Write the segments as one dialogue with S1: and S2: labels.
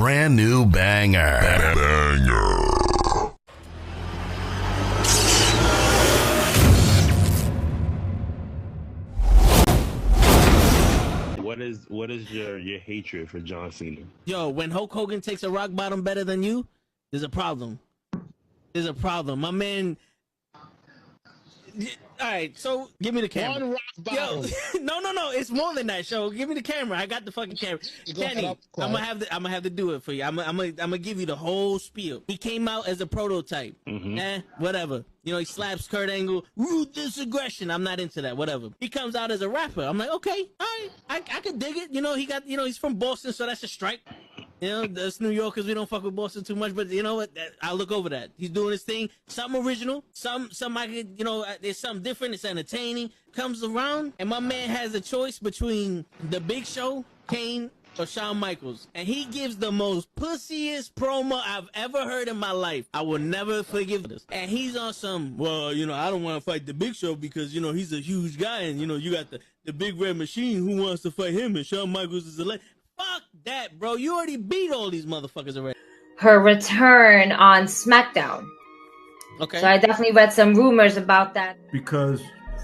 S1: brand new banger.
S2: What is your hatred for John Cena?
S3: Yo, when Hulk Hogan takes a rock bottom better than you, there's a problem. There's a problem. My man. All right, so give me the camera.
S4: One rock bottom.
S3: Yo, no, it's more than that. Show, give me the camera. I got the fucking camera. Kenny, I'm gonna have to do it for you. I'm gonna give you the whole spiel. He came out as a prototype. Whatever. You know, he slaps Kurt Angle. Ruthless aggression. I'm not into that. Whatever. He comes out as a rapper. I'm like, okay, all right, I can dig it. You know, he's from Boston, so that's a strike. You know, us New Yorkers, we don't fuck with Boston too much, but you know what? I'll look over that. He's doing his thing. Something original. Some I could, you know, there's something different. It's entertaining. Comes around, and my man has a choice between The Big Show, Kane, or Shawn Michaels. And he gives the most pussiest promo I've ever heard in my life. I will never forgive this. And he's on some, well, you know, I don't want to fight The Big Show because, you know, he's a huge guy. And, you know, you got the Big Red Machine who wants to fight him. And Shawn Michaels is a legend. Fuck that, bro. You already beat all these motherfuckers already.
S5: Her return on SmackDown.
S3: Okay.
S5: So I definitely read some rumors about that.
S6: Because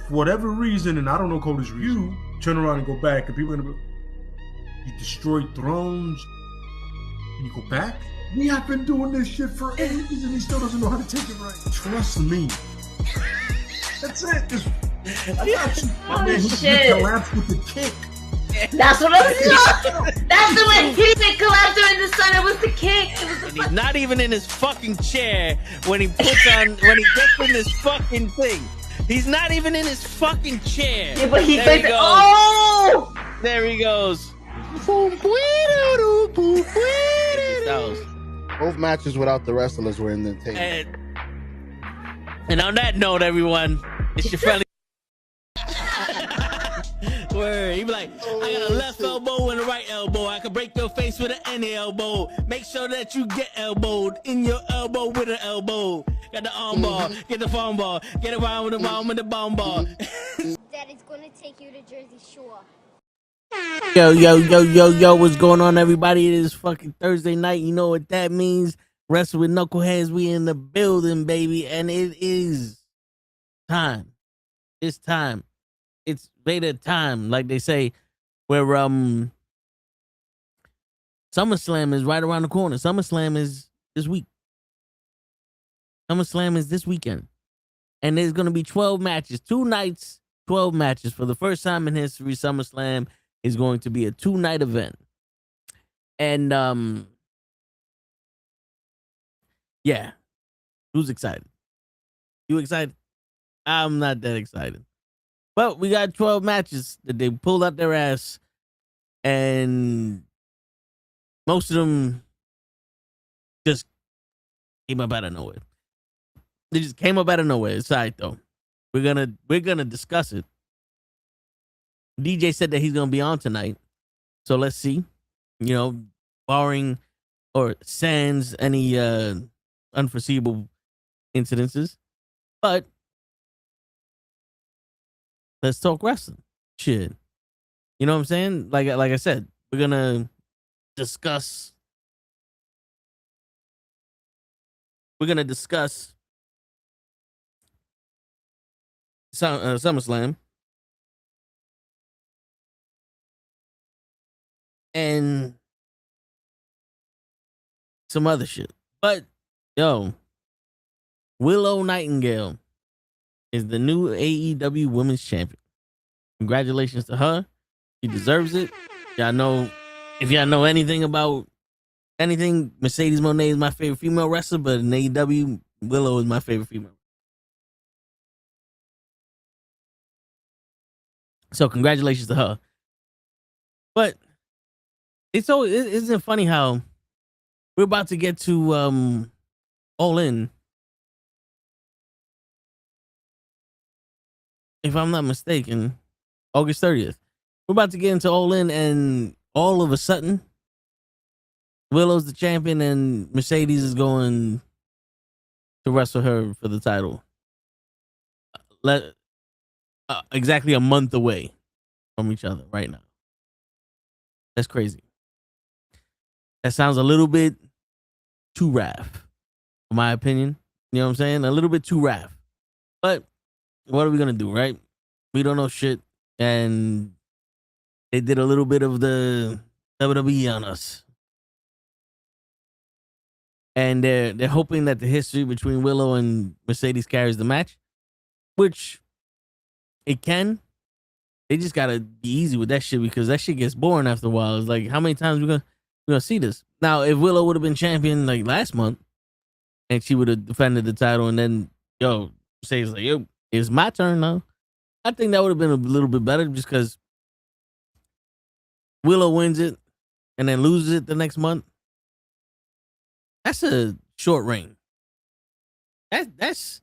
S6: for whatever reason, and I don't know Cody's reason, you turn around and go back, and people are gonna be, you destroyed thrones, and you go back? We have been doing this shit for ages, and he still doesn't know how to take it right. Trust me. That's it. I got you. My man, he collapsed with the kick.
S5: That's what I'm saying. That's the way he didn't collapse during the sun. It was the kick.
S3: And he's not even in his fucking chair when he gets in this fucking thing. He's not even in his fucking chair.
S5: Yeah, but he
S3: there
S5: goes, oh!
S3: There he goes.
S4: Both matches without the wrestlers were in the table.
S3: And on that note, everyone, it's your friendly. Word. He be like, I got a left elbow and a right elbow. I can break your face with an any elbow. Make sure that you get elbowed in your elbow with an elbow. Got the arm bar, get the phone ball, get around with the arm with the bomb ball.
S7: Daddy's gonna take you to Jersey Shore.
S3: Yo, what's going on, everybody? It is fucking Thursday night. You know what that means. Wrestle with Knuckleheads. We in the building, baby. And it is time. It's time. It's Vader time, like they say, where SummerSlam is right around the corner. SummerSlam is this week. SummerSlam is this weekend. And there's going to be 12 matches. 2 nights, 12 matches. For the first time in history, SummerSlam is going to be a 2-night event. And, yeah. Who's excited? You excited? I'm not that excited. But we got 12 matches that they pulled out their ass, and most of them just came up out of nowhere. They just came up out of nowhere. It's all right, though. We're gonna discuss it. DJ said that he's gonna be on tonight, so let's see. You know, barring or sans any unforeseeable incidences, but. Let's talk wrestling. Shit. You know what I'm saying? Like I said, we're gonna discuss. SummerSlam and some other shit. But yo, Willow Nightingale is the new AEW Women's Champion. Congratulations to her. She deserves it. Y'all know, if y'all know anything about anything, Mercedes Moné is my favorite female wrestler, but in AEW, Willow is my favorite female. So congratulations to her. But isn't it funny how we're about to get to All In. If I'm not mistaken, August 30th. We're about to get into All In, and all of a sudden, Willow's the champion, and Mercedes is going to wrestle her for the title. Exactly a month away from each other right now. That's crazy. That sounds a little bit too raff, in my opinion. You know what I'm saying? A little bit too raff. But what are we gonna do, right? We don't know shit, and they did a little bit of the WWE on us. And they're hoping that the history between Willow and Mercedes carries the match, which it can. They just gotta be easy with that shit because that shit gets boring after a while. It's like, how many times we're gonna see this? Now, if Willow would have been champion like last month, and she would have defended the title, and then Mercedes like, yo, it's my turn now. I think that would have been a little bit better just because Willow wins it and then loses it the next month. That's a short reign. That's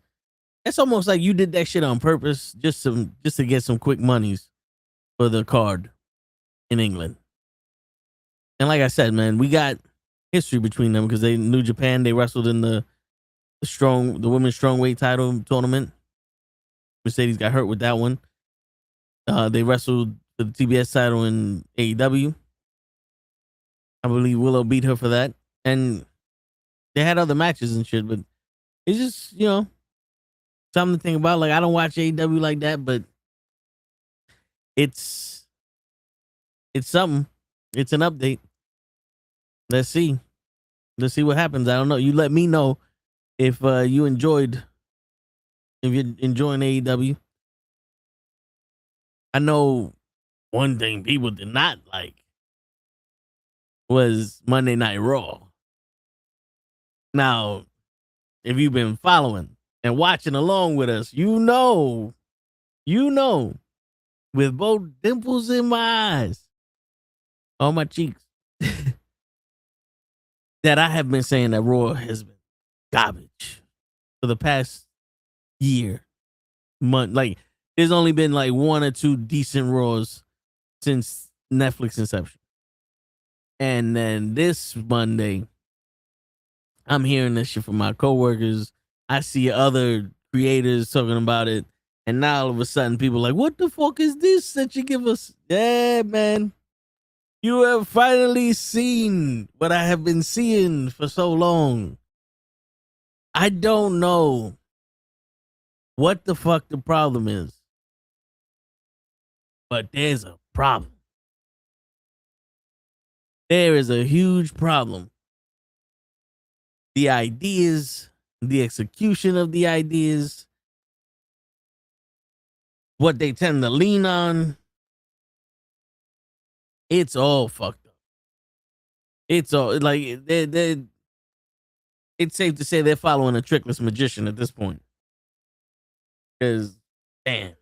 S3: almost like you did that shit on purpose just to get some quick monies for the card in England. And like I said, man, we got history between them because they New Japan. They wrestled in the women's strongweight title tournament. Mercedes got hurt with that one. They wrestled for the TBS title in AEW. I believe Willow beat her for that, and they had other matches and shit, but it's just, something to think about. Like, I don't watch AEW like that, but it's something. It's an update. Let's see what happens. I don't know. You let me know if you're enjoying AEW. I know one thing people did not like was Monday Night Raw. Now, if you've been following and watching along with us, you know, with both dimples in my eyes, on my cheeks, that I have been saying that Raw has been garbage for the past month. Like, there's only been like one or two decent Raws since Netflix inception. And then this Monday, I'm hearing this shit from my coworkers. I see other creators talking about it. And now all of a sudden people are like, what the fuck is this that you give us? Yeah, man. You have finally seen what I have been seeing for so long. I don't know what the fuck the problem is, but there's a problem. There is a huge problem. The ideas, the execution of the ideas, what they tend to lean on, it's all fucked up. It's all like it's safe to say they're following a trickless magician at this point. Because damn.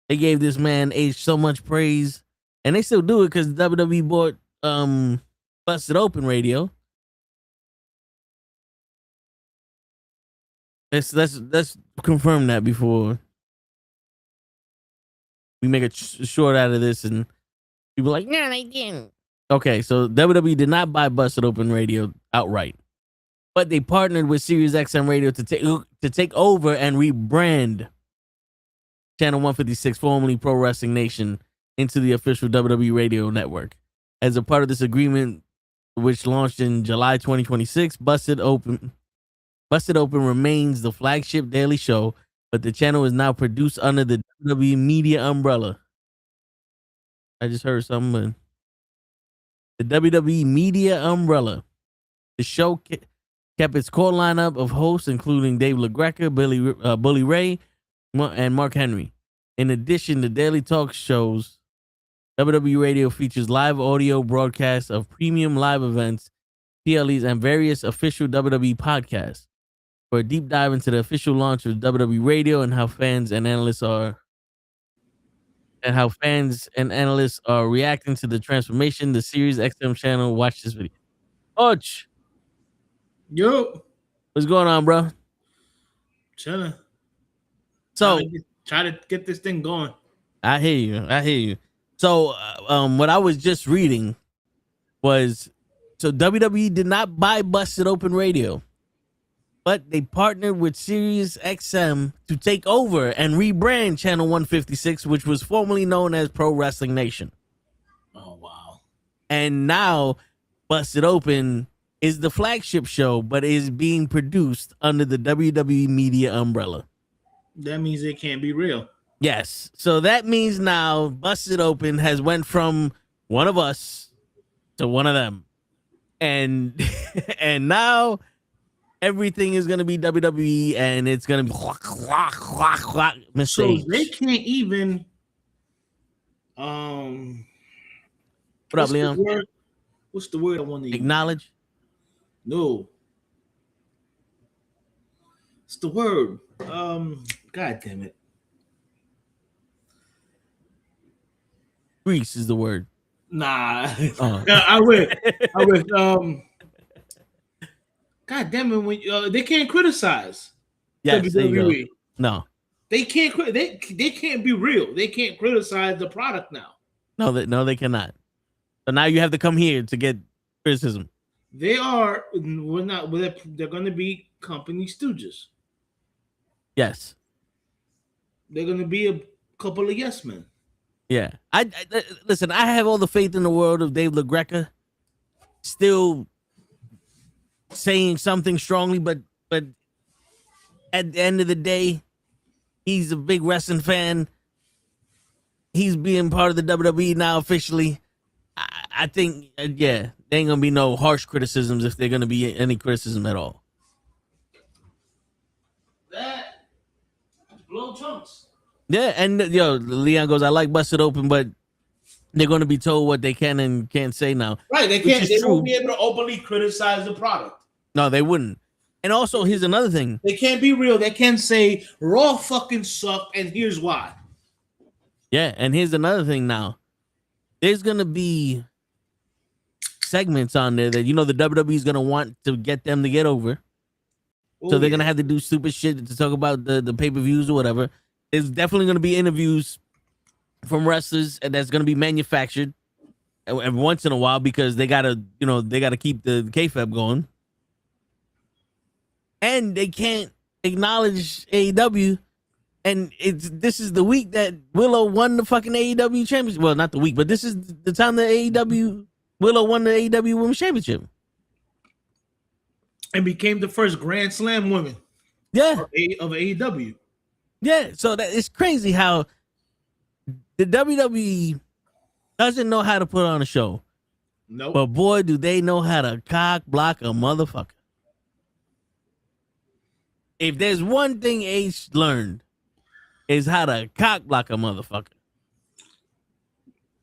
S3: They gave this man H so much praise, and they still do it because WWE bought Busted Open Radio. Let's confirm that before we make a short out of this, and people are like, no, they didn't. Okay, so WWE did not buy Busted Open Radio outright, but they partnered with SiriusXM Radio to take over and rebrand Channel 156, formerly Pro Wrestling Nation, into the official WWE radio network. As a part of this agreement, which launched in July 2026, Busted Open remains the flagship daily show, but the channel is now produced under the WWE media umbrella. I just heard something. The WWE media umbrella. The show kept its core lineup of hosts, including Dave LaGreca, Bully Ray, and Mark Henry. In addition to daily talk shows, WWE Radio features live audio broadcasts of premium live events, PLEs, and various official WWE podcasts. For a deep dive into the official launch of WWE Radio and how fans and analysts are reacting to the transformation, the Sirius XM channel, watch this video. Och,
S1: yo,
S3: what's going on, bro?
S1: Chilling.
S3: So
S1: try to get this thing going.
S3: I hear you. So, what I was just reading was, so WWE did not buy Busted Open Radio, but they partnered with SiriusXM to take over and rebrand Channel 156, which was formerly known as Pro Wrestling Nation.
S1: Oh, wow.
S3: And now Busted Open is the flagship show, but is being produced under the WWE Media umbrella.
S1: That means it can't be real.
S3: Yes. So that means now Busted Open has went from one of us to one of them. And and now everything is going to be WWE, and it's going to be
S1: So they can't even
S3: what up, Leon?
S1: What's the word I want to use?
S3: Acknowledge?
S1: No. It's the word. God damn it.
S3: Grease is the word.
S1: Nah.
S3: Oh.
S1: I wish. God damn it! When they can't criticize.
S3: Yes, there you go. No,
S1: they can't. They can't be real. They can't criticize the product now.
S3: No, they cannot. So now you have to come here to get criticism.
S1: They are. We're not. They're going to be company stooges.
S3: Yes.
S1: They're going to be a couple of yes men.
S3: Yeah. I listen. I have all the faith in the world of Dave LaGreca. Still saying something strongly, but at the end of the day, he's a big wrestling fan. He's being part of the WWE now officially. I think, there ain't gonna be no harsh criticisms if they're gonna be any criticism at all.
S1: That blow chunks.
S3: Yeah, and Leon goes, I like Busted Open, but they're gonna be told what they can and can't say now.
S1: Right, they can't. They won't be able to openly criticize the product.
S3: No, they wouldn't. And also, here's another thing.
S1: They can't be real. They can't say Raw fucking sucked, and here's why.
S3: Yeah, and here's another thing now. There's going to be segments on there that, the WWE is going to want to get them to get over. So they're going to have to do stupid shit to talk about the pay-per-views or whatever. There's definitely going to be interviews from wrestlers, and that's going to be manufactured every once in a while because they got to, keep the kayfabe going. And they can't acknowledge AEW. And this is the week that Willow won the fucking AEW championship. Well, not the week, but this is the time that Willow won the AEW Women's Championship.
S1: And became the first Grand Slam woman.
S3: Yeah.
S1: Of AEW.
S3: Yeah. So that it's crazy how the WWE doesn't know how to put on a show.
S1: Nope.
S3: But boy, do they know how to cock block a motherfucker. If there's one thing Ace learned, is how to cock block a motherfucker.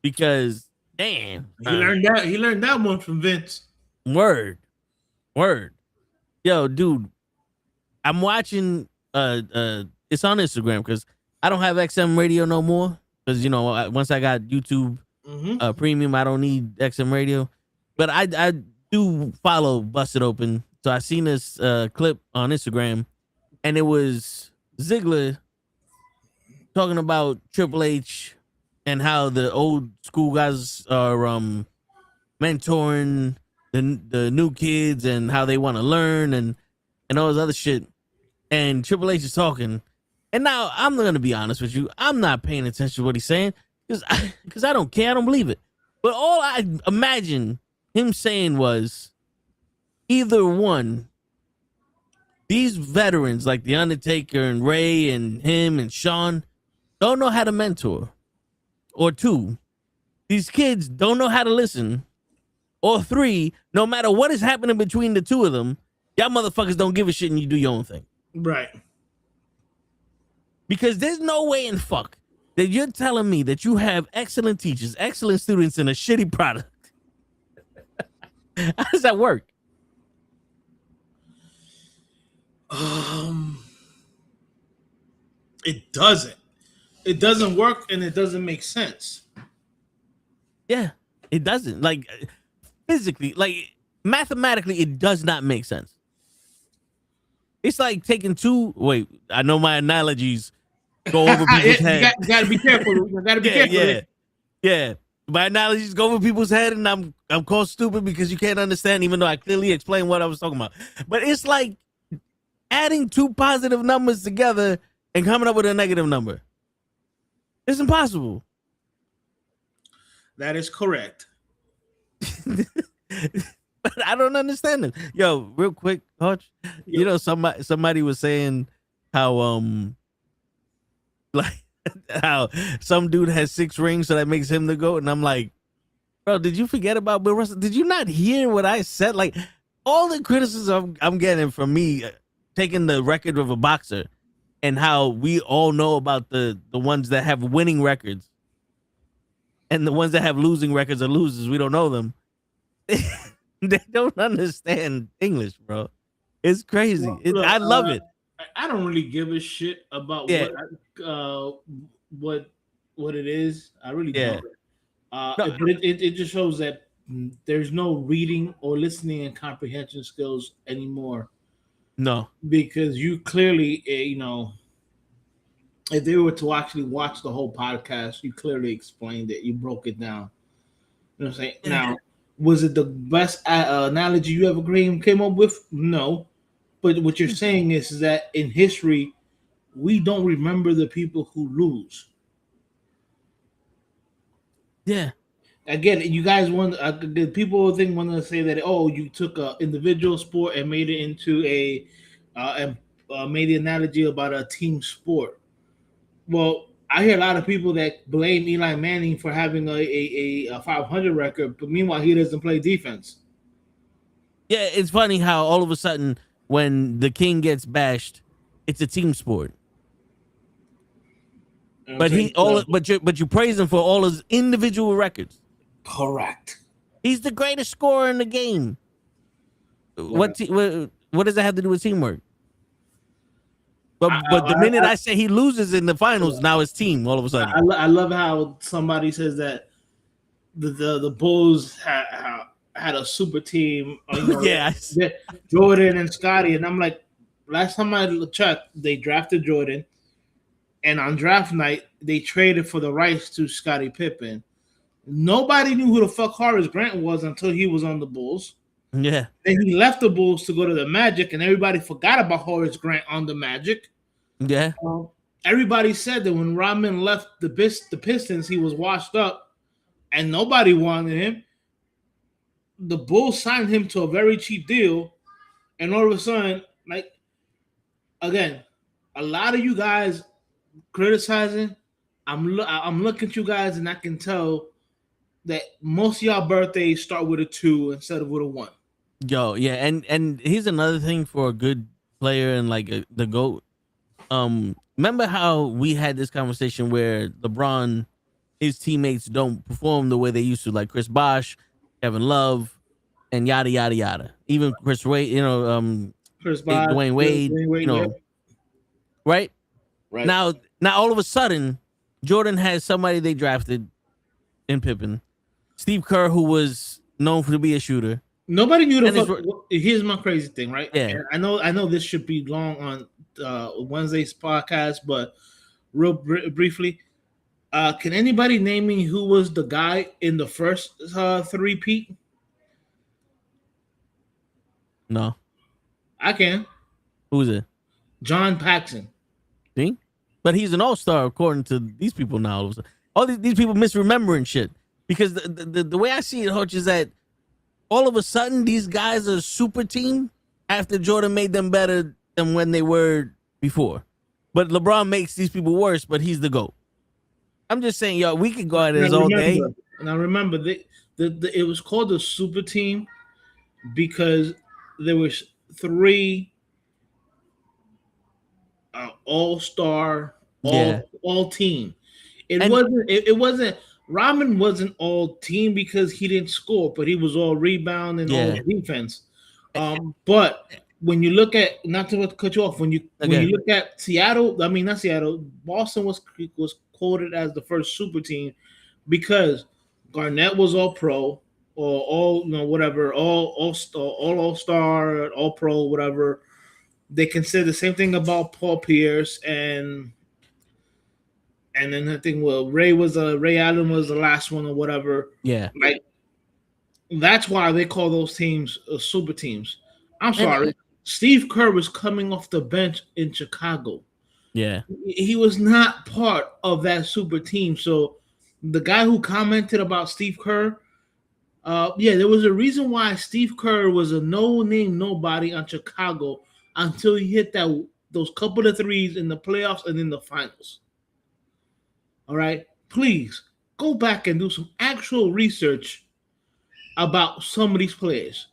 S3: Because damn,
S1: he learned that one from Vince.
S3: Word. Yo, dude, I'm watching it's on Instagram because I don't have XM radio no more. Because once I got YouTube premium, I don't need XM radio. But I do follow Busted Open. So I seen this clip on Instagram. And it was Ziggler talking about Triple H and how the old school guys are mentoring the new kids and how they want to learn and all this other shit. And Triple H is talking. And now I'm going to be honest with you. I'm not paying attention to what he's saying because I don't care. I don't believe it. But all I imagine him saying was either one, these veterans like The Undertaker and Ray and him and Shawn don't know how to mentor. Or two, these kids don't know how to listen. Or three, no matter what is happening between the two of them, y'all motherfuckers don't give a shit and you do your own thing.
S1: Right.
S3: Because there's no way in fuck that you're telling me that you have excellent teachers, excellent students, and a shitty product. How does that work?
S1: It doesn't. It doesn't work, and it doesn't make sense.
S3: Yeah, it doesn't. Like physically, like mathematically, it does not make sense. It's like taking two. Wait, I know my analogies go over people's head.
S1: You got to be careful. You got to be careful.
S3: Yeah. My analogies go over people's head, and I'm called stupid because you can't understand, even though I clearly explained what I was talking about. But it's like adding two positive numbers together and coming up with a negative number. It's impossible.
S1: That is correct.
S3: But I don't understand them. Yo, real quick, Hutch. You know, somebody was saying how like how some dude has 6 rings, so that makes him the GOAT. And I'm like, bro, did you forget about Bill Russell? Did you not hear what I said? Like, all the criticism I'm getting from me taking the record of a boxer and how we all know about the ones that have winning records and the ones that have losing records are losers. We don't know them. They don't understand English, bro. It's crazy.
S1: Look,
S3: I love it.
S1: I don't really give a shit about what it is. I really don't. But it just shows that there's no reading or listening and comprehension skills anymore.
S3: No,
S1: because you clearly, you know, if they were to actually watch the whole podcast, you clearly explained it. You broke it down. You know what I'm saying? Now, was it the best analogy you ever came up with? No. But what you're saying is that in history, we don't remember the people who lose.
S3: Yeah.
S1: Again, you guys want people want to say that, oh, you took an individual sport and made it into made the analogy about a team sport. Well, I hear a lot of people that blame Eli Manning for having a 500 record, but meanwhile he doesn't play defense.
S3: Yeah, it's funny how all of a sudden when the king gets bashed, it's a team sport. But you praise him for all his individual records.
S1: Correct.
S3: He's the greatest scorer in the game. What does that have to do with teamwork? But the minute I say he loses in the finals, now it's team all of a sudden.
S1: I love how somebody says that the Bulls had a super team. You know, Jordan and Scottie, and I'm like, last time I checked, they drafted Jordan, and on draft night they traded for the rights to Scottie Pippen. Nobody knew who the fuck Horace Grant was until he was on the Bulls.
S3: Yeah.
S1: Then he left the Bulls to go to the Magic, and everybody forgot about Horace Grant on the Magic.
S3: Yeah.
S1: Everybody said that when Rodman left the Pistons, he was washed up, and nobody wanted him. The Bulls signed him to a very cheap deal, and all of a sudden, like, again, a lot of you guys criticizing. I'm looking at you guys, and I can tell that most of y'all birthdays start with a 2 instead of with a 1.
S3: Yo, yeah, and here's another thing for a good player and like the GOAT. Remember how we had this conversation where LeBron, his teammates don't perform the way they used to, like Chris Bosh, Kevin Love, and yada yada yada. Even Chris Wade, you know,
S1: Chris Bosh,
S3: Dwayne Wade, you know,
S1: yeah.
S3: right?
S1: Right.
S3: Now all of a sudden, Jordan has somebody they drafted in Pippen, Steve Kerr, who was known for to be a shooter.
S1: Nobody knew the fuck. Here's my crazy thing, right?
S3: Yeah.
S1: And I know this should be long on Wednesday's podcast, but real briefly, can anybody name me who was the guy in the first 3-peat?
S3: No.
S1: I can.
S3: Who's it?
S1: John Paxson.
S3: See? But he's an all-star according to these people now. All these people misremembering shit. Because the way I see it, Hutch, is that all of a sudden these guys are a super team after Jordan made them better than when they were before. But LeBron makes these people worse, but he's the GOAT. I'm just saying, yo, we could go at this all day.
S1: Now remember, it was called a super team because there was 3 all-star, all team. It wasn't. Rodman wasn't all team because he didn't score, but he was all rebound and all defense. But when you look at, not to cut you off, when you look at Seattle, I mean not Seattle, Boston was quoted as the first super team because Garnett was all pro or all whatever, all star, all pro, whatever. They consider the same thing about Paul Pierce and then I think Ray Allen was the last one or whatever.
S3: Yeah,
S1: like that's why they call those teams super teams. I'm sorry, Steve Kerr was coming off the bench in Chicago.
S3: Yeah,
S1: he was not part of that super team. So the guy who commented about Steve Kerr, Yeah, there was a reason why Steve Kerr was a no-name nobody on Chicago until he hit those couple of threes in the playoffs and in the finals. All right, please go back and do some actual research about some of these players,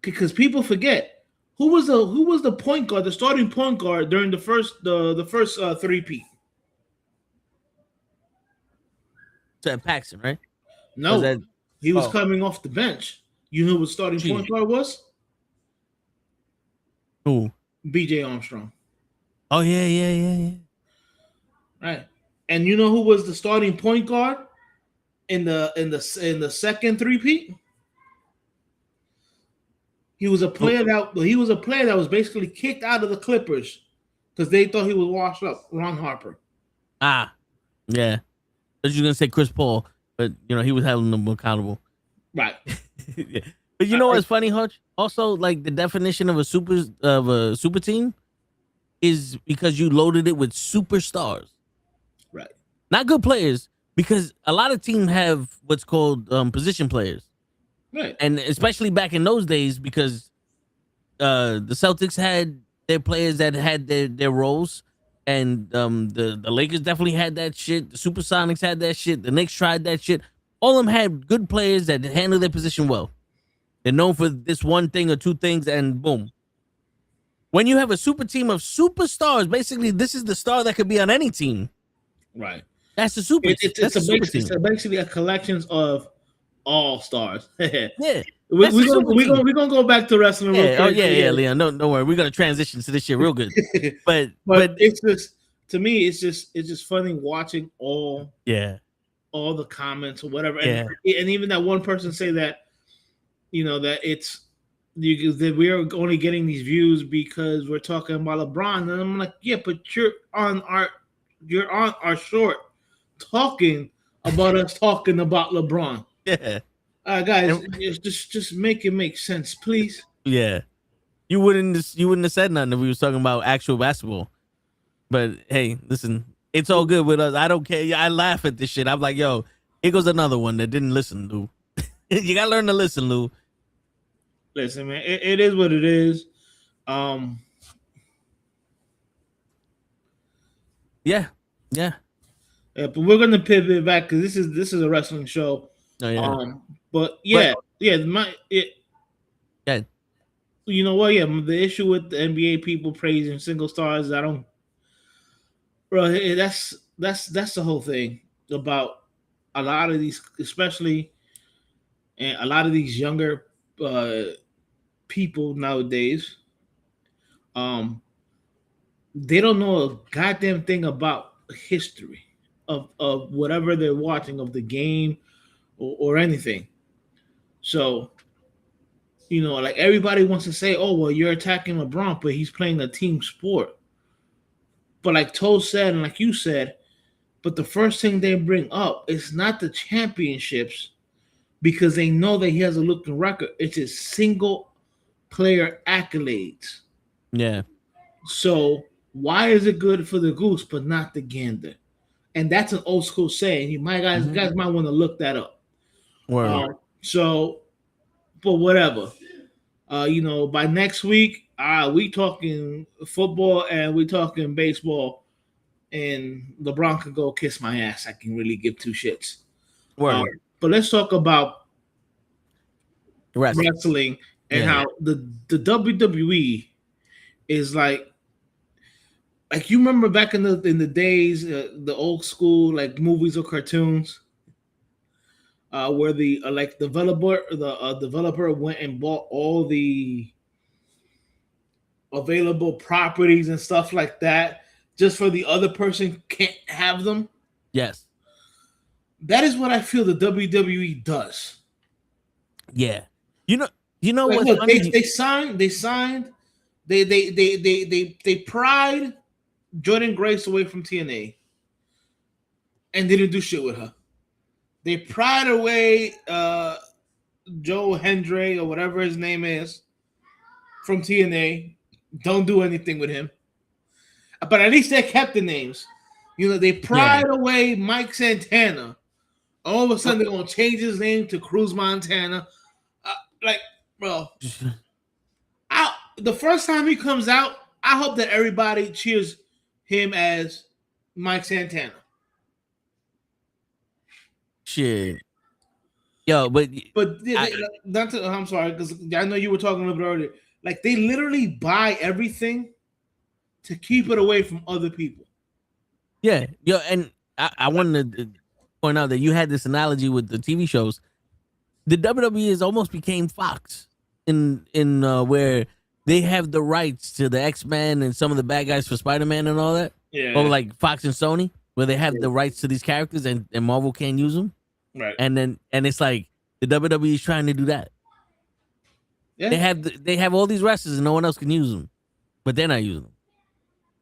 S1: because people forget who was the point guard, the starting point guard during the first three-peat.
S3: Paxson, right?
S1: No, he was coming off the bench. You know who starting point guard was?
S3: Who?
S1: B.J. Armstrong.
S3: Oh yeah.
S1: Right, and you know who was the starting point guard in the second three-peat? He was a player that was basically kicked out of the Clippers because they thought he was washed up. Ron Harper.
S3: Yeah. I was just gonna say Chris Paul, but he was holding them accountable.
S1: Right.
S3: Yeah. But what's funny, Hutch? Also, like the definition of a super team is because you loaded it with superstars.
S1: Right.
S3: Not good players, because a lot of teams have what's called position players.
S1: Right.
S3: And especially back in those days, because the Celtics had their players that had their roles, and the Lakers definitely had that shit. The Supersonics had that shit. The Knicks tried that shit. All of them had good players that handle their position well. They're known for this one thing or two things, and boom. When you have a super team of superstars, basically this is the star that could be on any team.
S1: Right.
S3: That's the super.
S1: It's basically a collection of all stars.
S3: Yeah.
S1: We're gonna go back to wrestling.
S3: Yeah. Yeah, Leon. No worry. We're gonna transition to this shit real good. But
S1: it's just, to me, it's just funny watching all the comments or whatever, and even that one person say that that that we are only getting these views because we're talking about LeBron, and I'm like, yeah, but you're on our short talking about us talking about LeBron.
S3: Yeah.
S1: Guys, just make it make sense, please.
S3: Yeah. You wouldn't have said nothing if we was talking about actual basketball. But hey, listen, it's all good with us. I don't care. I laugh at this shit. I'm like, yo, here goes another one that didn't listen, Lou. You gotta learn to listen, Lou.
S1: Listen, man, it is what it is.
S3: Yeah.
S1: But we're gonna pivot back because this is a wrestling show.
S3: Oh, yeah.
S1: But you know what? Yeah, the issue with the NBA people praising single stars, that's the whole thing about a lot of these, especially, and a lot of these younger people nowadays. They don't know a goddamn thing about history of whatever they're watching, of the game or anything. So, like everybody wants to say, oh, well, you're attacking LeBron, but he's playing a team sport. But like Toe said, and like you said, but the first thing they bring up is not the championships, because they know that he has a looking record. It's his single player accolades.
S3: Yeah.
S1: So why is it good for the goose but not the gander? And that's an old school saying. You guys might want to look that up. But whatever. By next week, we talking football and we talking baseball, and LeBron can go kiss my ass. I can really give two shits. But let's talk about wrestling and how the WWE is like you remember back in the days, the old school like movies or cartoons, where the developer went and bought all the available properties and stuff like that, just for the other person can't have them.
S3: Yes,
S1: that is what I feel the WWE does.
S3: Yeah, you know what?
S1: Look, they signed. They pried Jordan Grace away from TNA and didn't do shit with her. They pried away Joe Hendry or whatever his name is from TNA. Don't do anything with him. But at least they kept the names. They pried away Mike Santana All of a sudden, they're gonna change his name to Cruz Montana. Like, bro, the first time he comes out, I hope that everybody cheers him as Mike Santana.
S3: Shit. Yo, but
S1: I'm sorry, because I know you were talking a bit earlier. Like, they literally buy everything to keep it away from other people.
S3: Yeah, yo, and I wanted to point out that you had this analogy with the TV shows. The WWE has almost became Fox in where they have the rights to the X-Men and some of the bad guys for Spider-Man and all that.
S1: Yeah.
S3: Or like Fox and Sony, where they have the rights to these characters and Marvel can't use them.
S1: Right.
S3: And it's like the WWE is trying to do that. Yeah. They have all these wrestlers and no one else can use them, but they're not using them.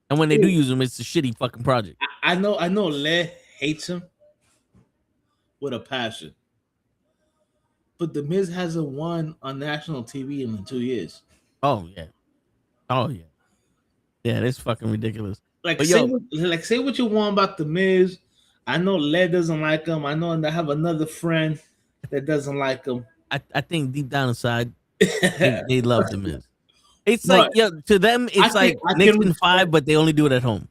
S3: And when they do use them, it's a shitty fucking project.
S1: I know Le hates him with a passion. But The Miz hasn't won on national TV in 2 years.
S3: Oh yeah. Yeah, that's fucking ridiculous.
S1: Say what you want about The Miz. I know Le doesn't like him. I know I have another friend that doesn't like him.
S3: I think deep down inside, they love The Miz. It's to them, it's like Nixon 5, but they only do it at home.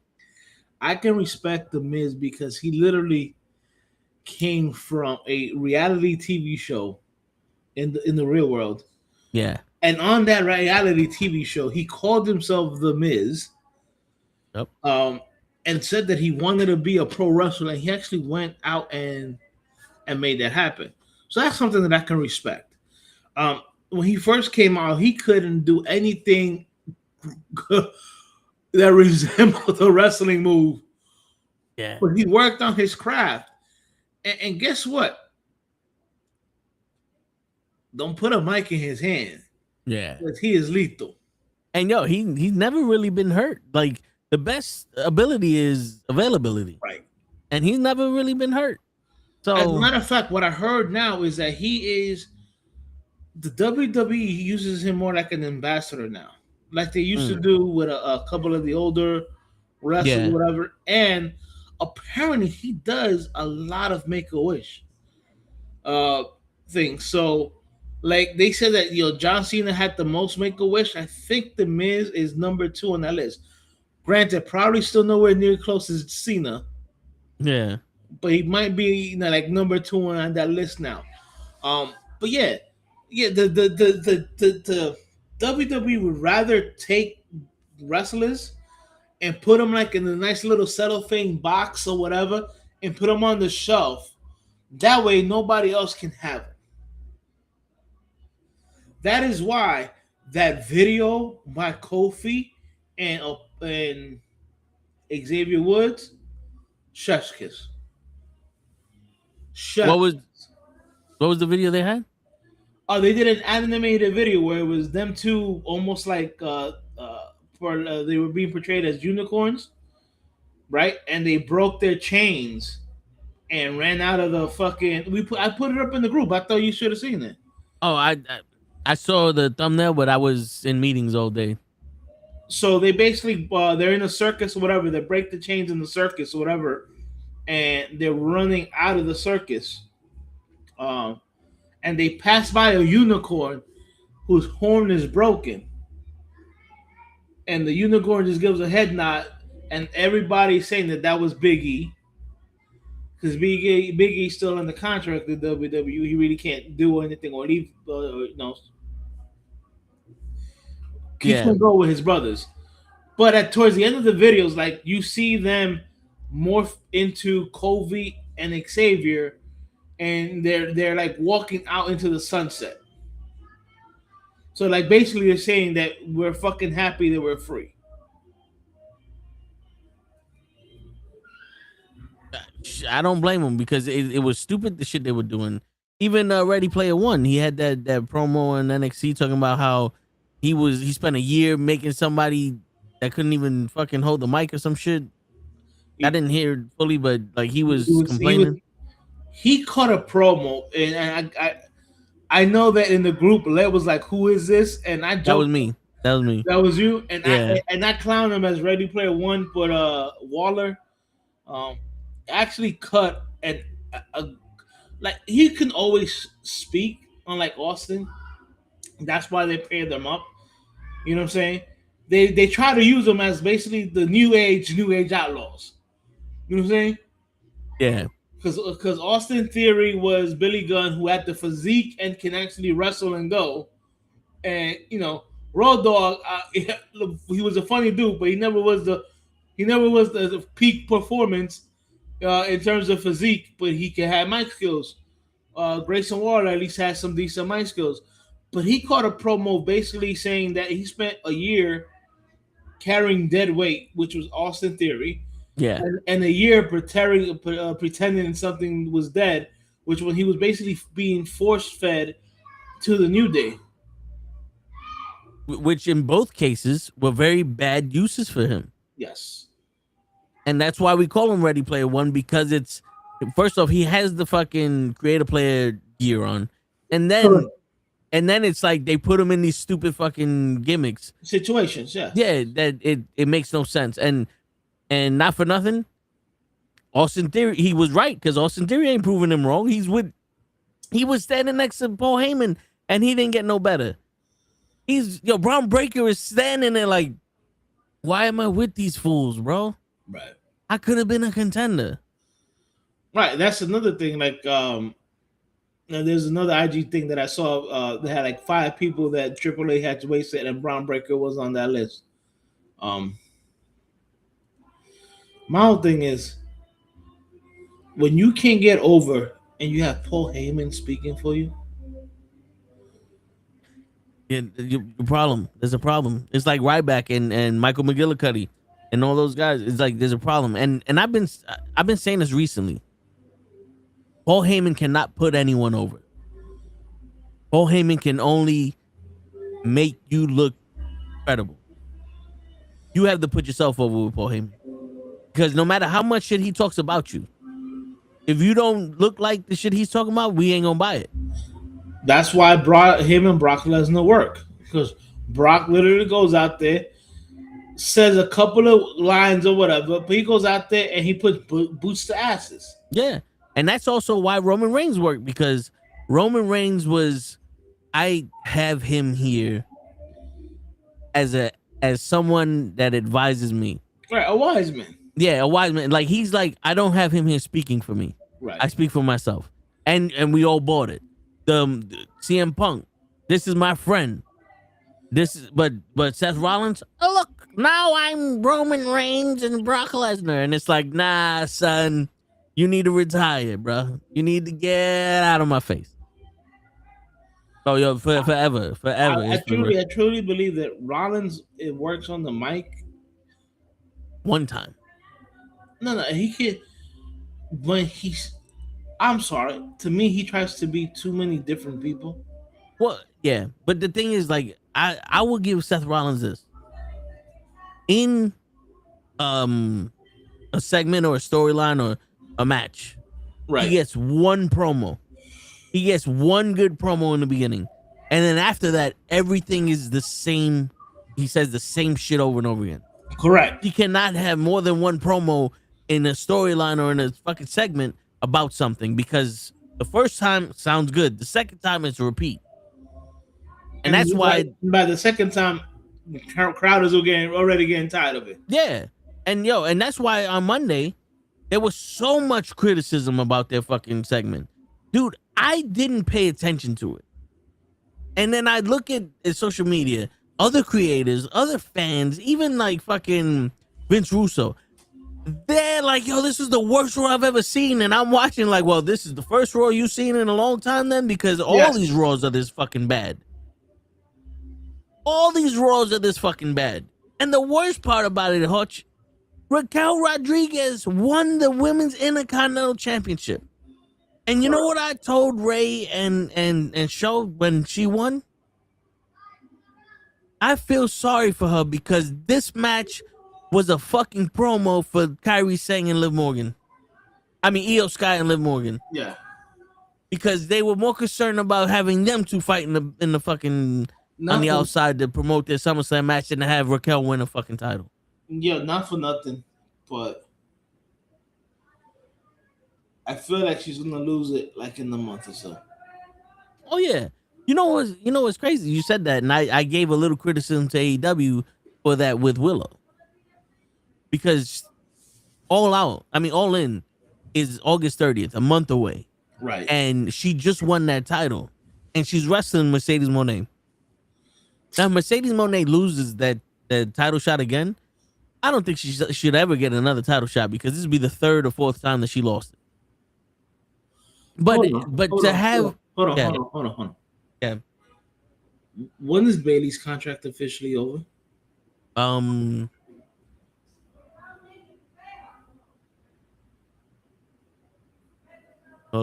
S1: I can respect The Miz because he literally came from a reality TV show in the real world.
S3: Yeah.
S1: And on that reality TV show, he called himself The Miz.
S3: Yep.
S1: And said that he wanted to be a pro wrestler. And he actually went out and made that happen. So that's something that I can respect. When he first came out, he couldn't do anything that resembled a wrestling move.
S3: Yeah.
S1: But he worked on his craft. And guess what? Don't put a mic in his hand.
S3: Yeah.
S1: Because he is lethal.
S3: And he's never really been hurt. Like, the best ability is availability.
S1: Right.
S3: And he's never really been hurt. So,
S1: as a matter of fact, what I heard now is that the WWE uses him more like an ambassador now. Like they used to do with a couple of the older wrestlers or whatever. And apparently he does a lot of Make-A-Wish things. So, like they said that John Cena had the most Make-A-Wish. I think The Miz is number 2 on that list. Granted, probably still nowhere near close as Cena.
S3: Yeah.
S1: But he might be like number 2 on that list now. But yeah, the WWE would rather take wrestlers and put them like in a nice little cellophane box or whatever and put them on the shelf. That way nobody else can have it. That is why that video by Kofi and Xavier Woods, chef's kiss.
S3: What was the video they had?
S1: Oh, they did an animated video where it was them two almost like they were being portrayed as unicorns, right? And they broke their chains and ran out of the fucking. I put it up in the group. I thought you should have seen it.
S3: Oh, I saw the thumbnail, but I was in meetings all day.
S1: So they basically they're in a circus or whatever. They break the chains in the circus or whatever, and they're running out of the circus. And they pass by a unicorn whose horn is broken. And the unicorn just gives a head nod, and everybody's saying that was Big E. Because Big E's still under contract with WWE. He really can't do anything or leave, He can go with his brothers. But towards the end of the videos, like you see them morph into Kofi and Xavier, and they're like walking out into the sunset. So like basically they're saying that we're fucking happy that we're free.
S3: I don't blame them because it was stupid the shit they were doing. Even Ready Player One, he had that promo on NXT talking about how he spent a year making somebody that couldn't even fucking hold the mic or some shit. I didn't hear it fully, but like he was complaining.
S1: He cut a promo, and I know that in the group, Let was like, "Who is this?" And I joked,
S3: that was me.
S1: That was you, and I clowned him as Ready Player One, but Waller actually cut a like he can always speak, unlike Austin. That's why they paired them up. You know what I'm saying? They try to use them as basically the new age outlaws. You know what I'm saying?
S3: Yeah.
S1: Because Austin Theory was Billy Gunn, who had the physique and can actually wrestle and go. And Road Dogg, he was a funny dude, but he never was the peak performance in terms of physique. But he can have mic skills. Grayson Waller at least has some decent mic skills. But he caught a promo basically saying that he spent a year carrying dead weight, which was Austin Theory.
S3: Yeah.
S1: And a year pretending something was dead, which when he was basically being force fed to the New Day.
S3: Which in both cases were very bad uses for him.
S1: Yes.
S3: And that's why we call him Ready Player One, because it's, first off, he has the fucking creator player gear on. And then it's like they put him in these stupid fucking gimmicks.
S1: Situations, yeah.
S3: Yeah, that it makes no sense. And not for nothing, Austin Theory, he was right, because Austin Theory ain't proving him wrong. He was standing next to Paul Heyman and he didn't get no better. Braun Breaker is standing there like, why am I with these fools, bro?
S1: Right.
S3: I could have been a contender.
S1: Right. That's another thing. Like, there's another IG thing that I saw. They had like 5 people that AAA had to waste, and Braun Breaker was on that list. My whole thing is, when you can't get over and you have Paul Heyman speaking for you.
S3: Yeah, the problem. There's a problem. It's like Ryback and Michael McGillicuddy and all those guys. It's like there's a problem. And I've been saying this recently. Paul Heyman cannot put anyone over. Paul Heyman can only make you look credible. You have to put yourself over with Paul Heyman. Because no matter how much shit he talks about you, if you don't look like the shit he's talking about, we ain't gonna buy it.
S1: That's why him and Brock Lesnar work. Because Brock literally goes out there, says a couple of lines or whatever, but he goes out there and he puts boots to asses.
S3: Yeah. And that's also why Roman Reigns worked, because Roman Reigns I have him here as someone that advises me.
S1: Right, a wise man.
S3: Yeah, a wise man. Like, he's like, I don't have him here speaking for me.
S1: Right.
S3: I speak for myself. And we all bought it. The CM Punk, this is my friend. But Seth Rollins, oh look, now I'm Roman Reigns and Brock Lesnar. And it's like, nah, son, you need to retire, bro. You need to get out of my face. Oh, yo, forever.
S1: I truly believe that Rollins, it works on the mic.
S3: One time.
S1: No, he can. When I'm sorry. To me, he tries to be too many different people.
S3: Well, yeah, but the thing is, like, I will give Seth Rollins this. In a segment or a storyline or a match,
S1: right?
S3: He gets one promo. He gets one good promo in the beginning, and then after that, everything is the same. He says the same shit over and over again.
S1: Correct.
S3: He cannot have more than one promo in a storyline or in a fucking segment about something, because the first time sounds good, the second time it's a repeat, and that's why
S1: by the second time, crowd is already getting tired of it.
S3: Yeah, and that's why on Monday there was so much criticism about their fucking segment, dude. I didn't pay attention to it, and then I look at social media, other creators, other fans, even like fucking Vince Russo. They're like, yo, this is the worst Raw I've ever seen. And I'm watching like, well, this is the first Raw you've seen in a long time then? Because all these Raws are this fucking bad. All these Raws are this fucking bad. And the worst part about it, Hutch, Raquel Rodriguez won the Women's Intercontinental Championship. And you know what I told Ray and Show when she won? I feel sorry for her, because this match was a fucking promo for Kairi Sane and Liv Morgan. I mean, Io Sky and Liv Morgan.
S1: Yeah.
S3: Because they were more concerned about having them two fight in the fucking on the outside to promote their SummerSlam match than to have Raquel win a fucking title.
S1: Yeah, not for nothing, but I feel like she's gonna lose it like in a month or so.
S3: Oh yeah. You know what's crazy? You said that, and I gave a little criticism to AEW for that with Willow. Because All In is August 30th, a month away.
S1: Right.
S3: And she just won that title. And she's wrestling Mercedes Moné. Now, Mercedes Moné loses that title shot again. I don't think she should ever get another title shot because this would be the third or fourth time that she lost it. But hold
S1: on.
S3: Yeah.
S1: When is Bayley's contract officially over?
S3: Hold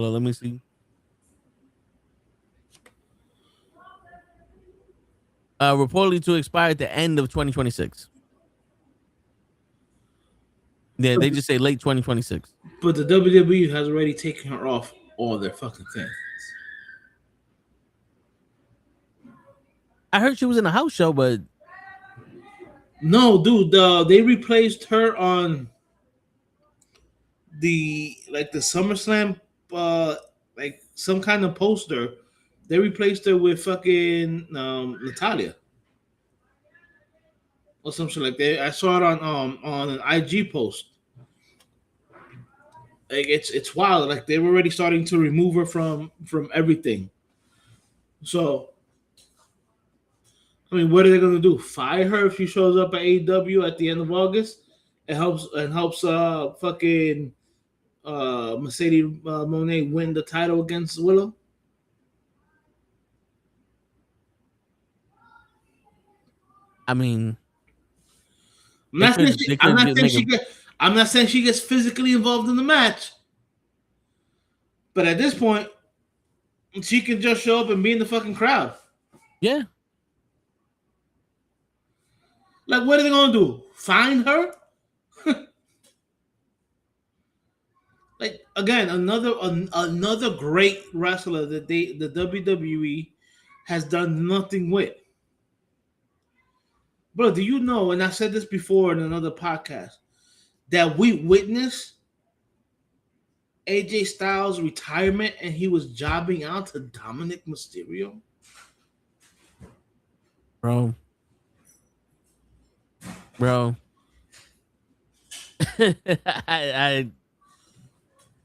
S3: on, let me see. Reportedly to expire at the end of 2026. Yeah, they just say late 2026.
S1: But the WWE has already taken her off all their fucking things.
S3: I heard she was in a house show, but
S1: no, dude, they replaced her on the SummerSlam, like some kind of poster. They replaced her with fucking Natalia or something like that. I saw it on an IG post. Like it's wild. Like they were already starting to remove her from everything. So, I mean, what are they gonna do? Fire her if she shows up at AEW at the end of August? It helps fucking Mercedes Moné win the title against Willow.
S3: I mean,
S1: I'm not saying she gets physically involved in the match, but at this point, she can just show up and be in the fucking crowd.
S3: Yeah.
S1: Like, what are they gonna do? Find her? Like, again, another great wrestler that the WWE has done nothing with. Bro, do you know, and I said this before in another podcast, that we witnessed AJ Styles' retirement and he was jobbing out to Dominic Mysterio?
S3: Bro. I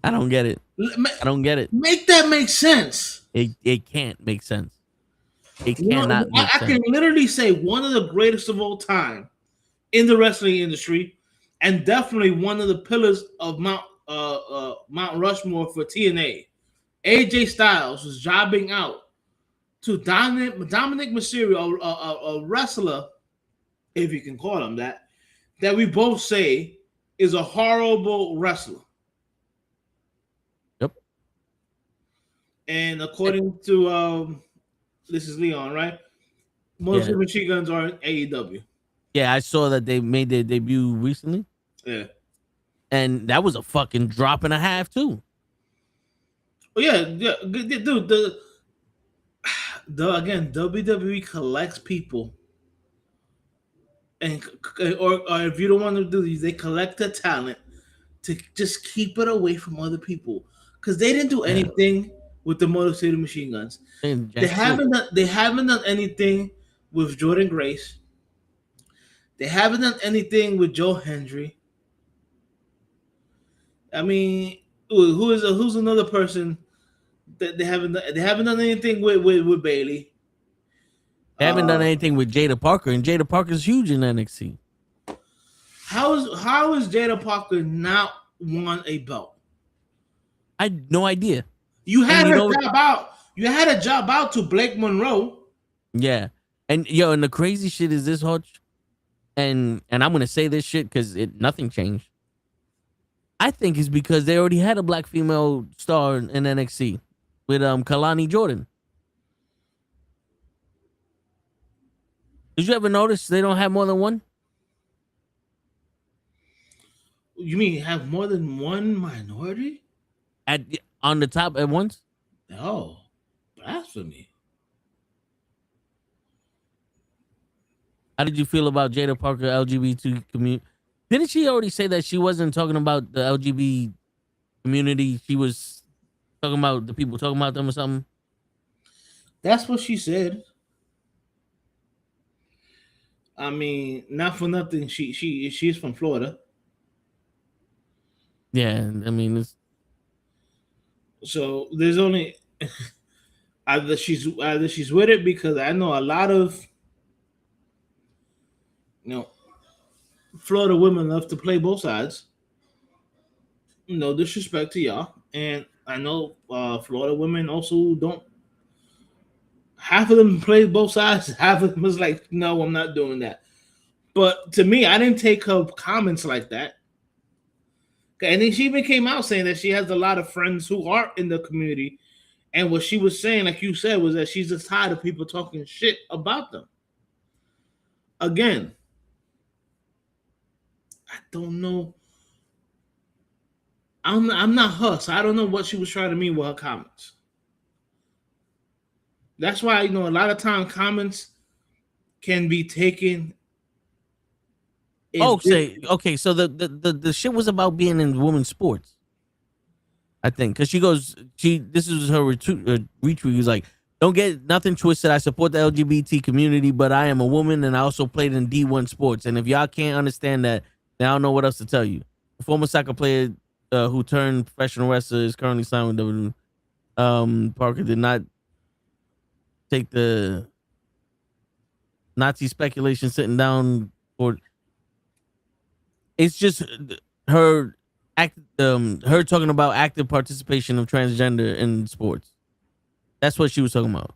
S3: don't get it. I don't get it.
S1: Make that make sense.
S3: It can't make sense. It cannot make sense.
S1: I can literally say one of the greatest of all time in the wrestling industry, and definitely one of the pillars of Mount Rushmore for TNA. AJ Styles was jobbing out to Dominic Mysterio, a wrestler, if you can call him that we both say is a horrible wrestler.
S3: Yep.
S1: And according to this is Leon, right? Most of the machine guns are in AEW.
S3: Yeah, I saw that they made their debut recently.
S1: Yeah.
S3: And that was a fucking drop and a half too.
S1: Oh yeah, dude. The again, WWE collects people, or if you don't want to do these, they collect the talent to just keep it away from other people because they didn't do anything with the Motor City Machine Guns. They haven't done anything with Jordan Grace. They haven't done anything with Joe Hendry. I mean, who's another person that they haven't done anything with Bayley.
S3: They haven't done anything with Jada Parker, and Jada Parker's huge in NXT.
S1: How is Jada Parker not won a belt?
S3: I had no idea.
S1: You had a job out to Blake Monroe.
S3: Yeah. And and the crazy shit is this, Hodge. And I'm gonna say this shit because nothing changed. I think it's because they already had a black female star in NXT with Kalani Jordan. Did you ever notice they don't have more than one?
S1: You mean have more than one minority
S3: on the top at once?
S1: No, blasphemy.
S3: How did you feel about Jada Parker LGBT community? Didn't she already say that she wasn't talking about the LGBT community. She was talking about the people talking about them or something.
S1: That's what she said. I mean, not for nothing. She's from Florida.
S3: Yeah, I mean,
S1: so there's only either she's with it, because I know a lot of Florida women love to play both sides. No disrespect to y'all, and I know Florida women also don't. Half of them play both sides. Half of them was like, no, I'm not doing that. But to me, I didn't take her comments like that. And then she even came out saying that she has a lot of friends who are in the community. And what she was saying, like you said, was that she's just tired of people talking shit about them. Again, I don't know. I'm not her, so I don't know what she was trying to mean with her comments. That's why, a lot of time comments can be taken.
S3: Okay. So the shit was about being in women's sports, I think, because this is her retweet. He was like, "Don't get nothing twisted. I support the LGBT community, but I am a woman and I also played in D1 sports. And if y'all can't understand that, then I don't know what else to tell you. A former soccer player who turned professional wrestler is currently signed with WWE. Parker did not take the Nazi speculation sitting down for. It's just her talking about active participation of transgender in sports. That's what she was talking about.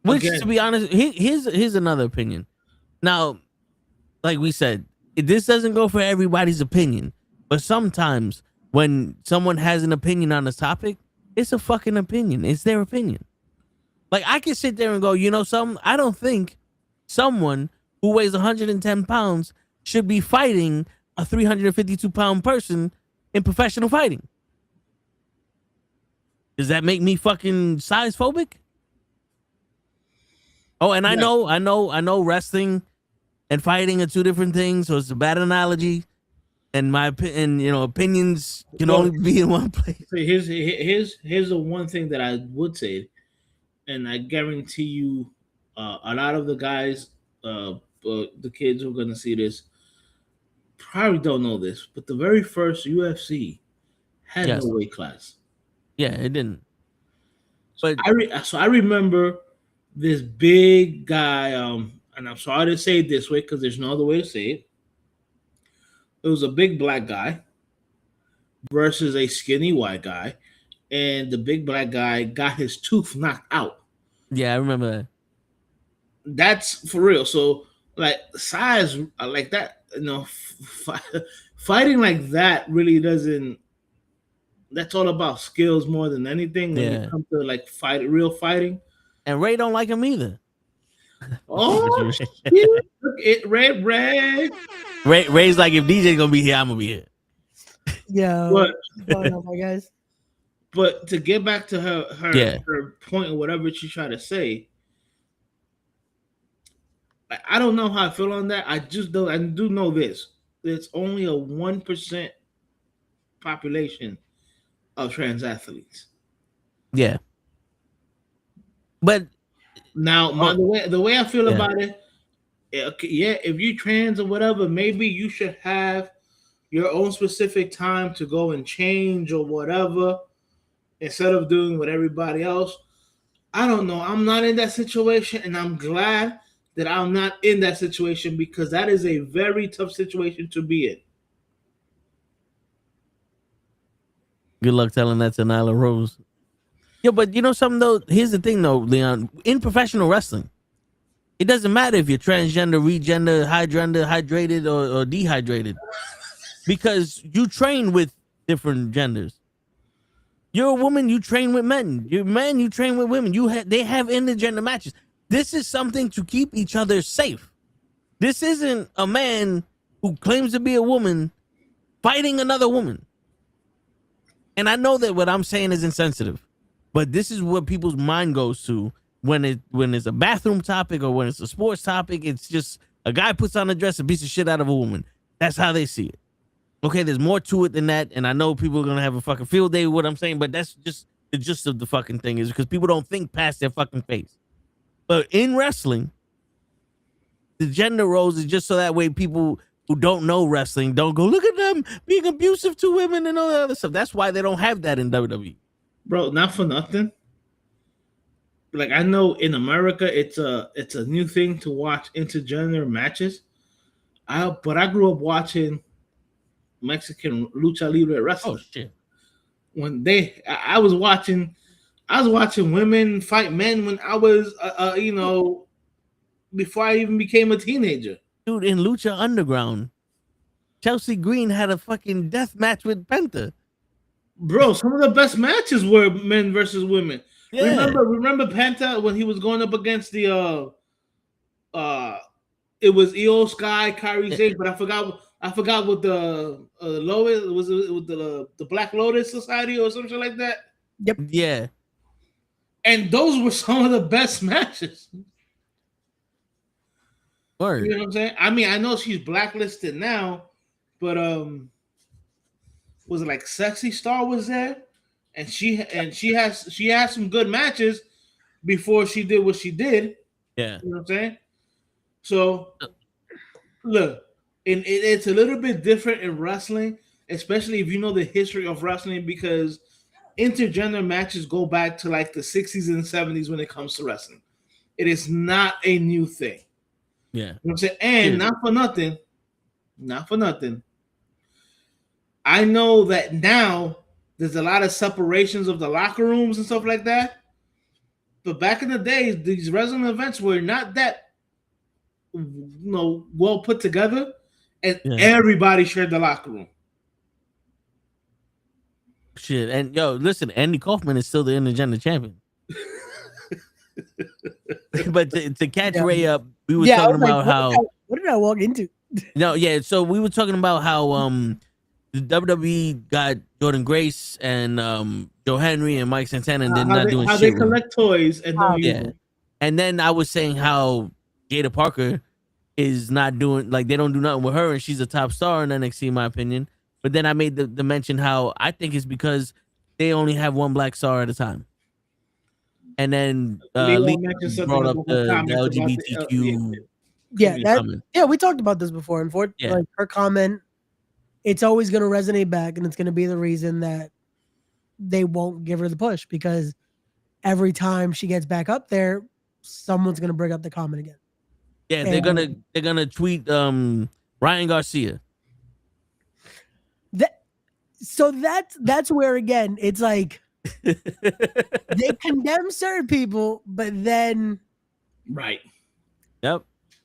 S3: Which, to be honest, here's another opinion. Now, like we said, this doesn't go for everybody's opinion, but sometimes when someone has an opinion on a topic, it's a fucking opinion. It's their opinion. Like, I can sit there and go, something? I don't think someone who weighs 110 pounds should be fighting a 352-pound person in professional fighting. Does that make me fucking size phobic? Oh, and I know wrestling and fighting are two different things, so it's a bad analogy. And my opinions can only be in one place.
S1: So here's the one thing that I would say, and I guarantee you, a lot of the guys, the kids who are gonna see this, probably don't know this, but the very first UFC had no weight class.
S3: Yeah, it didn't. But
S1: I remember this big guy, and I'm sorry to say it this way because there's no other way to say it. It was a big black guy versus a skinny white guy, and the big black guy got his tooth knocked out.
S3: Yeah, I remember that.
S1: That's for real. So, like, size like that, fighting like that really doesn't. That's all about skills more than anything when it comes to like real fighting.
S3: And Ray don't like him either.
S1: Oh shit! Look it, Ray.
S3: Ray's like, if DJ's gonna be here, I'm gonna be here.
S8: Yeah. What's going on, my guys?
S1: But to get back to her point or whatever she tried to say, I don't know how I feel on that. I do know this. It's only a 1% population of trans athletes.
S3: Yeah. But
S1: now the way I feel about it, if you trans or whatever, maybe you should have your own specific time to go and change or whatever instead of doing what everybody else. I don't know. I'm not in that situation, and I'm glad that I'm not in that situation because that is a very tough situation to be in.
S3: Good luck telling that to Nyla Rose. Yeah, but you know something though? Here's the thing though, Leon. In professional wrestling, it doesn't matter if you're transgender, regender, hydrated, or dehydrated. Because you train with different genders. You're a woman, you train with men. You're men, you train with women. They have intergender matches. This is something to keep each other safe. This isn't a man who claims to be a woman fighting another woman. And I know that what I'm saying is insensitive, but this is what people's mind goes to when it's a bathroom topic or when it's a sports topic. It's just a guy puts on a dress and beats the shit out of a woman. That's how they see it. Okay, there's more to it than that, and I know people are gonna have a fucking field day with what I'm saying, but that's just the gist of the fucking thing is because people don't think past their fucking face. But in wrestling, the gender roles is just so that way people who don't know wrestling don't go, look at them being abusive to women and all that other stuff. That's why they don't have that in WWE.
S1: Bro, not for nothing. Like, I know in America it's a new thing to watch intergender matches. But I grew up watching Mexican lucha libre wrestling.
S3: Oh shit!
S1: When I was watching women fight men when I was before I even became a teenager.
S3: Dude, in Lucha Underground, Chelsea Green had a fucking death match with Penta.
S1: Bro, some of the best matches were men versus women.
S3: Yeah.
S1: Remember Penta when he was going up against the it was Io Sky, Kairi Sane, but I forgot what the Lotus was. It was the Black Lotus Society or something like that.
S8: Yep.
S3: Yeah.
S1: And those were some of the best matches.
S3: Word.
S1: You know what I'm saying? I mean, I know she's blacklisted now, but was it like Sexy Star was there? And she has some good matches before she did what she did.
S3: Yeah.
S1: You know what I'm saying? So look, it's a little bit different in wrestling, especially if you know the history of wrestling, because intergender matches go back to like the 60s and 70s when it comes to wrestling. It is not a new thing.
S3: Yeah.
S1: You know what I'm saying? And not for nothing. I know that now there's a lot of separations of the locker rooms and stuff like that. But back in the days, these wrestling events were not that well put together, and everybody shared the locker room.
S3: Shit. And yo, listen, Andy Kaufman is still the intergender champion. But to catch Ray up, we were talking about
S8: what did I walk into?
S3: No, yeah. So we were talking about how the WWE got Jordan Grace and Joe Henry and Mike Santana, and they're not doing
S1: how
S3: shit.
S1: They collect toys and don't use them.
S3: And then I was saying how Jada Parker is not doing, like, they don't do nothing with her, and she's a top star in NXT, in my opinion. But then I made the mention how I think it's because they only have one black star at a time. And then Lee brought up the LGBTQ.
S8: We talked about this before. Like her comment, it's always going to resonate back, and it's going to be the reason that they won't give her the push, because every time she gets back up there, someone's going to bring up the comment again.
S3: Yeah, they're gonna tweet Ryan Garcia.
S8: That's where, again, it's like they condemn certain people, but then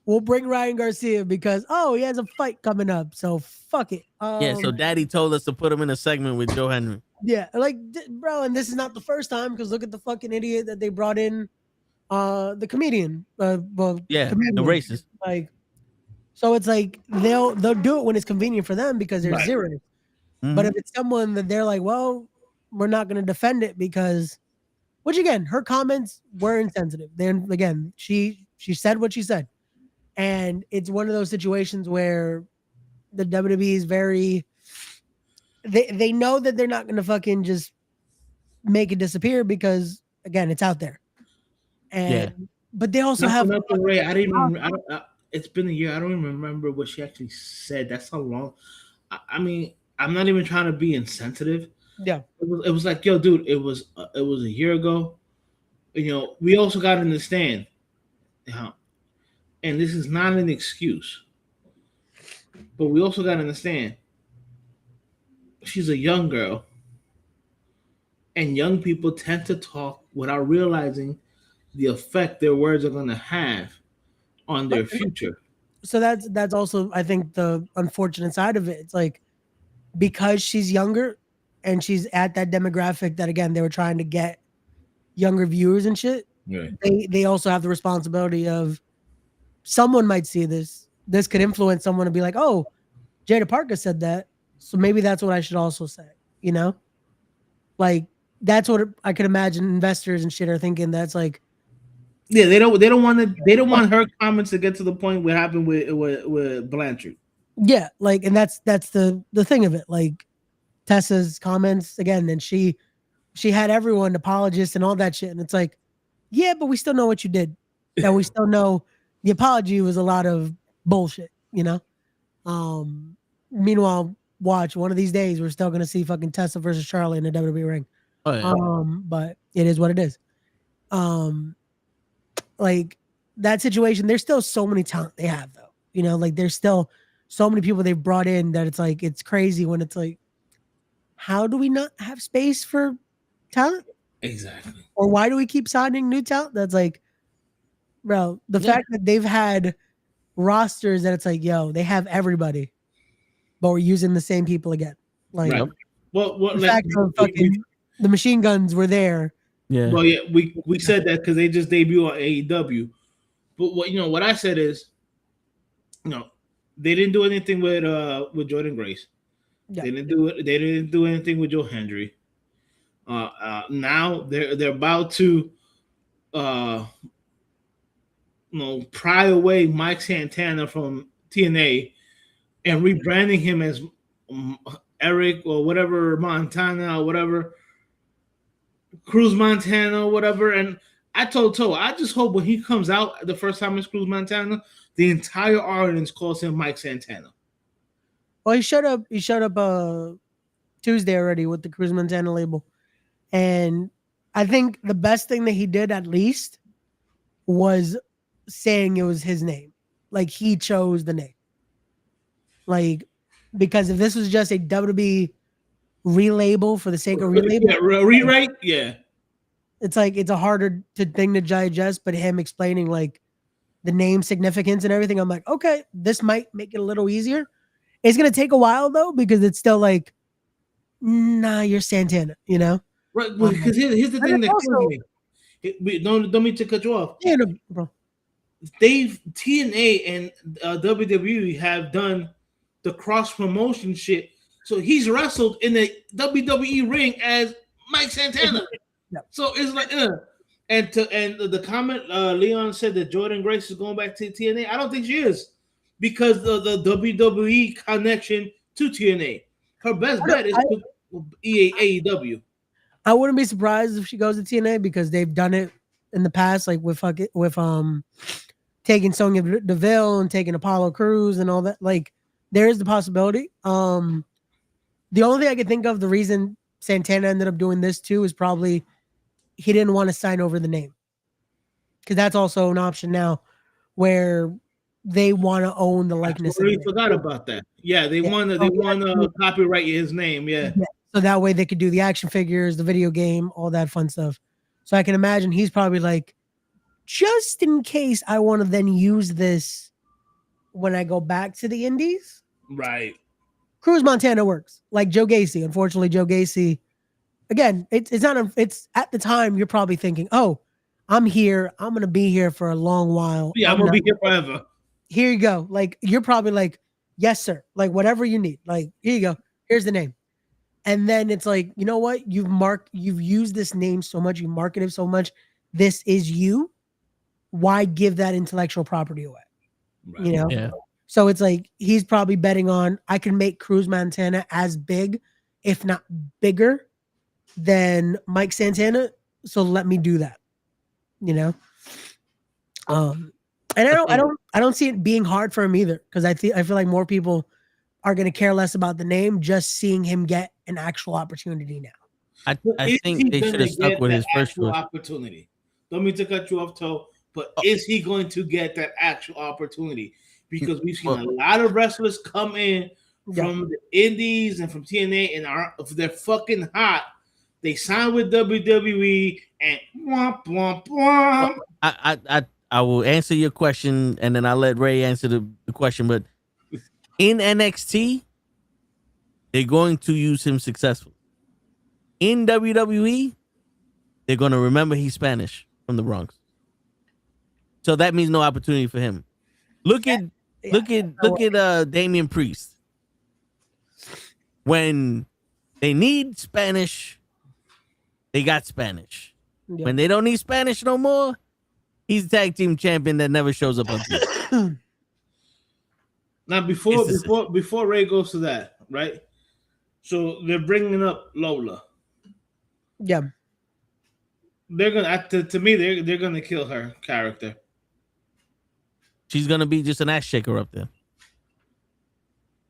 S8: we'll bring Ryan Garcia because he has a fight coming up, so fuck it.
S3: So Daddy told us to put him in a segment with Joe Henry.
S8: Yeah, like, bro, and this is not the first time, because look at the fucking idiot that they brought in, the comedian. The racist. Like, so it's like they'll do it when it's convenient for them because they're zero. Mm-hmm. But if it's someone that they're like, well, we're not going to defend it because, which again, her comments were insensitive. Then again, she said what she said, and it's one of those situations where the WWE is very. They know that they're not going to fucking just make it disappear because, again, it's out there. And but they also have.
S1: Ray, it's been a year. I don't even remember what she actually said. That's how long. I mean, I'm not even trying to be insensitive.
S8: Yeah,
S1: it was like, yo, dude, it was a year ago. You know, we also got to understand, and this is not an excuse, but we also got to understand. She's a young girl, and young people tend to talk without realizing the effect their words are going to have on their future.
S8: So that's also, I think, the unfortunate side of it. It's like, because she's younger and she's at that demographic that, again, they were trying to get younger viewers and shit.
S1: Right.
S8: They also have the responsibility of, someone might see this. This could influence someone to be like, oh, Jada Parker said that, so maybe that's what I should also say. You know, like, that's what I could imagine investors and shit are thinking. That's like,
S1: they don't want her comments to get to the point what happened with Blanchard.
S8: Yeah, like, and that's the thing of it. Like Tessa's comments again, and she had everyone apologists and all that shit, and it's like, yeah, but we still know what you did, and we still know the apology was a lot of bullshit, you know. Meanwhile, watch one of these days we're still gonna see fucking Tessa versus Charlie in the WWE ring.
S3: Oh, yeah.
S8: But it is what it is. Like that situation, there's still so many talent they have though. You know, like there's still so many people they've brought in that it's like it's crazy when it's like, how do we not have space for talent?
S1: Exactly.
S8: Or why do we keep signing new talent? That's like, bro, the fact that they've had rosters that it's like, yo, they have everybody, but we're using the same people again. Like,
S1: well,
S8: the fact of fucking the machine guns were there.
S3: Yeah.
S1: Well, yeah, we said that because they just debuted on AEW. But what I said is, they didn't do anything with Jordan Grace. Yeah. They didn't do anything with Joe Hendry. Now they're about to pry away Mike Santana from TNA and rebranding him as Eric or whatever Montana or whatever, Cruz Montana or whatever. And I told Toe, I just hope when he comes out the first time it's Cruz Montana, the entire audience calls him Mike Santana.
S8: Well, he showed up Tuesday already with the Cruz Montana label. And I think the best thing that he did at least was saying it was his name. Like he chose the name. Like, because if this was just a WWE relabel for the sake of relabel,
S1: rewrite, yeah.
S8: It's like it's a harder thing to digest, but him explaining like the name significance and everything, I'm like, okay, this might make it a little easier. It's gonna take a while though, because it's still like, nah, you're Santana, you know?
S1: Right, because here's the thing that kills me. Don't mean to cut you off.
S8: Yeah, no, bro.
S1: TNA and WWE have done the cross promotion shit. So he's wrestled in the WWE ring as Mike Santana. Yep. So it's like, and the comment Leon said that Jordan Grace is going back to TNA. I don't think she is, because of the WWE connection to TNA. Her best bet is AEW.
S8: I wouldn't be surprised if she goes to TNA because they've done it in the past, like with taking Sonya Deville and taking Apollo Crews and all that. Like there is the possibility. The only thing I could think of, the reason Santana ended up doing this too, is probably he didn't want to sign over the name, because that's also an option now where they want to own the likeness.
S1: I really forgot about that. Yeah, they want to copyright his name. Yeah.
S8: So that way they could do the action figures, the video game, all that fun stuff. So I can imagine he's probably like, just in case I want to then use this when I go back to the indies.
S1: Right.
S8: Cruz Montana works. Like Joe Gacy. Unfortunately, Joe Gacy, again, it's at the time you're probably thinking, oh, I'm here. I'm going to be here for a long while.
S1: Yeah, I'm going to be here forever.
S8: Here you go. Like, you're probably like, yes, sir. Like, whatever you need. Like, here you go. Here's the name. And then it's like, you know what? You've used this name so much. You marketed so much. This is you. Why give that intellectual property away? Right. You know?
S3: Yeah.
S8: So it's like, he's probably betting on, I can make Cruz Montana as big, if not bigger, than Mike Santana. So let me do that. You know? And I don't see it being hard for him either, because I feel like more people are going to care less about the name, just seeing him get an actual opportunity now.
S3: I think they should have stuck with his first
S1: opportunity. Don't mean to cut you off, Toe, but is he going to get that actual opportunity? Because we've seen a lot of wrestlers come in from the indies and from TNA, and if they're fucking hot, they sign with WWE and womp womp womp.
S3: I will answer your question, and then I'll let Ray answer the question. But in NXT, they're going to use him successfully. In WWE, they're going to remember he's Spanish from the Bronx. So that means no opportunity for him. Look at Damian Priest. When they need Spanish, they got Spanish. Yeah. When they don't need Spanish no more, he's a tag team champion that never shows up on TV.
S1: Now before Ray goes to that, right? So they're bringing up Lola.
S8: Yeah.
S1: They're gonna to me they're gonna kill her character.
S3: She's gonna be just an ass shaker up there.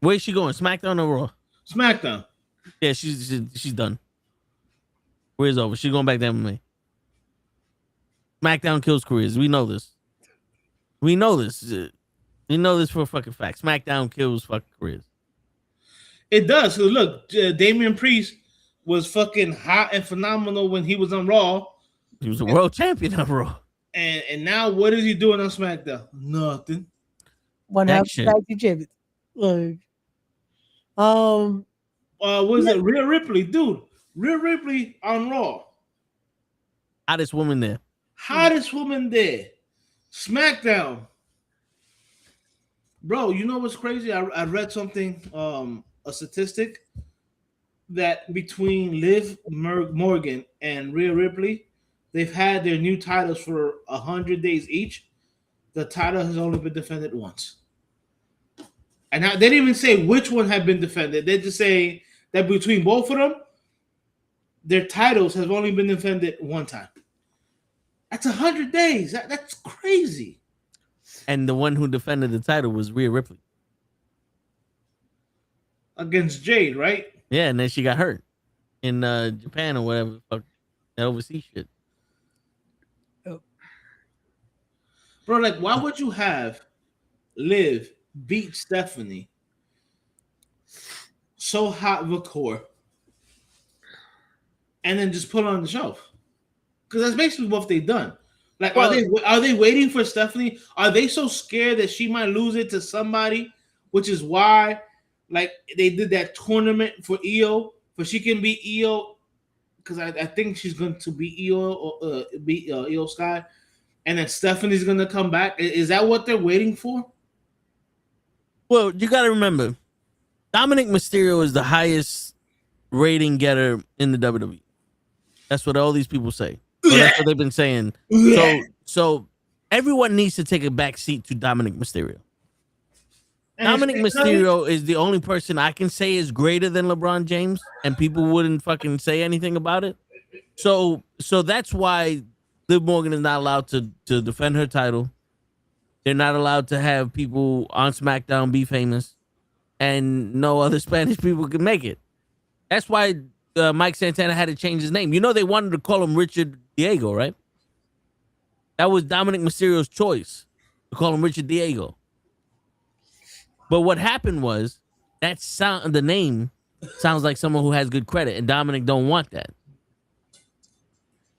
S3: Where's she going? SmackDown or Raw?
S1: SmackDown.
S3: Yeah, she's done. Career's over. She's going back down with me. SmackDown kills careers. We know this. We know this. We know this for a fucking fact. SmackDown kills fucking careers.
S1: It does. So look, Damian Priest was fucking hot and phenomenal when he was on Raw.
S3: He was a world champion on Raw.
S1: And now what is he doing on SmackDown? Nothing.
S8: One half tag team champion. Like,
S1: what is it? Rhea Ripley, dude. Rhea Ripley on Raw.
S3: Hottest woman there.
S1: Hottest woman there. SmackDown. Bro, you know what's crazy? I read something, a statistic that between Liv Morgan and Rhea Ripley, they've had their new titles for 100 days each. The title has only been defended once. And now, they didn't even say which one had been defended. They just say that between both of them, their titles have only been defended one time. That's 100 days. That's crazy.
S3: And the one who defended the title was Rhea Ripley.
S1: Against Jade, right?
S3: Yeah, and then she got hurt in Japan or whatever. Fuck, that overseas shit.
S8: Oh.
S1: Bro, like, why would you have Liv beat Stephanie so hot Vakor and then just put her on the shelf? Because that's basically what they've done. Like, are they waiting for Stephanie? Are they so scared that she might lose it to somebody? Which is why, like, they did that tournament for Io, for she can beat Io. Because I think she's going to beat Io or beat Io Sky, and then Stephanie's going to come back. Is that what they're waiting for?
S3: Well, you got to remember, Dominic Mysterio is the highest rating getter in the WWE. That's what all these people say. So that's what they've been saying. So everyone needs to take a back seat to Dominic Mysterio. Dominic Mysterio is the only person I can say is greater than LeBron James, and people wouldn't fucking say anything about it. So that's why Liv Morgan is not allowed to defend her title. They're not allowed to have people on SmackDown be famous, and no other Spanish people can make it. That's why Mike Santana had to change his name. You know, they wanted to call him Richard Diego, right? That was Dominic Mysterio's choice, to call him Richard Diego. But what happened was the name sounds like someone who has good credit, and Dominic don't want that.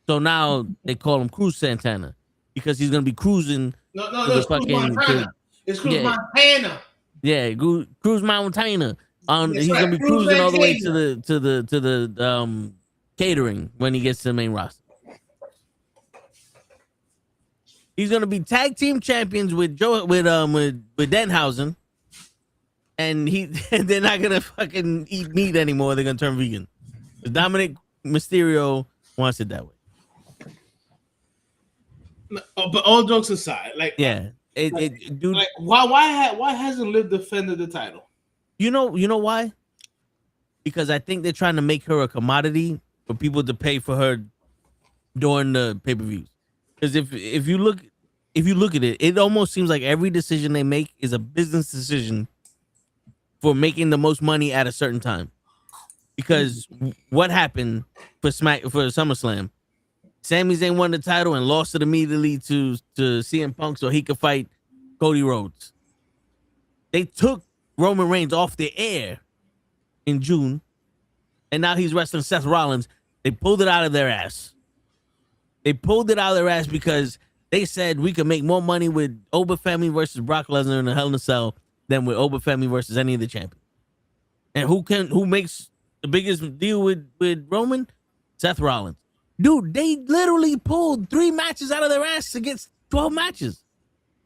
S3: So now they call him Cruz Santana because he's gonna be cruising.
S1: No, it's Cruz Montana. It's Cruz Montana.
S3: Yeah, Cruz Montana. He's gonna be cruising all the way to the catering when he gets to the main roster. He's gonna be tag team champions with Denhausen, and they're not gonna fucking eat meat anymore. They're gonna turn vegan. Dominic Mysterio wants it that way.
S1: But all jokes aside, like,
S3: yeah, dude,
S1: like, why hasn't Liv defended the title?
S3: You know why? Because I think they're trying to make her a commodity for people to pay for her during the pay-per-views. Because if you look at it, it almost seems like every decision they make is a business decision for making the most money at a certain time. Because what happened for SummerSlam? Sami Zayn won the title and lost it immediately to CM Punk so he could fight Cody Rhodes. They took Roman Reigns off the air in June, and now he's wrestling Seth Rollins. They pulled it out of their ass. They pulled it out of their ass because they said we could make more money with Oba Family versus Brock Lesnar in the Hell in a Cell than with Oba Family versus any of the champions. And who makes the biggest deal with Roman? Seth Rollins. Dude, they literally pulled 3 matches out of their ass to get 12 matches.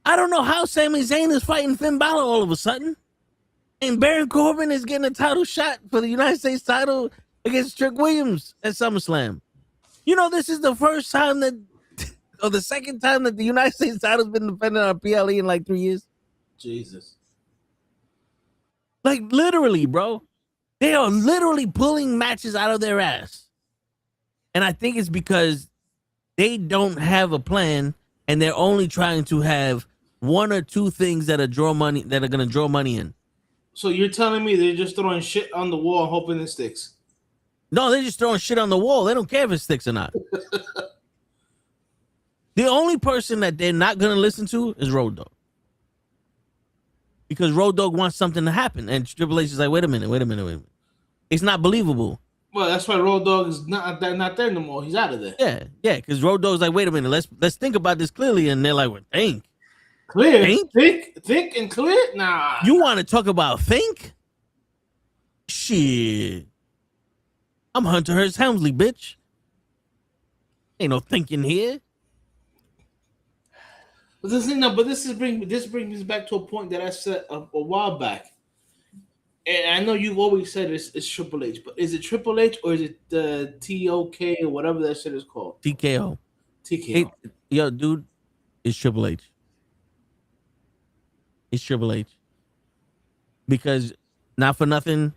S3: I don't know how Sami Zayn is fighting Finn Balor all of a sudden. And Baron Corbin is getting a title shot for the United States title against Trick Williams at SummerSlam. You know, this is the first time or the second time that the United States title's been defended on PLE in like 3 years.
S1: Jesus.
S3: Like literally, bro. They are literally pulling matches out of their ass. And I think it's because they don't have a plan and they're only trying to have one or two things that are going to draw money in.
S1: So you're telling me they're just throwing shit on the wall hoping it sticks?
S3: No, they're just throwing shit on the wall. They don't care if it sticks or not. The only person that they're not going to listen to is Road Dogg. Because Road Dogg wants something to happen. And Triple H is like, wait a minute. It's not believable.
S1: Well, that's why Road Dogg is not there no more. He's out of there.
S3: Yeah, because Road Dogg's like, wait a minute, let's think about this clearly. And they're like, well, think.
S1: Clear? Think and clear? Nah.
S3: You want to talk about think? Shit. I'm Hunter Hearst Helmsley, bitch. Ain't no thinking here.
S1: But this brings me back to a point that I said a while back. And I know you've always said it's Triple H, but is it Triple H or is it the TOK or whatever that shit is called?
S3: TKO. Yo, dude, it's Triple H. It's Triple H. Because, not for nothing,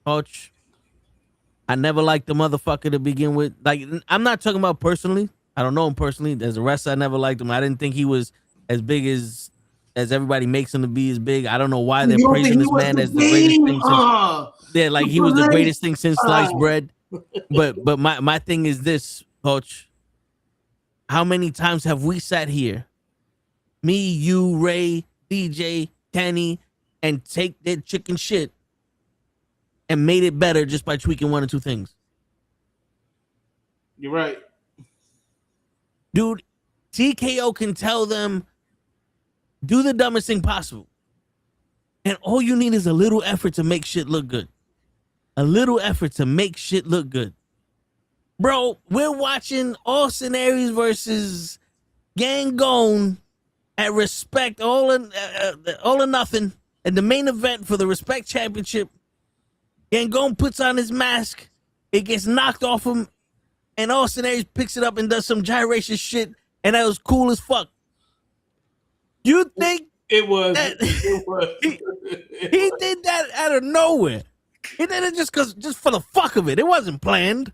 S3: Coach, I never liked the motherfucker to begin with. Like, I'm not talking about personally. I don't know him personally. As a wrestler, I never liked him. I didn't think he was as big as everybody makes him to be as big. I don't know why they're praising this man as the greatest thing since, like he was the greatest thing since sliced bread. But my thing is this, Coach. How many times have we sat here, me, you, Ray, DJ, Kenny, and take their chicken shit and made it better just by tweaking one or two things?
S1: You're right.
S3: Dude, TKO can tell them, do the dumbest thing possible. And all you need is a little effort to make shit look good. A little effort to make shit look good. Bro, we're watching Austin Aries versus Gangone at Respect, all or nothing, at the main event for the Respect Championship. Gangone puts on his mask. It gets knocked off him. And Austin Aries picks it up and does some gyration shit. And that was cool as fuck. You think
S1: it was?
S3: He did that out of nowhere. He did it just for the fuck of it. It wasn't planned.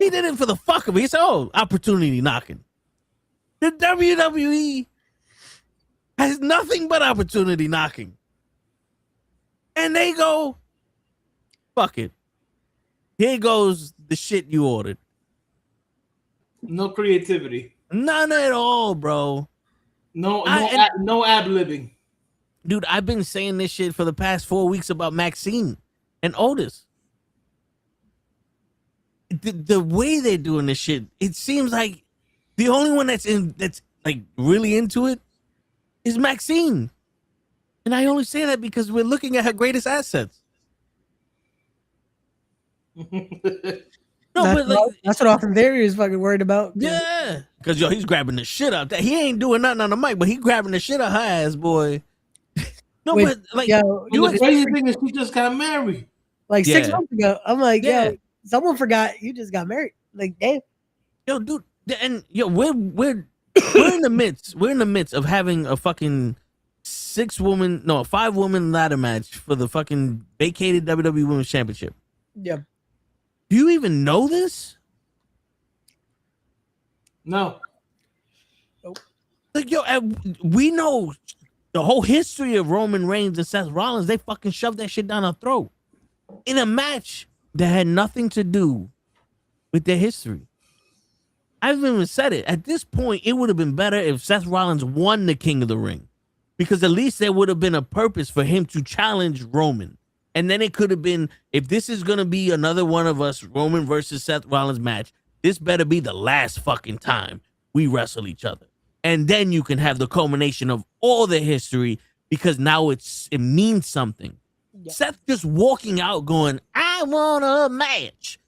S3: He did it for the fuck of it. He said, "Oh, opportunity knocking." The WWE has nothing but opportunity knocking, and they go, "Fuck it. Here goes the shit you ordered."
S1: No creativity.
S3: None at all, bro.
S1: No ad-libbing.
S3: Dude, I've been saying this shit for the past 4 weeks about Maxine and Otis. The way they're doing this shit, it seems like the only one that's like really into it is Maxine. And I only say that because we're looking at her greatest assets.
S8: That's what Austin Theory is fucking worried about.
S3: Yeah, because he's grabbing the shit out. He ain't doing nothing on the mic, but he grabbing the shit out her ass, boy. No,
S8: Wait,
S3: but like,
S1: the crazy thing is, she just got married.
S8: Like 6 months ago, I'm like, yo, someone forgot you just got married. Like, damn,
S3: yo, dude, and we're in the midst. We're in the midst of having a fucking 5-woman ladder match for the fucking vacated WWE Women's Championship.
S8: Yeah.
S3: Do you even know this?
S1: No.
S3: Like, we know the whole history of Roman Reigns and Seth Rollins. They fucking shoved that shit down our throat in a match that had nothing to do with their history. I've even said it. At this point, it would have been better if Seth Rollins won the King of the Ring, because at least there would have been a purpose for him to challenge Roman. And then it could have been, if this is going to be another one of us, Roman versus Seth Rollins match, this better be the last fucking time we wrestle each other. And then you can have the culmination of all the history, because now it means something. Yeah. Seth just walking out going, "I want a match."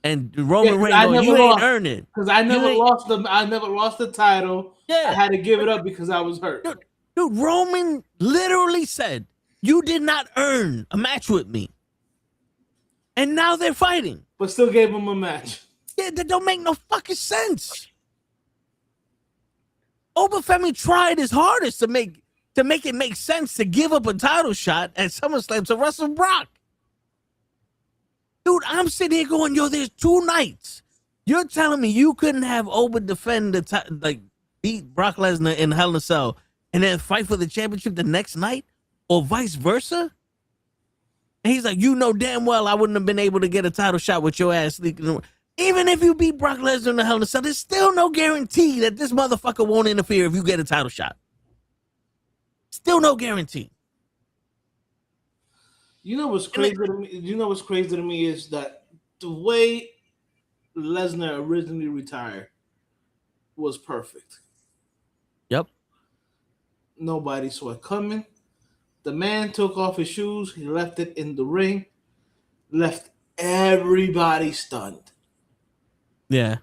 S3: And Roman Reigns going, "You ain't earned it."
S1: Because I never lost the title. Yeah. I had to give it up because I was hurt.
S3: Dude, Roman literally said, "You did not earn a match with me." And now they're fighting.
S1: But still gave him a match.
S3: Yeah, that don't make no fucking sense. Obafemi tried his hardest to make to make it make sense to give up a title shot at SummerSlam to wrestle Brock. Dude, I'm sitting here going, yo, there's 2 nights. You're telling me you couldn't have Oba defend beat Brock Lesnar in Hell in a Cell and then fight for the championship the next night, or vice versa? And he's like, you know damn well I wouldn't have been able to get a title shot with your ass leaking. Even if you beat Brock Lesnar in the Hell in a Cell, there's still no guarantee that this motherfucker won't interfere if you get a title shot. Still no guarantee.
S1: You know what's crazy to me? You know what's crazy to me is that the way Lesnar originally retired was perfect.
S3: Yep.
S1: Nobody saw it coming. The man took off his shoes. He left it in the ring. Left everybody stunned.
S3: Yeah.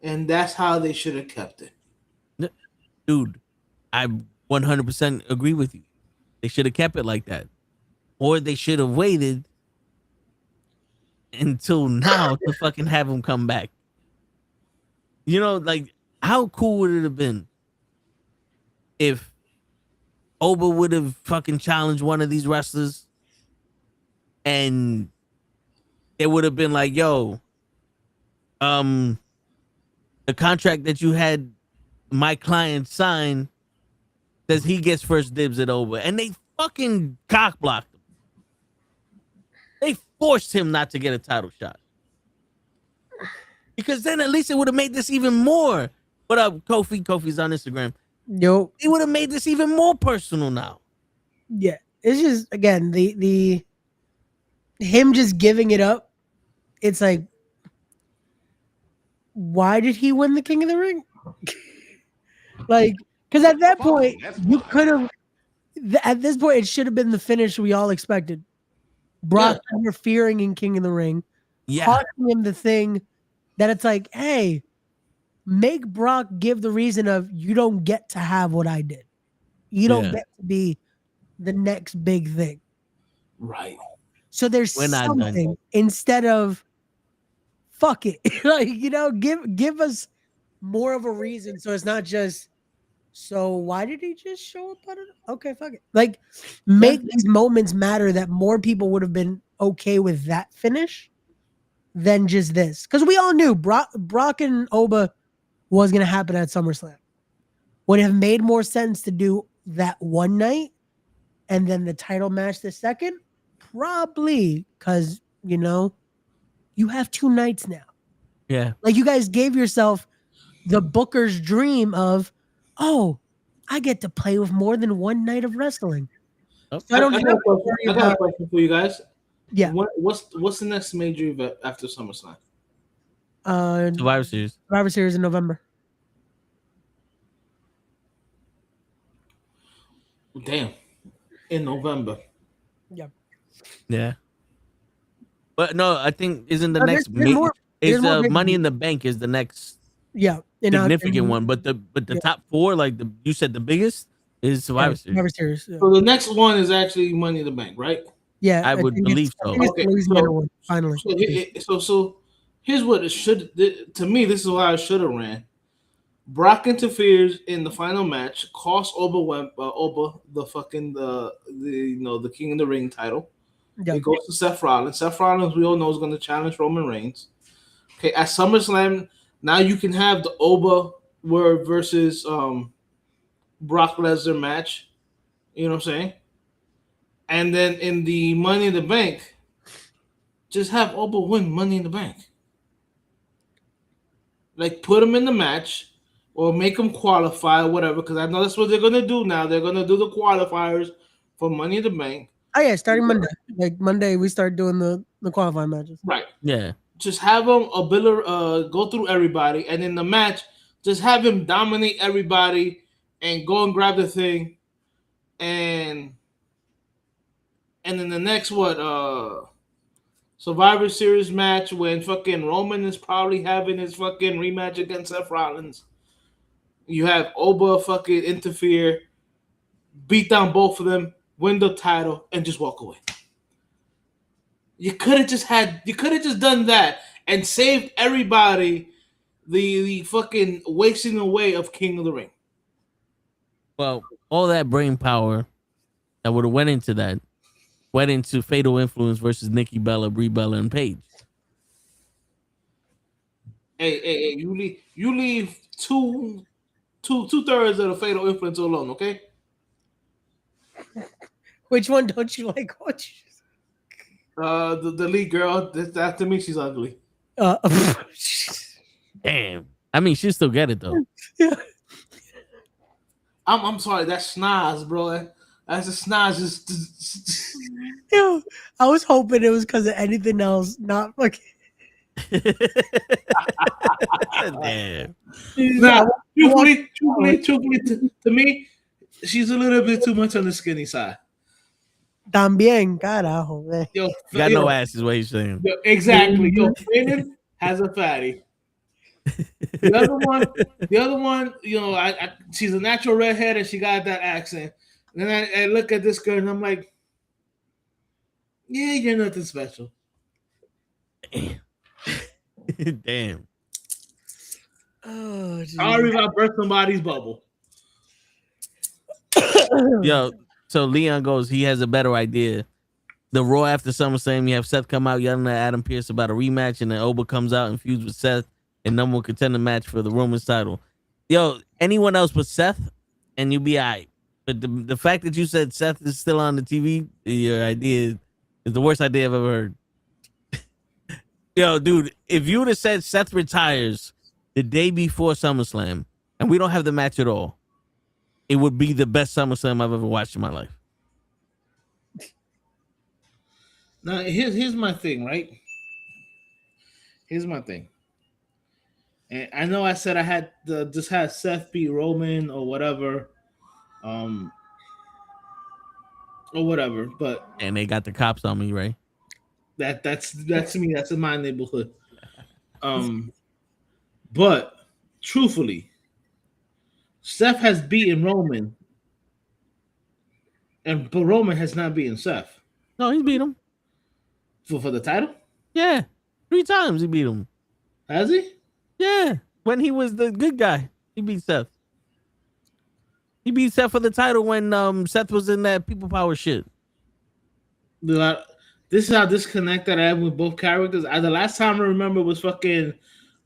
S1: And that's how they should have kept it.
S3: Dude, I 100% agree with you. They should have kept it like that. Or they should have waited until now to fucking have him come back. You know, like, how cool would it have been if Oba would have fucking challenged one of these wrestlers and it would have been like, yo, the contract that you had my client sign says he gets first dibs at Oba, and they fucking cockblocked him. They forced him not to get a title shot. Because then at least it would have made this even more. What up, Kofi? Kofi's on Instagram.
S8: Yo,
S3: it would have made this even more personal now.
S8: Yeah, it's just, again, the him just giving it up. It's like, why did he win the King of the Ring? Like, because at that point, you could have. At this point, it should have been the finish we all expected. Brock interfering in King of the Ring, costing him the thing that it's like, hey, make Brock give the reason of, you don't get to have what I did. You don't get to be the next big thing.
S1: Right.
S8: So there's something instead of fuck it. Like, you know, give us more of a reason, so it's not just, so why did he just show up on it? Okay, fuck it. Like, make these moments matter, that more people would have been okay with that finish than just this. Because we all knew Brock and Oba was going to happen at SummerSlam. Would have made more sense to do that one night and then the title match the second? Probably, because, you know, you have 2 nights now.
S3: Yeah.
S8: Like, you guys gave yourself the Booker's dream of, oh, I get to play with more than one night of wrestling.
S1: So I got a question for you guys.
S8: Yeah.
S1: What's the next major event after SummerSlam?
S3: Survivor Series.
S8: Survivor Series in November.
S1: Damn. In November.
S8: Yeah.
S3: Yeah. But no, I think isn't the next Money in the Bank is the next significant one. But the top 4, like you said, the biggest is Survivor Series.
S8: Survivor Series. Yeah.
S1: So the next one is actually Money in the Bank, right?
S8: Yeah,
S3: I would believe so.
S1: Okay,
S8: finally.
S1: So here's what it should. To me, this is why I should have ran. Brock interferes in the final match, costs Oba the King of the Ring title. It goes to Seth Rollins. Seth Rollins, we all know, is going to challenge Roman Reigns. Okay, at SummerSlam, now you can have the Oba versus Brock Lesnar match. You know what I'm saying? And then in the Money in the Bank, just have Oba win Money in the Bank. Like, put him in the match or make him qualify or whatever, because I know that's what they're going to do now. They're going to do the qualifiers for Money in the Bank.
S8: Oh, yeah, starting Monday. Like, Monday, we start doing the qualifying matches.
S1: Right.
S3: Yeah.
S1: Just have him go through everybody, and in the match, just have him dominate everybody and go and grab the thing. And then the next Survivor Series match, when fucking Roman is probably having his fucking rematch against Seth Rollins. You have Oba fucking interfere, beat down both of them, win the title, and just walk away. You could have just done that and saved everybody the fucking wasting away of King of the Ring.
S3: Well, all that brain power that would have went into Fatal Influence versus Nikki Bella, Brie Bella, and Paige.
S1: Hey, you leave two-thirds of the Fatal Influence alone, okay?
S8: Which one don't you like?
S1: The lead girl. That to me, she's ugly.
S3: Damn. I mean, she still get it though.
S8: Yeah.
S1: I'm sorry. That's schnoz, bro. That's a schnoz. Just...
S8: Yo, I was hoping it was because of anything else, not fucking.
S3: Damn.
S1: Nah, truthfully, to me, she's a little bit too much on the skinny side.
S8: También, carajo, man.
S3: Got no ass is what he's saying.
S1: Exactly. Brandon has a fatty. The other one, she's a natural redhead and she got that accent. And then I look at this girl and I'm like, yeah, you're nothing special.
S3: Damn.
S8: Oh,
S1: sorry if I burst somebody's bubble.
S3: Yo, so Leon goes, he has a better idea. The Raw after SummerSlam, you have Seth come out yelling at Adam Pearce about a rematch, and then Oba comes out and feuds with Seth, and number one contender match for the Roman's title. Yo, anyone else but Seth, and you'll be all right. But the fact that you said Seth is still on the TV, your idea is the worst idea I've ever heard. Yo, dude, if you would have said Seth retires the day before SummerSlam, and we don't have the match at all, it would be the best SummerSlam I've ever watched in my life.
S1: Now, here's my thing, right? Here's my thing. And I know I said I had just had Seth beat Roman or whatever. But
S3: and they got the cops on me, right?
S1: That's me. That's in my neighborhood. But truthfully, Seth has beaten Roman, but Roman has not beaten Seth.
S3: No, he's beat him
S1: for the title.
S3: Yeah, 3 times he beat him.
S1: Has he?
S3: Yeah, when he was the good guy, he beat Seth. He beat Seth for the title when Seth was in that people power shit.
S1: This is how disconnected I am with both characters. The last time I remember was fucking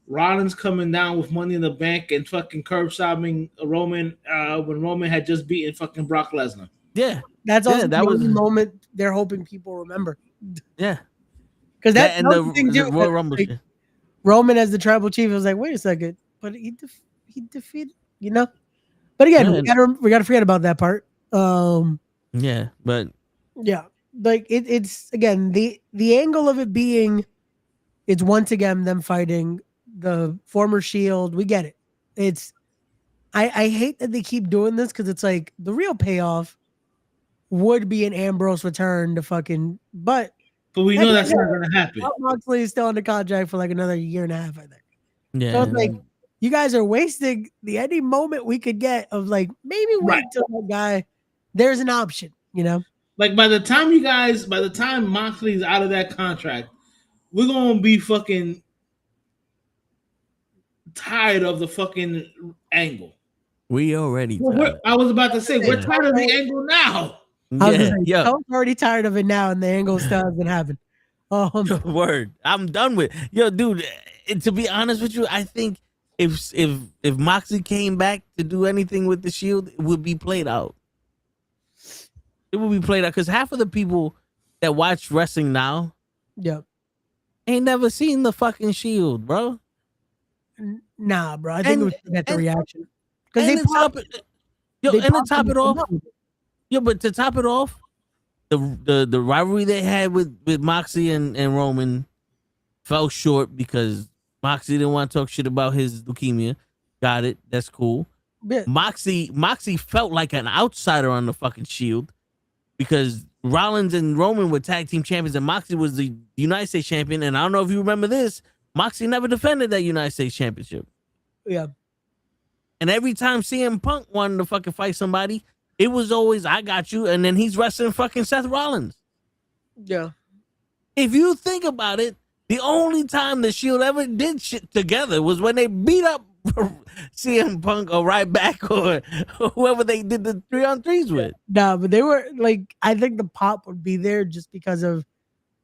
S1: Rollins coming down with Money in the Bank and fucking curb stomping Roman when Roman had just beaten fucking Brock Lesnar.
S3: Yeah,
S8: that's also the only moment they're hoping people remember.
S3: Yeah,
S8: because that and the thing too.
S3: Royal Rumble
S8: like, Roman as the tribal chief was like, wait a second, but he defeated, But again, we gotta forget about that part.
S3: Yeah, but
S8: yeah. Like it's again the angle of it being it's once again them fighting the former Shield. We get it. It's I hate that they keep doing this because it's like the real payoff would be an Ambrose return to fucking but
S1: we know that's not gonna happen.
S8: Moxley is still under contract for like another year and a half, I think.
S3: Yeah.
S8: So it's like you guys are wasting any moment we could get of like maybe wait till that guy. There's an option,
S1: Like by the time Moxley's out of that contract, we're gonna be fucking tired of the fucking angle.
S3: We already tired.
S1: I was about to say we're tired of the angle now.
S8: Yeah, I'm already tired of it now, and the angle still hasn't happened.
S3: Word, I'm done with yo, dude. To be honest with you, I think if Moxley came back to do anything with the Shield, it would be played out. It will be played out because half of the people that watch wrestling now, ain't never seen the fucking Shield, bro.
S8: Nah, bro. I think it was the reaction
S3: because they top it. Yo, and to top it off, but to top it off, the rivalry they had with Moxley and Roman fell short because Moxley didn't want to talk shit about his leukemia. Got it. That's cool. Yeah. Moxley felt like an outsider on the fucking Shield. Because Rollins and Roman were tag team champions and Moxley was the United States champion. And I don't know if you remember this, Moxley never defended that United States championship.
S8: Yeah.
S3: And every time CM Punk wanted to fucking fight somebody, it was always, I got you. And then he's wrestling fucking Seth Rollins.
S8: Yeah.
S3: If you think about it, The only time the Shield ever did shit together was when they beat up CM Punk or Ryback or whoever they did the 3-on-3s with.
S8: No, but they were like, I think the pop would be there just because of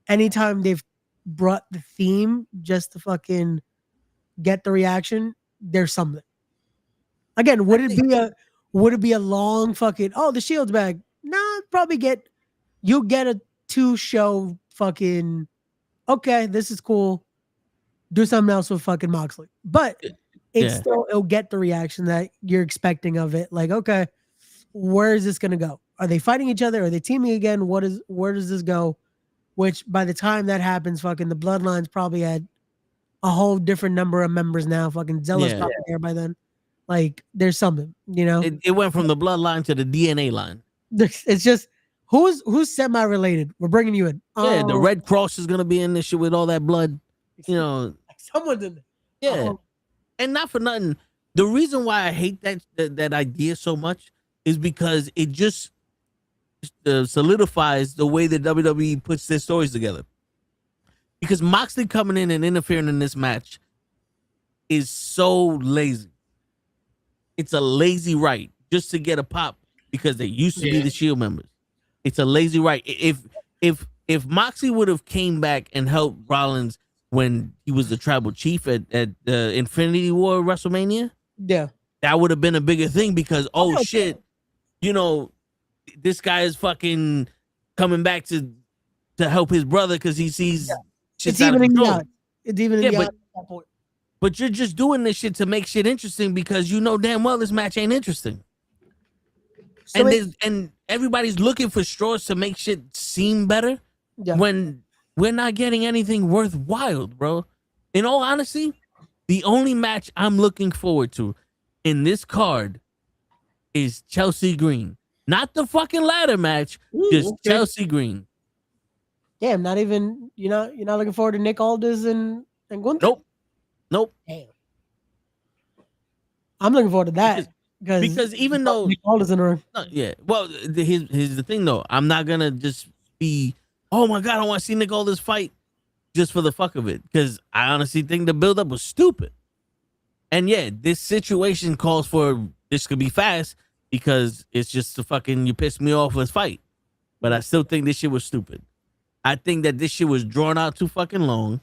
S8: anytime they've brought the theme just to fucking get the reaction, there's something. Again, would it be a long fucking, oh, the Shield's back? No, probably you'll get a 2-show fucking, okay, this is cool. Do something else with fucking Moxley. But it'll get the reaction that you're expecting of it. Like, okay, where is this gonna go? Are they fighting each other? Are they teaming again? Where does this go? Which by the time that happens, fucking the Bloodlines probably had a whole different number of members now. Fucking Zella's probably there by then. Like, there's something, you know?
S3: It went from the bloodline to the DNA line.
S8: It's just, who's semi-related? We're bringing you in.
S3: Yeah, the Red Cross is going to be in this shit with all that blood. You know.
S8: Someone's in there.
S3: Yeah. And not for nothing, the reason why I hate that idea so much is because it just solidifies the way that WWE puts their stories together. Because Moxley coming in and interfering in this match is so lazy. It's a lazy right just to get a pop because they used to be the Shield members. It's a lazy right. If Moxley would have came back and helped Rollins when he was the tribal chief at the Infinity War WrestleMania, that would have been a bigger thing because shit, you know, this guy is fucking coming back to help his brother because he sees
S8: it's even in the It's even in the at that point.
S3: But you're just doing this shit to make shit interesting because you know damn well this match ain't interesting. So and everybody's looking for straws to make shit seem better when we're not getting anything worthwhile, bro. In all honesty, the only match I'm looking forward to in this card is Chelsea Green. Not the fucking ladder match, just Chelsea Green.
S8: Damn, not even you're not looking forward to Nick Aldis and Gunther?
S3: Nope.
S8: Damn. I'm looking forward to that
S3: because even though
S8: Nick Aldis in the ring.
S3: Well, here's the thing though. I'm not gonna just be, oh my god, I want to see Nick Aldis fight just for the fuck of it because I honestly think the buildup was stupid. And this situation calls for this could be fast because it's just the fucking you pissed me off, let's fight. But I still think this shit was stupid. I think that this shit was drawn out too fucking long.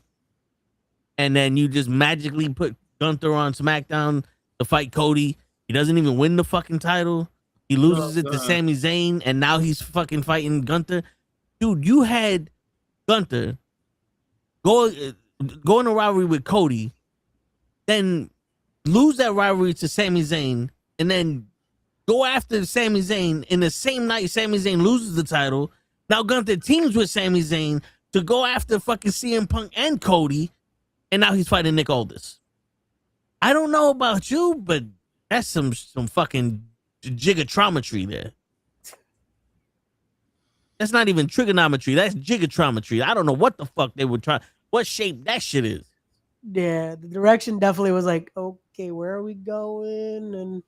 S3: And then you just magically put Gunther on SmackDown to fight Cody. He doesn't even win the fucking title. He loses it to Sami Zayn, and now he's fucking fighting Gunther. Dude, you had Gunther go in a rivalry with Cody, then lose that rivalry to Sami Zayn, and then go after Sami Zayn in the same night Sami Zayn loses the title. Now Gunther teams with Sami Zayn to go after fucking CM Punk and Cody. And now he's fighting Nick Aldis. I don't know about you, but that's some fucking gigatrometry there. That's not even trigonometry. That's gigatrometry. I don't know what the fuck they were trying. What shape that shit is.
S8: Yeah, the direction definitely was like, okay, where are we going? And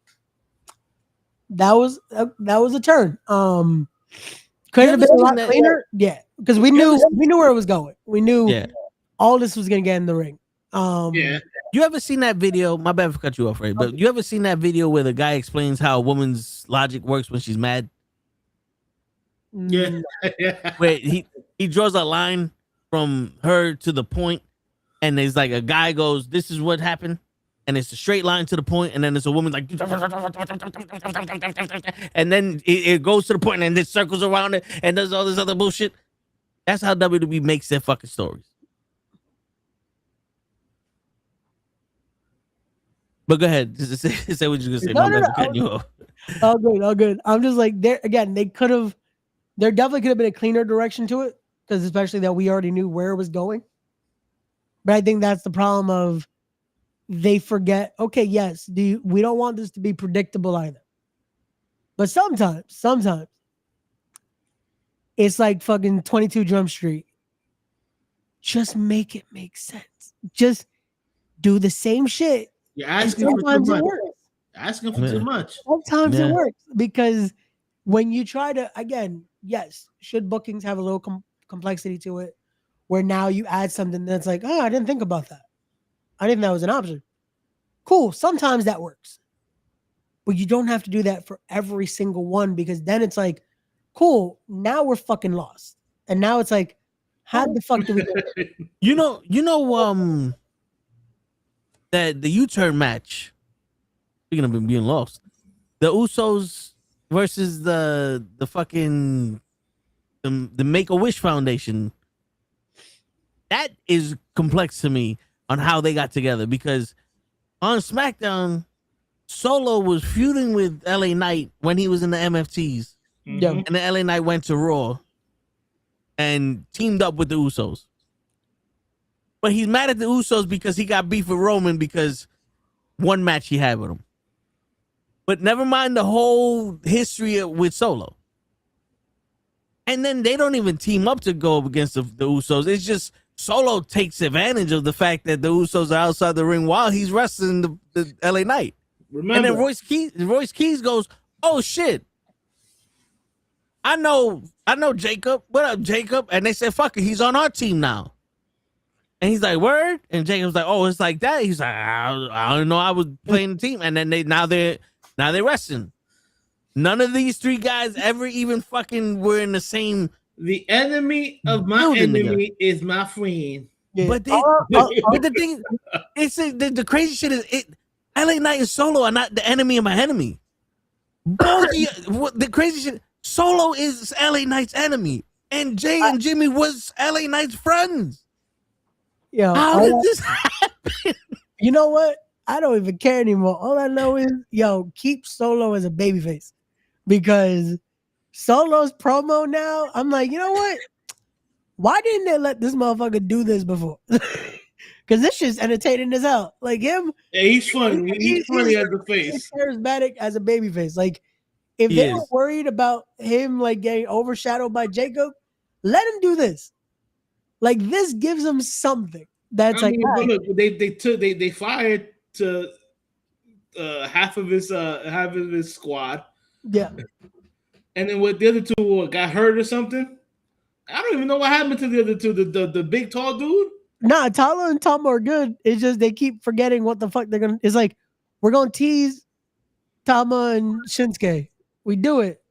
S8: that was a turn. Could have been a lot cleaner. Yeah, because we knew where it was going. We knew. All this was gonna get in the ring.
S3: You ever seen that video? My bad for cut you off, right? But you ever seen that video where the guy explains how a woman's logic works when she's mad?
S1: Yeah.
S3: Where he draws a line from her to the point, and there's like a guy goes, "This is what happened," and it's a straight line to the point, and then there's a woman like, and then it goes to the point, and then it circles around it, and does all this other bullshit. That's how WWE makes their fucking stories. But go ahead. Just say what you're gonna say.
S8: No. All good. I'm just like, there again, there definitely could have been a cleaner direction to it, because especially that we already knew where it was going. But I think that's the problem of they forget, okay, yes, we don't want this to be predictable either. But sometimes it's like fucking 22 Jump Street. Just make it make sense. Just do the same shit.
S1: You're asking for too much. Asking for too much.
S8: Sometimes it works, because when you try to, again, yes, should bookings have a little complexity to it? where now you add something that's like, oh, I didn't think about that. I didn't think that was an option. Cool. Sometimes that works. But you don't have to do that for every single one, because then it's like, cool, now we're fucking lost. And now it's like, how the fuck do we get it?
S3: That the U-turn match, speaking of being lost, the Usos versus the fucking the Make-A-Wish Foundation, that is complex to me on how they got together, because on SmackDown, Solo was feuding with LA Knight when he was in the MFTs.
S8: Yeah.
S3: And then LA Knight went to Raw and teamed up with the Usos. But he's mad at the Usos because he got beef with Roman because one match he had with him. But never mind the whole history with Solo. And then they don't even team up to go up against the Usos. It's just Solo takes advantage of the fact that the Usos are outside the ring while he's wrestling the LA Knight. Remember. And then Royce Keys goes, oh shit, I know Jacob. What up, Jacob? And they said, fuck it, he's on our team now. And he's like, word? And Jacob's like, oh, it's like that? He's like, I don't know, I was playing the team. And then now they're wrestling. None of these three guys ever even fucking were in the same.
S1: The enemy of my enemy is my friend.
S3: Yeah. But the thing, it's the crazy shit is LA Knight and Solo are not the enemy of my enemy. Both the crazy shit, Solo is LA Knight's enemy, and Jay and Jimmy was LA Knight's friends.
S8: Yo,
S3: how did this happen?
S8: You know what? I don't even care anymore. All I know is, keep Solo as a babyface, because Solo's promo now, I'm like, you know what? Why didn't they let this motherfucker do this before? Because this shit's entertaining as hell. Like him.
S1: Yeah, he's funny. He's funny as a face.
S8: He's charismatic as a babyface. Like, if they were worried about him like getting overshadowed by Jacob, let him do this. Like, this gives him something that's
S1: look, they fired to half of his squad.
S8: Yeah.
S1: And then what the other two got hurt or something? I don't even know what happened to the other two. The big tall dude.
S8: Nah, Tala and Tom are good. It's just they keep forgetting what the fuck they're gonna. It's like we're gonna tease Tama and Shinsuke. We do it,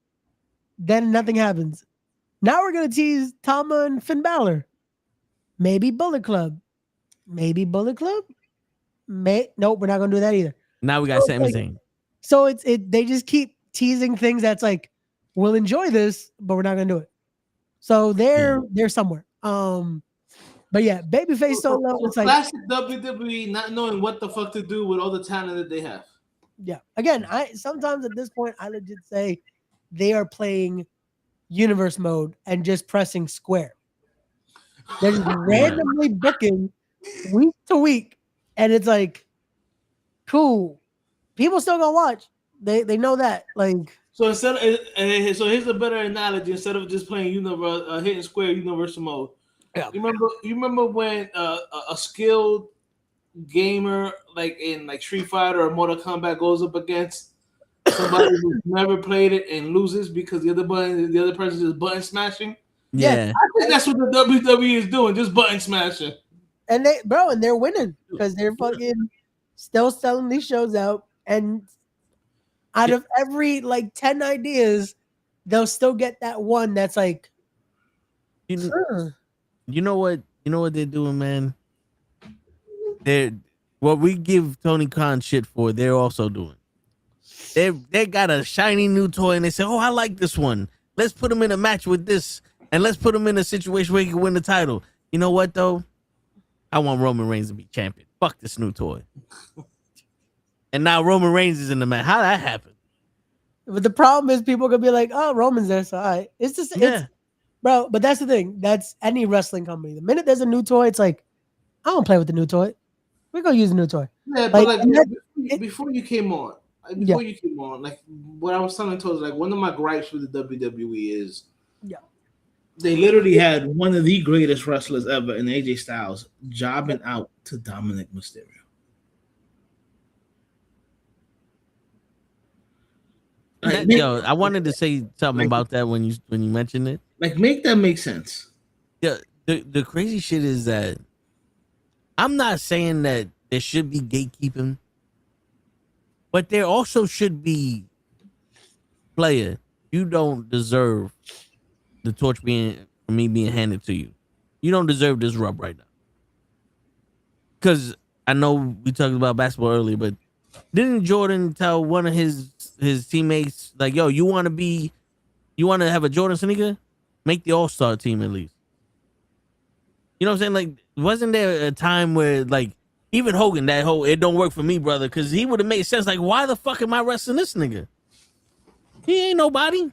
S8: then nothing happens. Now we're gonna tease Tama and Finn Balor. Maybe Bullet Club. Maybe Bullet Club. Nope, we're not gonna do that either.
S3: Now we got Sami Zayn.
S8: So they just keep teasing things that's like, we'll enjoy this, but we're not gonna do it. So they're somewhere. But yeah, babyface Solo. It's like
S1: classic WWE not knowing what the fuck to do with all the talent that they have.
S8: Yeah. Again, sometimes at this point I legit say they are playing universe mode and just pressing square. They're just randomly booking week to week, and it's like, cool. People still gonna watch. They know that. Like,
S1: so so here's a better analogy. Instead of just playing hitting square universal mode. Yeah. You remember when a skilled gamer like in like Street Fighter or Mortal Kombat goes up against somebody who's never played it and loses because the other person is button smashing?
S3: Yeah.
S1: I think that's what the WWE is doing, just button smashing.
S8: And they're winning because they're fucking still selling these shows out, and out of every like 10 ideas, they'll still get that one that's like,
S3: You know what they're doing, man? They're what we give Tony Khan shit for, they're also doing. They got a shiny new toy and they say, oh, I like this one. Let's put him in a match with this, and let's put him in a situation where he can win the title. You know what though? I want Roman Reigns to be champion. Fuck this new toy. And now Roman Reigns is in the match. How that happen?
S8: But the problem is people gonna be like, oh, Roman's there, so all right. It's just bro, but that's the thing. That's any wrestling company. The minute there's a new toy, it's like, I don't play with the new toy. We're gonna use a new toy.
S1: Yeah, but before you came on, like what I was telling Toes, like one of my gripes with the WWE is, they literally had one of the greatest wrestlers ever in AJ Styles jobbing out to Dominic Mysterio.
S3: Like, I wanted to say something about that when you mentioned it.
S1: Like, make that make sense.
S3: Yeah, The crazy shit is that I'm not saying that there should be gatekeeping, but there also should be, player, you don't deserve the torch being handed to you. You don't deserve this rub right now. Because I know we talked about basketball earlier, but didn't Jordan tell one of his teammates, like, yo, you want to have a Jordan sneaker? Make the All-Star team at least. You know what I'm saying? Like, wasn't there a time where, like, even Hogan, that whole "it don't work for me, brother," because he would have made sense. Like, why the fuck am I wrestling this nigga? He ain't nobody.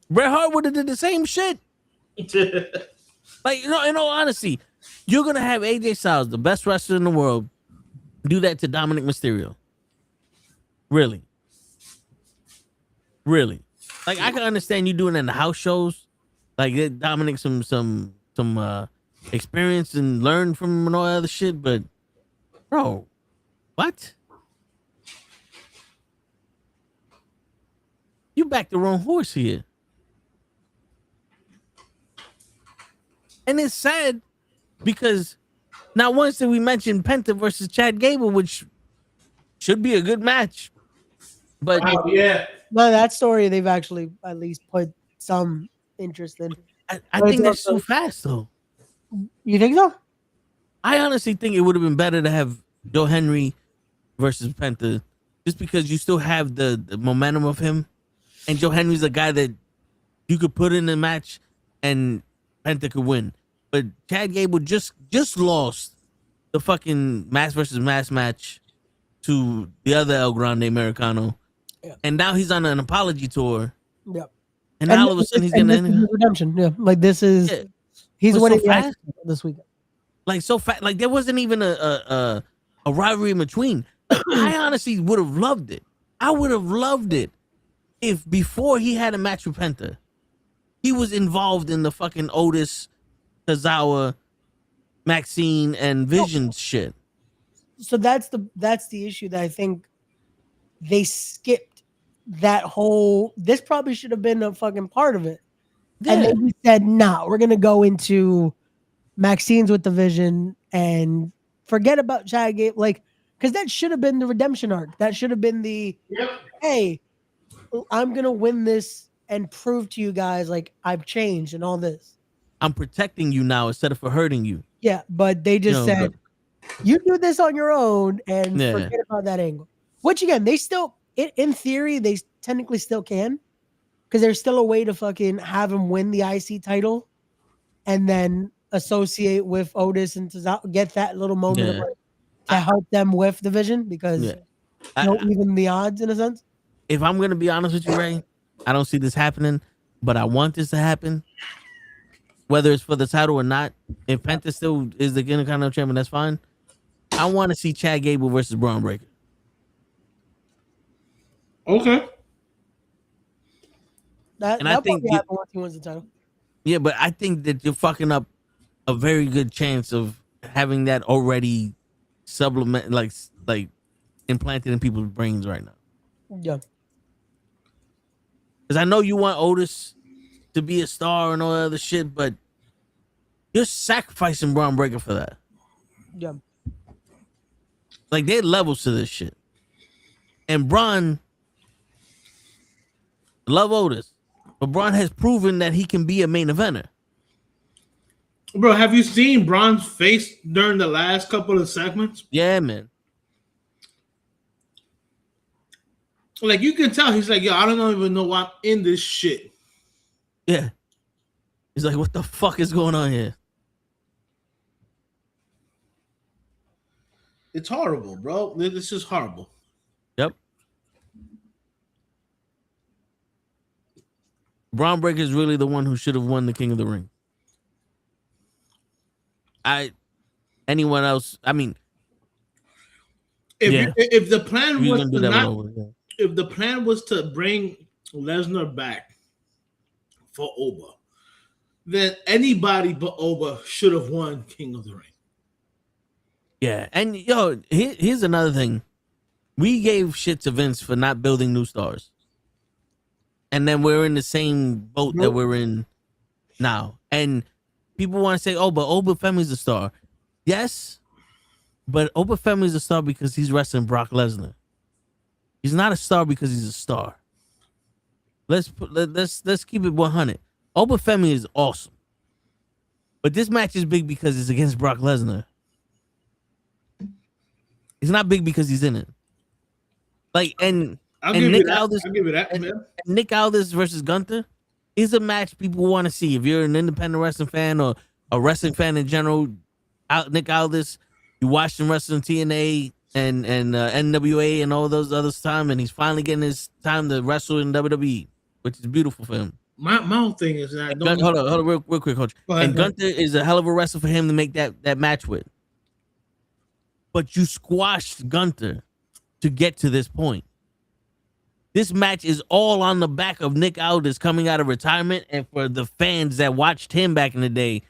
S3: Bret Hart would have did the same shit. Like, you know, in all honesty, you're gonna have AJ Styles, the best wrestler in the world, do that to Dominic Mysterio. Really? Like, I can understand you doing it in the house shows. Like, get Dominic some experience and learn from him and all that other shit, but bro, what? You backed the wrong horse here. And it's sad because not once did we mention Penta versus Chad Gable, which should be a good match. But
S1: yeah.
S8: No, that story they've actually at least put some interest in.
S3: I think that's too fast, though.
S8: You think so?
S3: I honestly think it would have been better to have Joe Henry versus Penta, just because you still have the momentum of him, and Joe Henry's a guy that you could put in the match and Penta could win. But Chad Gable just lost the fucking mass versus mass match to the other El Grande Americano, and now he's on an apology tour.
S8: Yep.
S3: And now all of a sudden he's getting
S8: redemption. Yeah, like this is he's winning so this weekend.
S3: Like so fast. Like there wasn't even a rivalry in between. I honestly would have loved it. I would have loved it if before he had a match with Penta, he was involved in the fucking Otis, Tozawa, Maxine, and Vision shit.
S8: So that's the issue that I think they skipped. That whole, this probably should have been a fucking part of it. Yeah. And then we said, nah, we're going to go into Maxine's with the Vision and forget about Chad Gable. Like, because that should have been the redemption arc. That should have been the, hey, I'm going to win this and prove to you guys, like, I've changed and all this.
S3: I'm protecting you now instead of for hurting you.
S8: Yeah, but they just said, you do this on your own and forget about that angle. Which, again, they still, in theory, they technically still can, because there's still a way to fucking have him win the IC title and then associate with Otis and to get that little moment to help them with the Vision, because even the odds in a sense.
S3: If I'm going to be honest with you, Ray, I don't see this happening, but I want this to happen. Whether it's for the title or not, if Penta still is the Intercontinental Champion, that's fine. I want to see Chad Gable versus Braun Breaker.
S1: Okay.
S3: I think
S8: once he wins the title.
S3: Yeah, but I think that you're fucking up a very good chance of having that already supplement, like implanted in people's brains right now.
S8: Yeah.
S3: Because I know you want Otis to be a star and all that other shit, but you're sacrificing Braun Breaker for that.
S8: Yeah.
S3: Like, there are levels to this shit. And Braun, love Otis, but Braun has proven that he can be a main eventer.
S1: Bro, have you seen Braun's face during the last couple of segments?
S3: Yeah, man.
S1: Like, you can tell he's like, yo, I don't even know why I'm in this shit.
S3: Yeah. He's like, what the fuck is going on here?
S1: It's horrible, bro. This is horrible.
S3: Yep. Braun Breaker is really the one who should have won the King of the Ring. Anyone else? I mean,
S1: if the plan was to not, if the plan was to bring Lesnar back for Oba, then anybody but Oba should have won King of the Ring.
S3: Yeah, and yo, here's another thing. We gave shit to Vince for not building new stars. And then we're in the same boat that we're in now. And people want to say, oh, but Oba Femi's a star. Yes, but Oba Femi's a star because he's wrestling Brock Lesnar. He's not a star because he's a star. Let's keep it 100. Oba Femi is awesome. But this match is big because it's against Brock Lesnar. It's not big because he's in it. Like, and Nick Aldis,
S1: I'll give it that, man.
S3: Nick Aldis versus Gunther is a match people want to see. If you're an independent wrestling fan or a wrestling fan in general, Nick Aldis, you watched him wrestle in TNA and NWA and all those other time, and he's finally getting his time to wrestle in WWE, which is beautiful for him.
S1: My whole thing is that
S3: hold on, real quick, Coach. And Gunther is a hell of a wrestler for him to make that match with. But you squashed Gunther to get to this point. This match is all on the back of Nick Aldis coming out of retirement and for the fans that watched him back in the day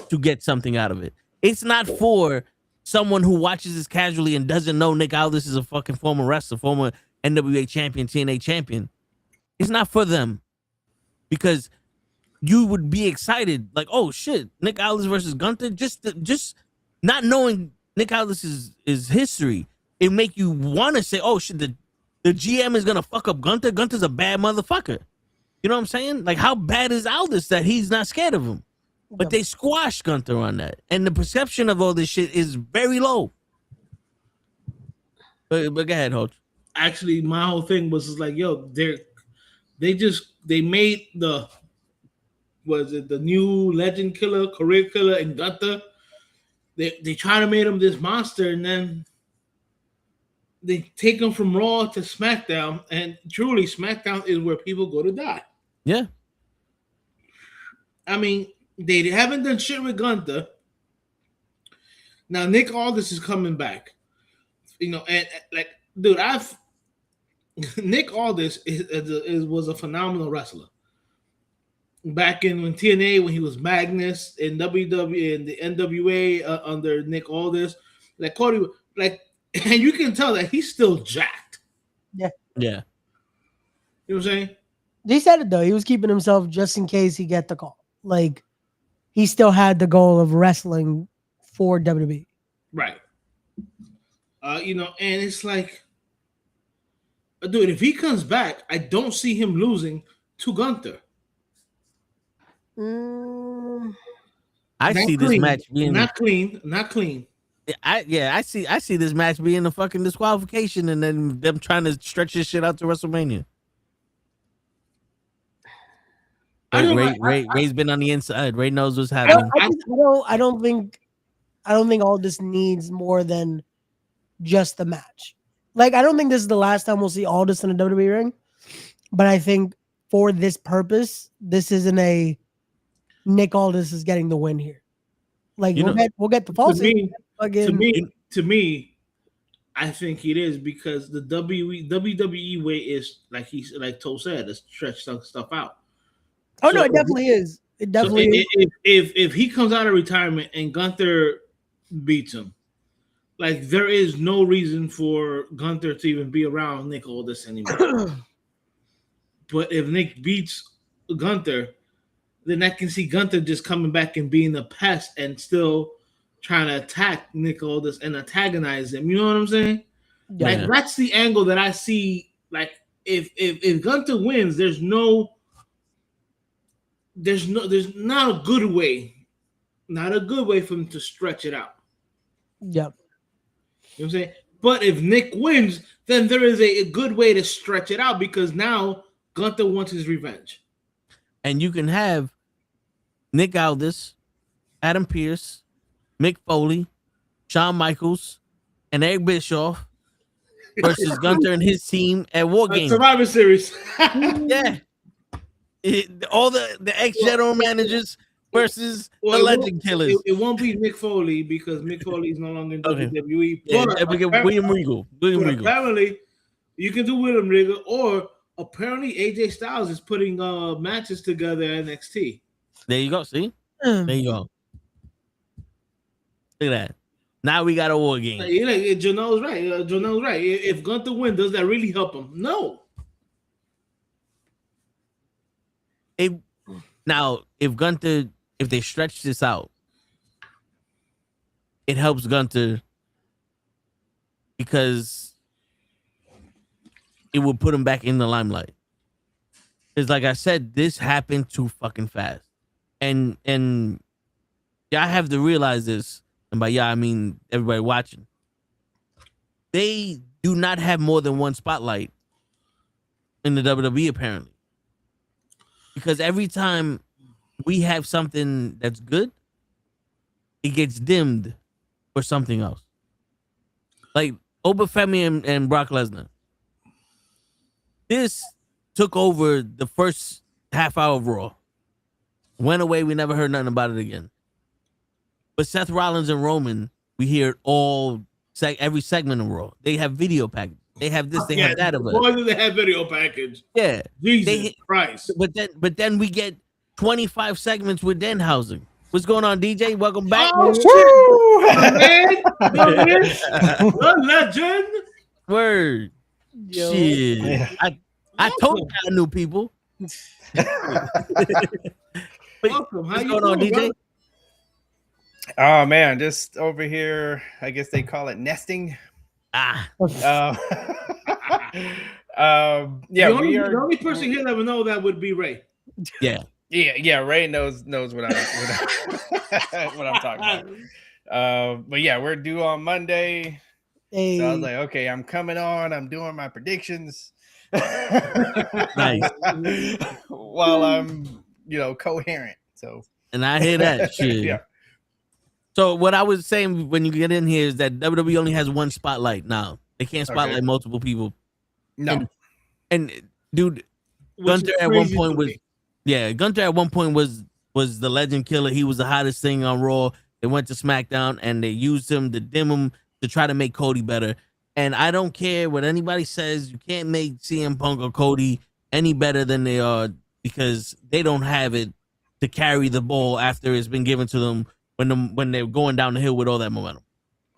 S3: to get something out of it. It's not for someone who watches this casually and doesn't know Nick Aldis is a fucking former wrestler, former NWA champion, TNA champion. It's not for them. Because you would be excited, like, oh shit, Nick Aldis versus Gunther. Just not knowing Nick Aldis' history, it make you want to say, oh shit, the GM is gonna fuck up Gunther. Gunther's a bad motherfucker. You know what I'm saying? Like, how bad is Aldis that he's not scared of him? But they squashed Gunther on that, and the perception of all this shit is very low. But go ahead, Hodge.
S1: Actually, my whole thing was like, yo, they made the new legend killer, career killer, and Gunther. They try to make him this monster, and then they take him from Raw to SmackDown, and truly, SmackDown is where people go to die.
S3: Yeah.
S1: I mean, they haven't done shit with Gunther. Now Nick Aldis is coming back. You know, and like, dude, Nick Aldis was a phenomenal wrestler. Back when TNA, when he was Magnus, in WWE and the NWA under Nick Aldis, like Cody, like, and you can tell that he's still jacked.
S8: Yeah.
S3: Yeah.
S1: You know what I'm saying?
S8: They said it though. He was keeping himself just in case he get the call. Like, he still had the goal of wrestling for WWE.
S1: Right. You know, and it's like, dude, if he comes back, I don't see him losing to Gunther.
S3: I see this match being
S1: not clean.
S3: I see this match being a fucking disqualification and then them trying to stretch this shit out to WrestleMania. Ray's been on the inside. Ray knows what's happening.
S8: I don't think all this needs more than just the match. Like, I don't think this is the last time we'll see Aldis in a WWE ring, but I think for this purpose, this isn't a Nick Aldis is getting the win here. Like, we'll get the false.
S1: To me, I think it is because the WWE way is like Toe said, to stretch stuff out.
S8: Oh, so, no, it definitely is. It definitely is.
S1: If he comes out of retirement and Gunther beats him, like, there is no reason for Gunther to even be around Nick Aldis anymore. But if Nick beats Gunther, then I can see Gunther just coming back and being a pest and still trying to attack Nick Aldis and antagonize him. You know what I'm saying? Yeah. Like, that's the angle that I see. Like, if Gunther wins, there's not a good way for him to stretch it out.
S8: Yep.
S1: You know what I'm saying? But if Nick wins, then there is a good way to stretch it out because now Gunther wants his revenge.
S3: And you can have Nick Aldis, Adam Pearce, Mick Foley, Shawn Michaels, and Eric Bischoff versus Gunther and his team at War Games.
S1: Survivor Series.
S3: Yeah. All the ex-general managers versus the Legend Killers.
S1: It won't be Mick Foley because Mick Foley is no longer in WWE.
S3: Yeah, we get William Regal.
S1: Apparently, you can do William Regal, or apparently AJ Styles is putting matches together at NXT.
S3: There you go. See? There you go. Look at that. Now we got a War Game.
S1: Janelle's right. Janelle's right. If Gunther wins, does that really help him? No.
S3: Now, if they stretch this out, it helps Gunther because it will put him back in the limelight. Because like I said, this happened too fucking fast. And y'all have to realize this, and by y'all I mean everybody watching. They do not have more than one spotlight in the WWE apparently. Because every time we have something that's good, it gets dimmed for something else. Like Obafemi and Brock Lesnar. This took over the first half hour of Raw. Went away, we never heard nothing about it again. But Seth Rollins and Roman, we hear it every segment of Raw. They have video package. They have this, they have that of it.
S1: Why do they have video package?
S3: Yeah.
S1: Jesus Christ.
S3: But then we get 25 segments with Denhausen. What's going on, DJ? Welcome back.
S1: Oh, shit. The legend.
S3: Word.
S8: Yo.
S3: Shit. I told you I knew people.
S1: Welcome. How
S3: What's
S1: you
S3: going on,
S1: doing,
S3: DJ?
S1: bro?
S9: Oh man, just over here. I guess they call it nesting.
S3: Ah.
S9: Yeah,
S1: The only person here that would know that would be Ray.
S3: Yeah.
S9: Yeah. Ray knows what I'm talking about. But yeah, we're due on Monday.
S8: Hey.
S9: So I was like, okay, I'm coming on. I'm doing my predictions.
S3: Nice.
S9: While I'm, coherent. So.
S3: And I hear that shit.
S9: Yeah.
S3: So what I was saying when you get in here is that WWE only has one spotlight now. They can't spotlight multiple people.
S9: No.
S3: And dude, Gunther at one point was the legend killer. He was the hottest thing on Raw. They went to SmackDown and they used him to dim him to try to make Cody better. And I don't care what anybody says. You can't make CM Punk or Cody any better than they are because they don't have it to carry the ball after it's been given to them when they're going down the hill with all that momentum.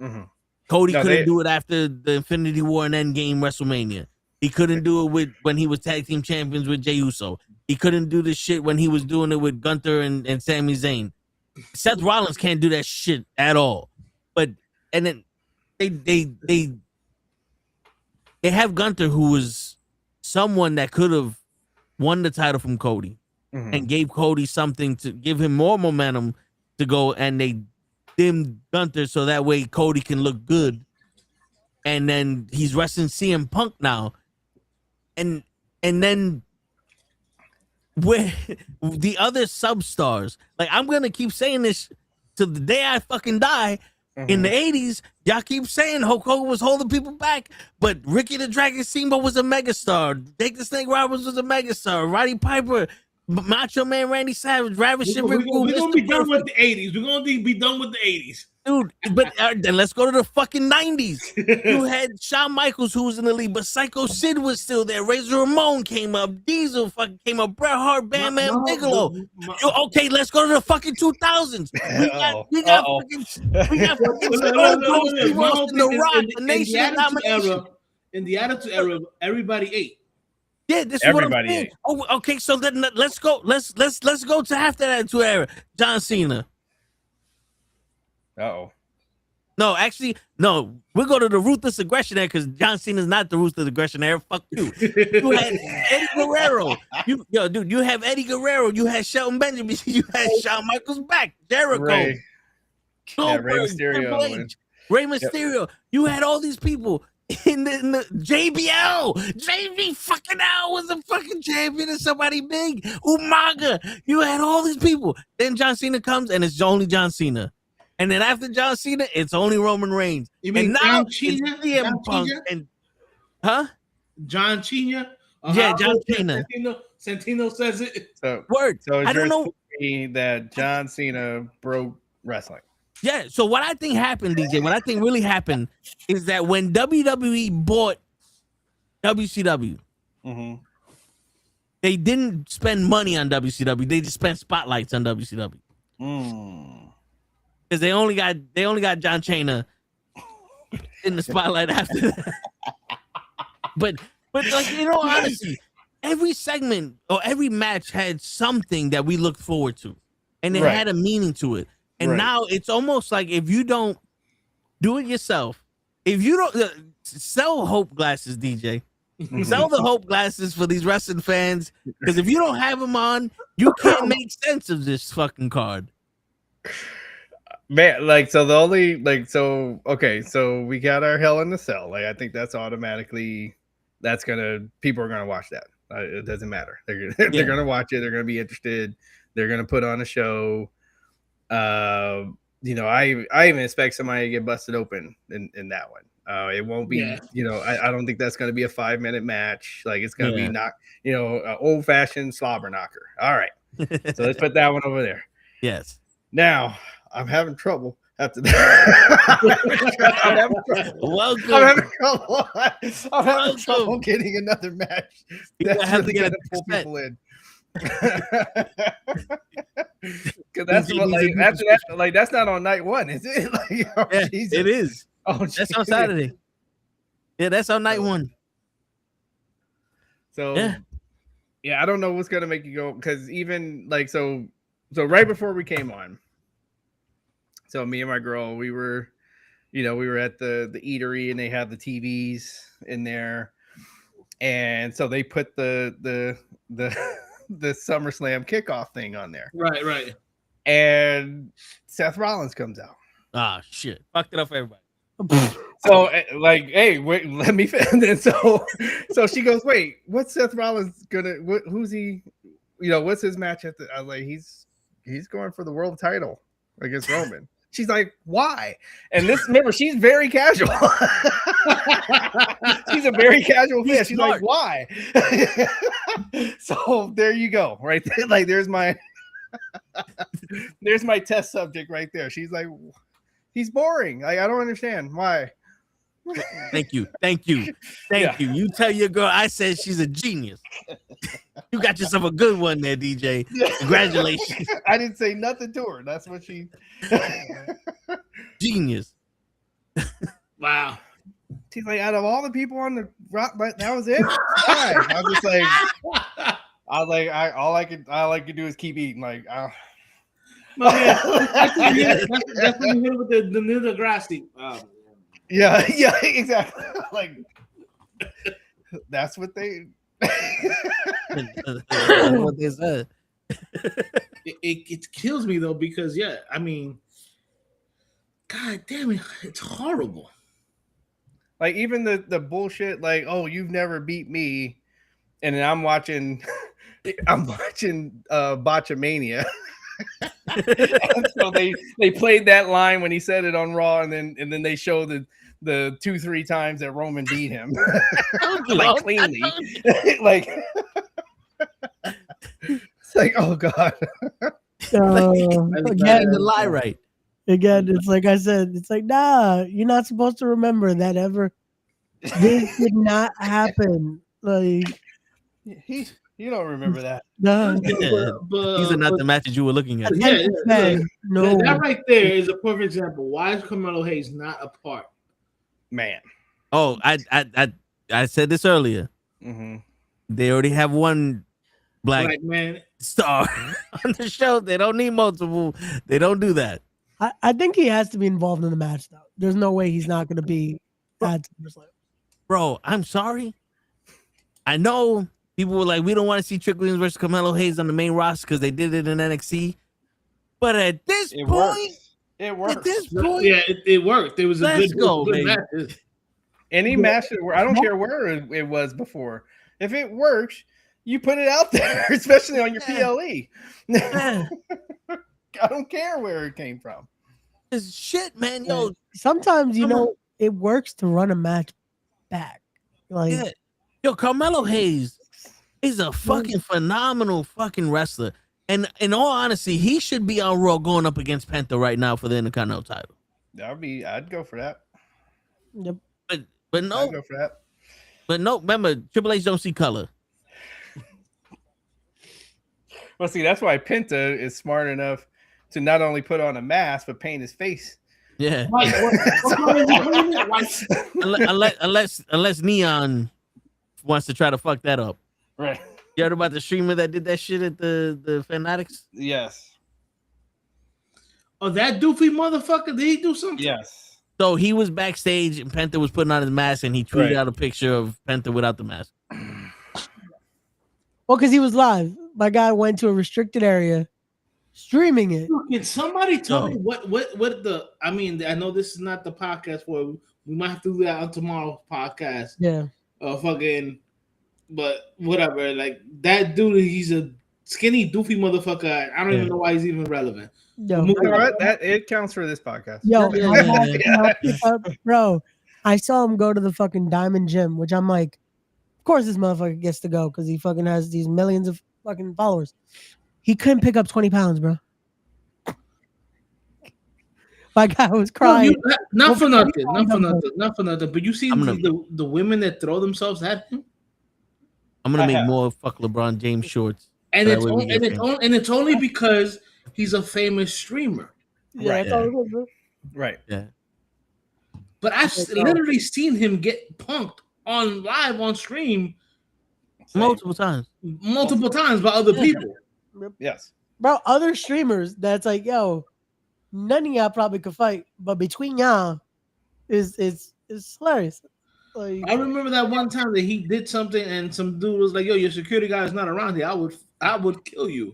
S9: Mm-hmm.
S3: Cody couldn't do it after the Infinity War and Endgame WrestleMania. He couldn't do it when he was tag team champions with Jey Uso. He couldn't do this shit when he was doing it with Gunther and Sami Zayn. Seth Rollins can't do that shit at all. And then they have Gunther, who was someone that could have won the title from Cody and gave Cody something to give him more momentum to go, and they dimmed Gunther so that way Cody can look good. And then he's wrestling CM Punk now. And then where the other substars, like I'm gonna keep saying this till the day I fucking die. In the 80s, y'all keep saying Hulk Hogan was holding people back, but Ricky the Dragon Steamboat was a megastar. Jake the Snake Roberts was a megastar. Roddy Piper, Macho Man Randy Savage, Ravishing Rick Rude.
S1: We're gonna be done with the 80s. We're gonna be done with the 80s.
S3: Dude, but then let's go to the fucking 90s. You had Shawn Michaels, who was in the league, but Psycho Sid was still there. Razor Ramon came up. Diesel fucking came up. Bret Hart, Bam Bam Bigelow. Okay, let's go to the fucking 2000s. We got fucking Stone Cold, Steve Austin, The Rock, the Nation domination.
S1: In the Attitude Era, everybody ate.
S3: Yeah, this is what I'm saying. Oh, okay, so then let's go. Let's go to after that Attitude Era. John Cena.
S9: Uh-oh.
S3: No, actually, no. We'll go to the Ruthless Aggression era because John Cena's not the Ruthless Aggression era. Fuck you. You had Eddie Guerrero. You have Eddie Guerrero. You had Shelton Benjamin. You had Shawn Michaels back. Jericho.
S9: Ray
S3: Goldberg,
S9: Mysterio.
S3: Ray Mysterio. Yep. You had all these people. In the JBL. JB fucking L was a fucking champion of somebody big. Umaga. You had all these people. Then John Cena comes and it's only John Cena. And then after John Cena, it's only Roman Reigns.
S1: You mean
S3: and now
S1: John Cena?
S3: CM Punk and
S1: John Cena?
S3: Yeah, John Cena.
S1: Santino says it.
S9: So
S3: I don't know
S9: that John Cena broke wrestling.
S3: Yeah. So what I think happened, DJ, what I think really happened is that when WWE bought WCW, they didn't spend money on WCW. They just spent spotlights on WCW. Because they only got John Cena in the spotlight after that. But like, honestly, every segment or every match had something that we looked forward to, and it had a meaning to it. And now it's almost like if you don't do it yourself, if you don't sell hope glasses, DJ, sell the hope glasses for these wrestling fans, because if you don't have them on, you can't make sense of this fucking card.
S9: Man, like, so the only, like, so, okay, so we got our Hell in the Cell. Like, I think that's automatically, people are gonna watch that. It doesn't matter. They're gonna watch it. They're gonna be interested. They're gonna put on a show. You know, I even expect somebody to get busted open in that one. It won't be, you know, I don't think that's gonna be a 5-minute match. Like, it's gonna be not, you know, old fashioned slobber knocker. All right, so let's put that one over there.
S3: Yes.
S9: Now I'm having trouble after that. I'm having trouble.
S3: Welcome.
S9: I'm having trouble getting another match. That's
S3: have
S9: really
S3: to get
S9: gonna pull people in. Because that's what, like, after that, like, that's not on night one, is it? Like, oh, Jesus.
S3: It is.
S9: Oh,
S3: that's on Saturday. Yeah, that's on night one.
S9: So yeah, I don't know what's gonna make you go, because even like so right before we came on. So me and my girl, we were at the eatery, and they have the TVs in there, and so they put the SummerSlam kickoff thing on there.
S1: Right.
S9: And Seth Rollins comes out.
S3: Ah, shit! Fucked it up for everybody.
S9: So, like, hey, wait, let me finish. And then so she goes, wait, what's Seth Rollins gonna? Who's he? You know, what's his match at the? I was like, he's going for the world title against Roman. She's like, why? And remember, she's very casual. She's a very casual fan. She's like, why? So there you go, right there. Like, there's my test subject right there. She's like, he's boring. Like, I don't understand why.
S3: Thank you. You tell your girl I said she's a genius. You got yourself a good one there, DJ. Congratulations.
S9: I didn't say nothing to her. That's what she
S3: genius.
S1: Wow.
S9: She's like, out of all the people on the rock, but that was it. I was just like, all I could do is keep eating. Like,
S1: that's what you hit with the Neil deGrasse.
S9: Yeah, exactly. Like, that's what they.
S3: What they said.
S1: It kills me though, because I mean, God damn it, it's horrible.
S9: Like, even the bullshit, like, oh, you've never beat me, and then I'm watching Botchamania. And so they played that line when he said it on Raw, and then they show the 2-3 times that Roman beat him, like, cleanly. Like, it's like, oh god.
S3: Again, the lie right.
S8: Again, it's like I said, it's like, nah, you're not supposed to remember that ever. This did not happen. Like,
S9: you don't remember that.
S8: No.
S3: These are not the matches you were looking at.
S8: No.
S1: That right there is a perfect example. Why is Carmelo Hayes not a part?
S9: Man.
S3: Oh, I said this earlier.
S9: Mm-hmm.
S3: They already have one black
S1: man
S3: star on the show. They don't need multiple. They don't do that.
S8: I think he has to be involved in the match, though. There's no way he's not going to be at SummerSlam.
S3: Bro, I'm sorry. I know people were like, we don't want to see Trick Williams versus Carmelo Hayes on the main roster because they did it in NXT. But at this point,
S9: it worked.
S3: At this point,
S1: yeah, it worked. It was a good match.
S9: Any match, I don't care where it was before. If it works, you put it out there, especially on your PLE. I don't care where it came from.
S3: It's shit, man. Yo,
S8: sometimes it works to run a match back. Like,
S3: yo, Carmelo Hayes is a fucking phenomenal fucking wrestler. And in all honesty, he should be on Raw going up against Penta right now for the Intercontinental title.
S9: I'd go for that.
S8: Yep.
S3: But no.
S9: I'd go for that.
S3: But no, remember, Triple H don't see color.
S9: Well, see, that's why Penta is smart enough to not only put on a mask but paint his face.
S3: Yeah. unless Neon wants to try to fuck that up.
S9: Right.
S3: You heard about the streamer that did that shit at the Fanatics?
S9: Yes.
S1: Oh, that doofy motherfucker! Did he do something?
S9: Yes.
S3: So he was backstage and Penta was putting on his mask and he tweeted out a picture of Penta without the mask.
S8: Well, because he was live. My guy went to a restricted area, streaming it.
S1: Can somebody tell me what the? I mean, I know this is not the podcast for. We might have to do that on tomorrow's podcast.
S8: Yeah.
S1: But whatever. Like that dude, he's a skinny, doofy motherfucker. I don't even know why he's even relevant.
S9: Yo, that it counts for this podcast.
S8: Yo, bro, I saw him go to the fucking Diamond Gym, which I'm like, of course this motherfucker gets to go because he fucking has these millions of fucking followers. He couldn't pick up 20 pounds, bro. My guy was crying.
S1: Not for nothing. But you see the women that throw themselves at him.
S3: I'm gonna make more fuck LeBron James shorts.
S1: And it's only because he's a famous streamer.
S8: Yeah,
S9: right.
S3: Yeah.
S1: But I've literally seen him get punked on live on stream
S3: multiple times
S1: by other people.
S9: Yes.
S8: Bro, other streamers that's like, yo, none of y'all probably could fight, but between y'all is hilarious. Like,
S1: I remember that one time that he did something and some dude was like, yo, your security guy is not around here. I would kill you.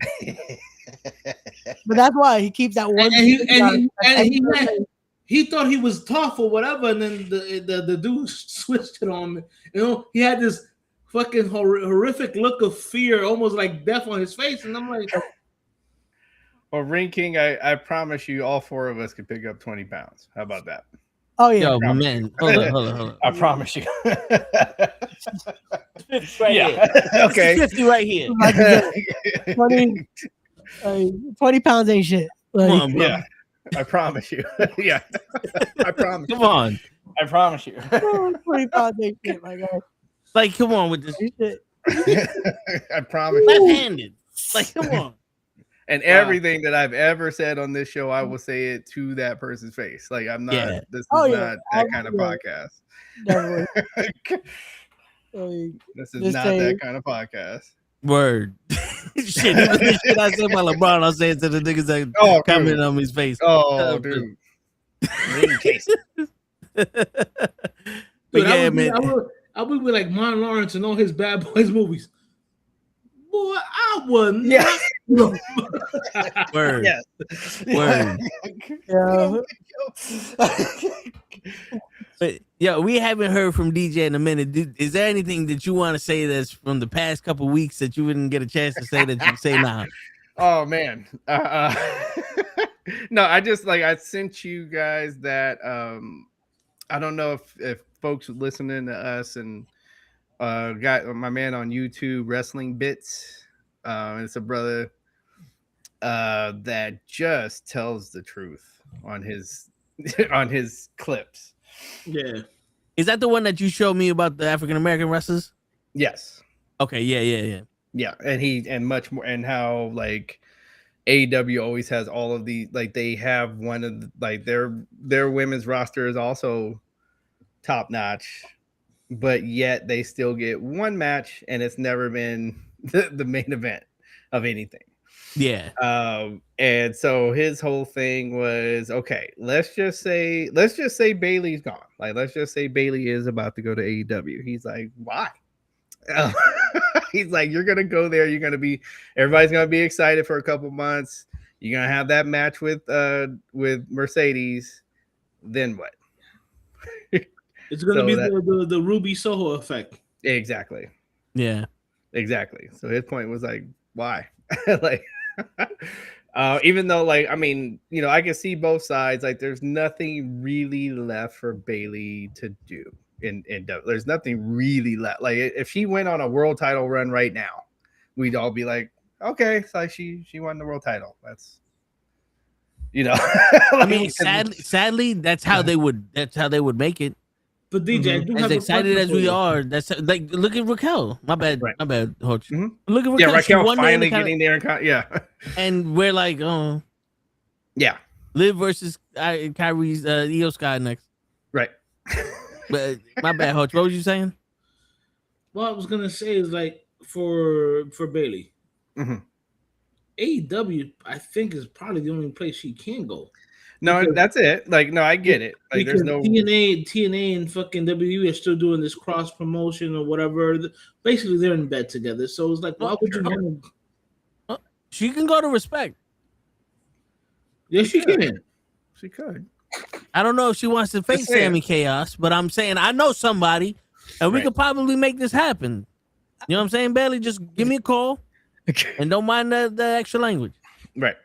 S8: But that's why he keeps that one.
S1: He thought he was tough or whatever, and then the dude switched it on me. You know, he had this fucking horrific look of fear, almost like death on his face, and I'm like,
S9: well, Ring King, I promise you, all four of us could pick up 20 pounds. How about that?
S8: Oh yeah,
S3: yo, man. Hold on.
S9: I promise you.
S3: 50 right here.
S9: Okay.
S3: 50 right here.
S8: 20 pounds ain't shit. Like,
S3: come on, bro.
S9: Yeah. I promise you. Yeah. I promise.
S3: Come on.
S9: I promise you.
S8: 20 pounds ain't shit, my guy.
S3: Like, come on with this.
S9: I promise.
S3: Left-handed. Like, come on.
S9: And everything that I've ever said on this show, I will say it to that person's face. Like, I'm not.
S3: Yeah.
S9: This is not that kind of podcast.
S8: Definitely.
S9: This is not that kind of podcast.
S3: Word. Shit, even the shit I said about LeBron, I'll say it to the niggas that comment on his face.
S9: Oh, dude.
S3: But yeah, man.
S1: I would be like Martin Lawrence and all his Bad Boys movies. Boy, I wouldn't.
S9: Yeah.
S3: Word.
S9: Yes.
S3: Word.
S8: Yeah.
S3: But yeah, we haven't heard from DJ in a minute. Is there anything that you want to say that's from the past couple weeks that you didn't get a chance to say that you say now?
S9: Oh man. No, I just I sent you guys that I don't know if folks listening to us and got my man on YouTube, Wrestling Bits. It's a brother that just tells the truth on his clips.
S1: Yeah.
S3: Is that the one that you showed me about the African American wrestlers?
S9: Yes.
S3: Okay, yeah.
S9: Yeah, and much more, and how AEW always has all of the they have one of the, their women's roster is also top notch, but yet they still get one match and it's never been the main event of anything.
S3: Yeah.
S9: And so his whole thing was, okay, let's just say Bailey's gone. Let's just say Bailey is about to go to AEW. He's like, why? He's like, you're gonna go there. Everybody's gonna be excited for a couple months. You're gonna have that match with Mercedes. Then what?
S1: It's gonna be the Ruby Soho effect.
S9: Exactly.
S3: Yeah.
S9: Exactly. So his point was why? Even though I can see both sides. There's nothing really left for Bailey to do. There's nothing really left. If she went on a world title run right now, we'd all be like, okay, so she won the world title. That's
S3: I mean, sadly, that's how they would make it.
S1: But DJ,
S3: as excited as we are, that's look at Raquel. My bad, Hoch.
S9: Mm-hmm.
S3: Look at Raquel.
S9: Raquel finally getting there.
S3: And we're like,
S9: yeah,
S3: Liv versus Kyrie's Io Sky next.
S9: Right.
S3: But my bad, Hoch. What was you saying?
S1: What I was gonna say is for Bailey.
S9: Mm-hmm.
S1: AEW, I think, is probably the only place she can go.
S9: No,
S1: because,
S9: that's it. Like, no, I get it. Like, there's no
S1: TNA and fucking WWE are still doing this cross promotion or whatever. Basically, they're in bed together. So it's like, why would you want
S3: to? She can go to Respect.
S1: Yes, she can.
S9: She could.
S3: I don't know if she wants to face Sammy Chaos, but I'm saying I know somebody, and we could probably make this happen. You know what I'm saying, Bailey? Just give me a call, and don't mind the extra language.
S9: Right.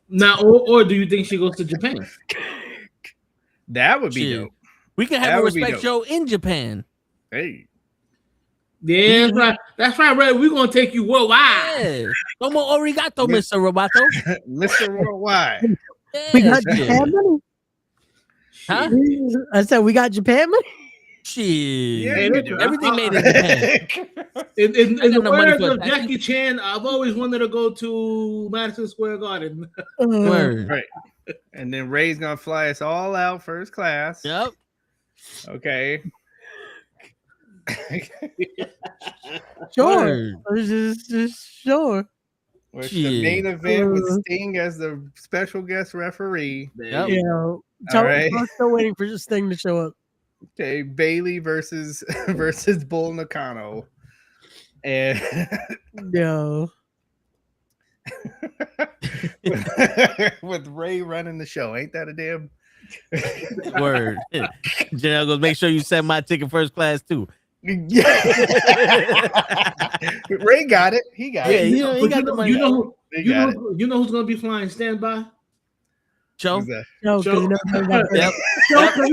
S1: Now, or do you think she goes to Japan?
S9: That would be dope.
S3: We can have a Respect show in Japan.
S9: Hey.
S1: Yeah, that's right. That's right, Red. We're gonna take you worldwide.
S3: Yeah. Como arigato, Mr. Roboto.
S9: Mr. Worldwide.
S3: Yeah.
S8: We got Japan money.
S3: Huh?
S8: I said we got Japan money.
S3: Shit.
S9: Yeah,
S3: everything made in Japan.
S1: In the words of Jackie Chan, I've always wanted to go to Madison Square Garden.
S3: Word.
S9: Right. And then Ray's gonna fly us all out first class.
S3: Yep.
S9: Okay.
S8: Sure. Just sure.
S9: With the main event with Sting as the special guest referee.
S3: Yep.
S8: Yeah. I'm still waiting for this thing to show up.
S9: Okay, Bailey versus Bull Nakano. And
S8: no.
S9: with Ray running the show. Ain't that a damn
S3: word? Janelle goes, make sure you send my ticket first class too.
S9: Yeah. Ray got it. He got it.
S3: Yeah, he got the money.
S1: You know who's gonna be flying standby?
S3: Joe.
S8: No,
S1: Show
S8: he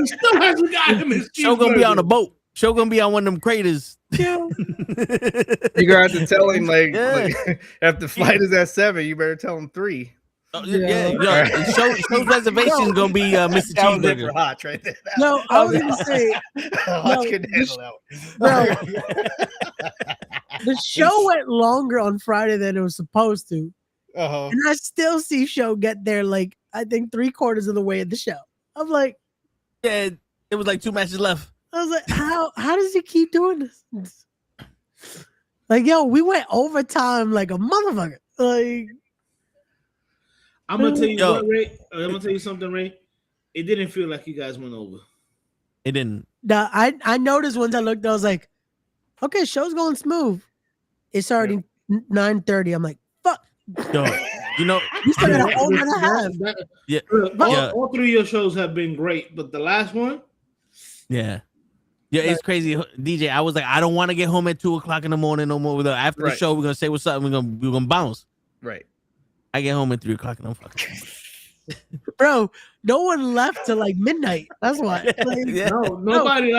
S1: still hasn't got him.
S3: Show gonna be on a boat. Show gonna be on one of them craters.
S8: Yeah.
S9: You gonna have to tell him like if the flight is at 7, you better tell him 3.
S3: Show's reservation gonna be Mr. Cheeseburger.
S9: Hotch right there.
S8: No, I was gonna say
S9: Hotch can handle that one.
S8: The show went longer on Friday than it was supposed to. And I still see Show get there like I think 3/4 of the way of the show. I'm like,
S3: yeah, it was like 2 matches left.
S8: I was like, how does he keep doing this? Like, yo, we went overtime like a motherfucker. Like,
S1: I'm gonna tell you what, Ray. I'm gonna tell you something, Ray. It didn't feel like you guys went over.
S3: It didn't.
S8: Now, I noticed once I looked, I was like, okay, show's going smooth. It's already 9:30. I'm like, fuck.
S3: Yo, you know,
S8: you still got a whole and a half.
S3: Yeah.
S1: All 3 of your shows have been great, but the last one,
S3: yeah, it's crazy. DJ, I was like, I don't want to get home at 2:00 in the morning no more. After the show, we're gonna say what's up. We're gonna bounce.
S9: Right. I
S3: get home at 3:00 and I'm fucking.
S8: Bro, no one left till like midnight. That's why. Like,
S1: no, nobody.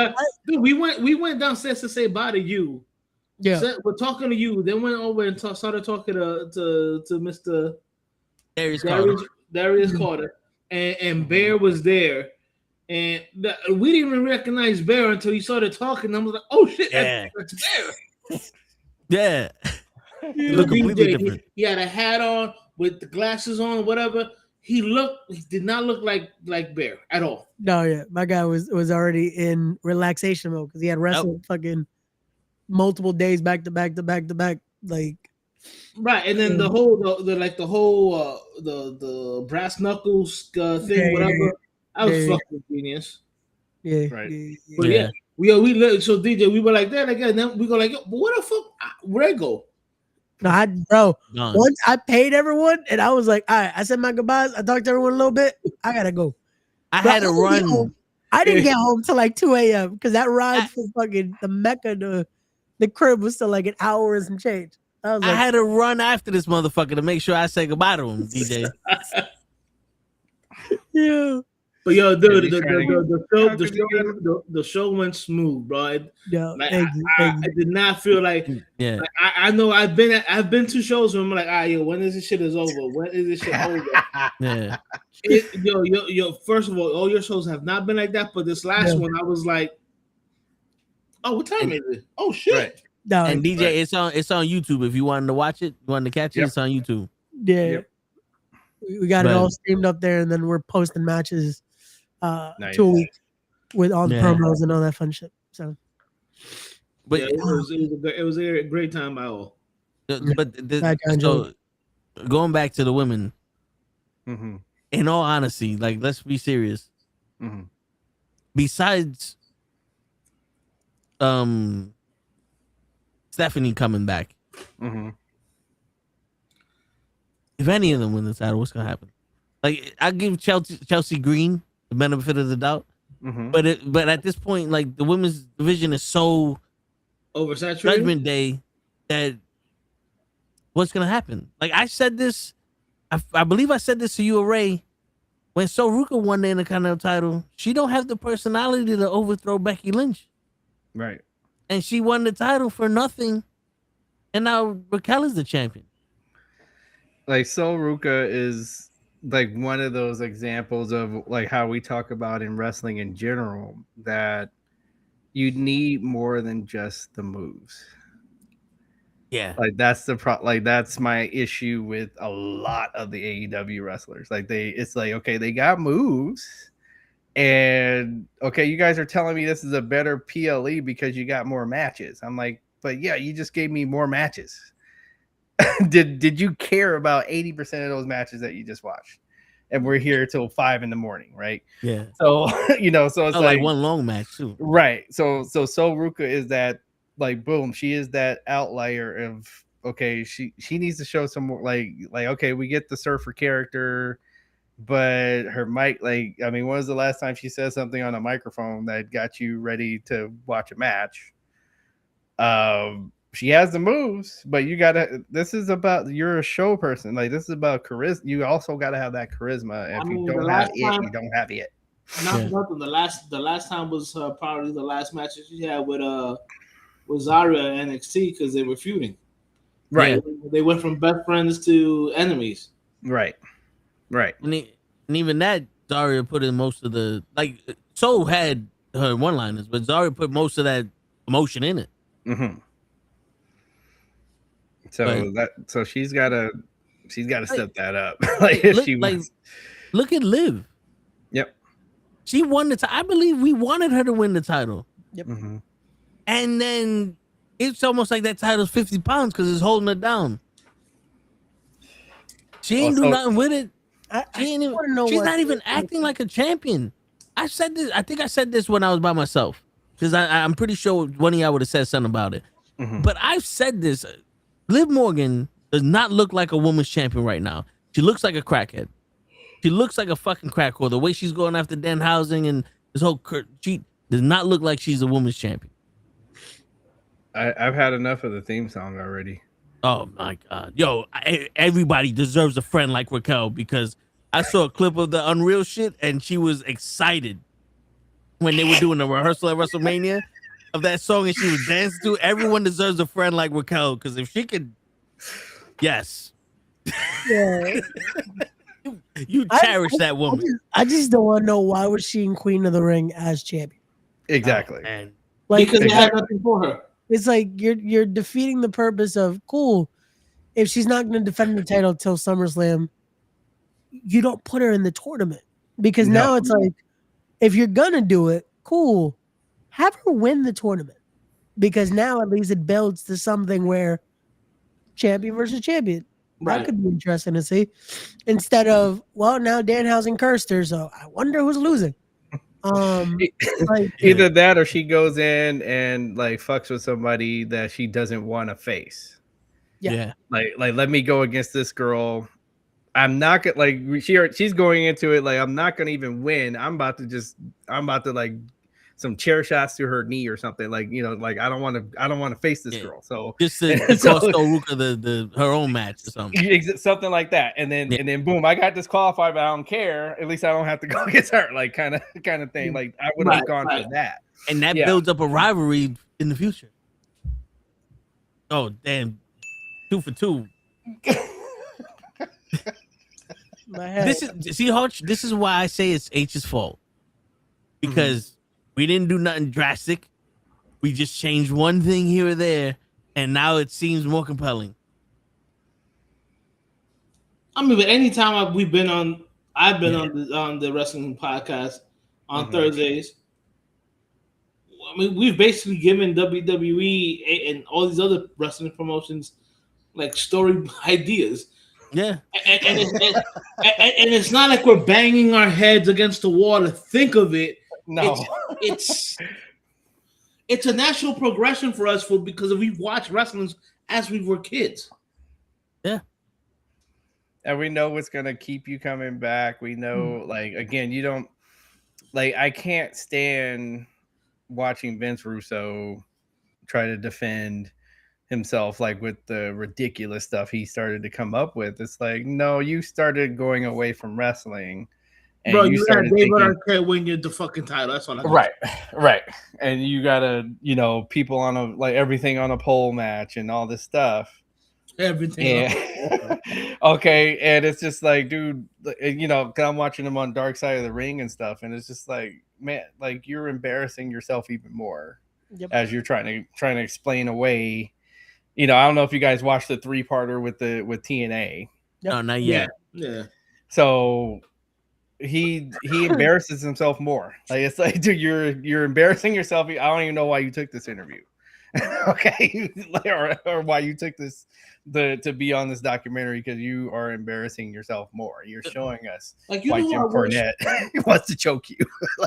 S1: Dude, we went downstairs to say bye to you.
S8: Yeah,
S1: we're talking to you. Then went over and started talking to Mr. Darius Carter, and Bear was there, and we didn't even recognize Bear until he started talking. I was like, "Oh shit, that's Bear!"
S3: Yeah, look completely different.
S1: He had a hat on with the glasses on, whatever. He did not look like Bear at all.
S8: No, yeah, my guy was already in relaxation mode because he had wrestled fucking multiple days back to back, like
S1: right. And then the brass knuckles thing, whatever. I was fucking genius.
S8: Yeah,
S1: right. But we so DJ, we were like that again. And then we go like, but what the fuck? Where'd I go?
S8: No, once I paid everyone, and I was like, all right, I said my goodbyes. I talked to everyone a little bit. I gotta go.
S3: I had to run.
S8: I didn't get home till like 2 a.m. because that ride from fucking the Mecca to the crib was still like an hour and some change. I
S3: had to run after this motherfucker to make sure I say goodbye to him, DJ.
S8: Yeah.
S1: But yo, dude, the show went smooth, bro. I did not feel like.
S3: Yeah.
S1: Like, I know I've been to shows where I'm like, when is this shit is over? When is this shit over?
S3: Yeah.
S1: Yo. First of all your shows have not been like that, but this last one, I was like, oh, what time is it? Oh shit.
S3: Right. No, and DJ, it's on YouTube. If you wanted to watch it, you wanted to catch it, it's on YouTube.
S8: Yeah. Yep. We got it all streamed up there, and then we're posting matches 2 a week with all the promos and all that fun shit. So
S3: But
S1: yeah, it was a great time by all.
S3: But so going back to the women, in all honesty, like let's be serious. Besides, Stephanie coming back, if any of them win the title, what's gonna happen? Like I give Chelsea Green the benefit of the doubt, but at this point, like the women's division is so
S1: oversaturated.
S3: Judgment Day that what's gonna happen? Like I said this, I believe I said this to you, Ray. When Ruka won the Intercontinental title, she don't have the personality to overthrow Becky Lynch,
S9: right?
S3: And she won the title for nothing, and now Raquel is the champion.
S9: Like Ruka is like one of those examples of like how we talk about in wrestling in general that you need more than just the moves.
S3: Yeah,
S9: like that's that's my issue with a lot of the AEW wrestlers. Like it's like, okay, they got moves, and okay, you guys are telling me this is a better PLE because you got more matches. I'm like, but yeah, you just gave me more matches. Did you care about 80% of those matches that you just watched? And we're here till 5 a.m, right?
S3: Yeah.
S9: So so it's
S3: like one long match too,
S9: right? So Ruka is that. Like boom, she is that outlier of okay, she needs to show some more like okay, we get the surfer character, but her mic, like I mean, when was the last time she said something on a microphone that got you ready to watch a match? She has the moves, but you gotta, this is about, you're a show person, like this is about charisma. You also gotta have that charisma. If you don't have it, you don't have it.
S1: Nothing. The last time was probably the last match that she had with Zarya and NXT because they were feuding.
S9: Right.
S1: They went from best friends to enemies.
S9: Right.
S3: And even that, Zarya put in most of the, like, Soul had her one-liners, but Zarya put most of that emotion in it.
S9: So she's gotta step that up. Like if she wants.
S3: Look at Liv.
S9: Yep.
S3: She won the title. I believe we wanted her to win the title.
S8: Yep.
S3: And then it's almost like that title's 50 pounds because it's holding her down. She ain't do nothing with it. She's not even acting like a champion. I said this. I think I said this when I was by myself because I'm pretty sure one of y'all would have said something about it. But I've said this. Liv Morgan does not look like a woman's champion right now. She looks like a crackhead. She looks like a fucking crack whore. The way she's going after Danhausen and this whole she does not look like she's a woman's champion.
S9: I've had enough of the theme song already.
S3: Oh my god, yo! Everybody deserves a friend like Raquel because I saw a clip of the Unreal shit and she was excited when they were doing the rehearsal at WrestleMania of that song and she was dancing to. Everyone deserves a friend like Raquel because if she could, yes,
S8: yeah.
S3: You cherish that woman.
S8: I just don't want to know why was she in Queen of the Ring as champion.
S9: Exactly.
S3: Oh,
S8: like
S1: because they had nothing for her.
S8: It's like you're defeating the purpose of cool. If she's not going to defend the title till SummerSlam, you don't put her in the tournament because now it's like if you're gonna do it, cool, have her win the tournament because now at least it builds to something where champion versus champion. Right. That could be interesting to see. Instead of now Danhausen cursed her, so I wonder who's losing.
S9: Either that or she goes in and like fucks with somebody that she doesn't want to face.
S3: Yeah.
S9: Like let me go against this girl. I'm not gonna like she's going into it like I'm not gonna even win. I'm about to like some chair shots to her knee or something. Like, you know, like I don't want to face this girl. So
S3: just to cost Ruka her own match or something.
S9: Something like that. And then boom, I got disqualified, but I don't care. At least I don't have to go against her. Like kind of thing. Like I would have gone for that.
S3: And that builds up a rivalry in the future. Oh damn. 2 for 2. This is why I say it's H's fault. Because we didn't do nothing drastic. We just changed one thing here or there, and now it seems more compelling.
S1: I mean, but anytime I've been on the wrestling podcast on Thursdays. I mean, we've basically given WWE and all these other wrestling promotions like story ideas.
S3: Yeah,
S1: and it's not like we're banging our heads against the wall to think of it.
S9: No,
S1: it's a natural progression for us because we've watched wrestling as we were kids.
S3: Yeah.
S9: And we know what's gonna keep you coming back. We know, like, again, you don't like. I can't stand watching Vince Russo try to defend himself, like with the ridiculous stuff he started to come up with. It's like, no, you started going away from wrestling, and
S1: bro,
S9: you started
S1: David
S9: thinking,
S1: Arquette win you the fucking title. That's all.
S9: Right, and you gotta, people on a like everything on a pole match and all this stuff.
S1: Everything.
S9: Yeah. Okay, and it's just like, dude, cause I'm watching him on Dark Side of the Ring and stuff, and it's just like, man, like you're embarrassing yourself even more as you're trying to explain away. I don't know if you guys watched the 3-parter with TNA.
S3: No, not yet.
S1: Yeah.
S9: So he embarrasses himself more. Like, it's like, dude, you're embarrassing yourself. I don't even know why you took this interview. Okay, or why you took this to be on this documentary, because you are embarrassing yourself more. You're showing us why Jim Cornette wants to choke you.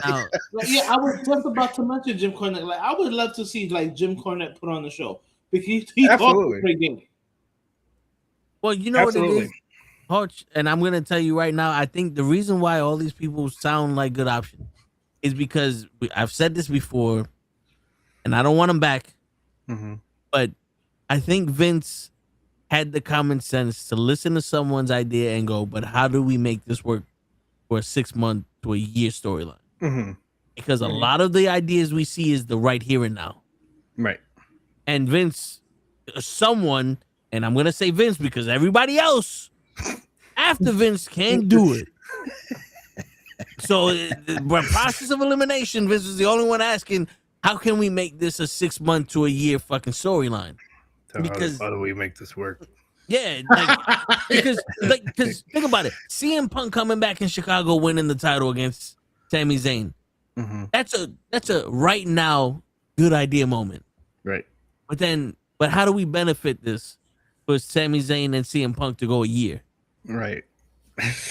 S1: I was just about to mention Jim Cornette. Like, I would love to see like Jim Cornette put on the show because he talks a great game.
S3: Well, you know what it is, Hutch, and I'm gonna tell you right now. I think the reason why all these people sound like good options is because I've said this before, and I don't want them back.
S9: Mm-hmm.
S3: But I think Vince had the common sense to listen to someone's idea and go, but how do we make this work for a 6-month to a year storyline?
S9: Mm-hmm.
S3: Because a lot of the ideas we see is the right here and now.
S9: Right.
S3: And Vince, someone, and I'm going to say Vince because everybody else after Vince can't do it. So the process of elimination, Vince was the only one asking, how can we make this a 6-month to a year fucking storyline? Because
S9: how do we make this work?
S3: Yeah, because think about it. CM Punk coming back in Chicago, winning the title against Sami Zayn.
S9: Mm-hmm.
S3: That's a right now good idea moment.
S9: Right.
S3: But how do we benefit this for Sami Zayn and CM Punk to go a year?
S9: Right.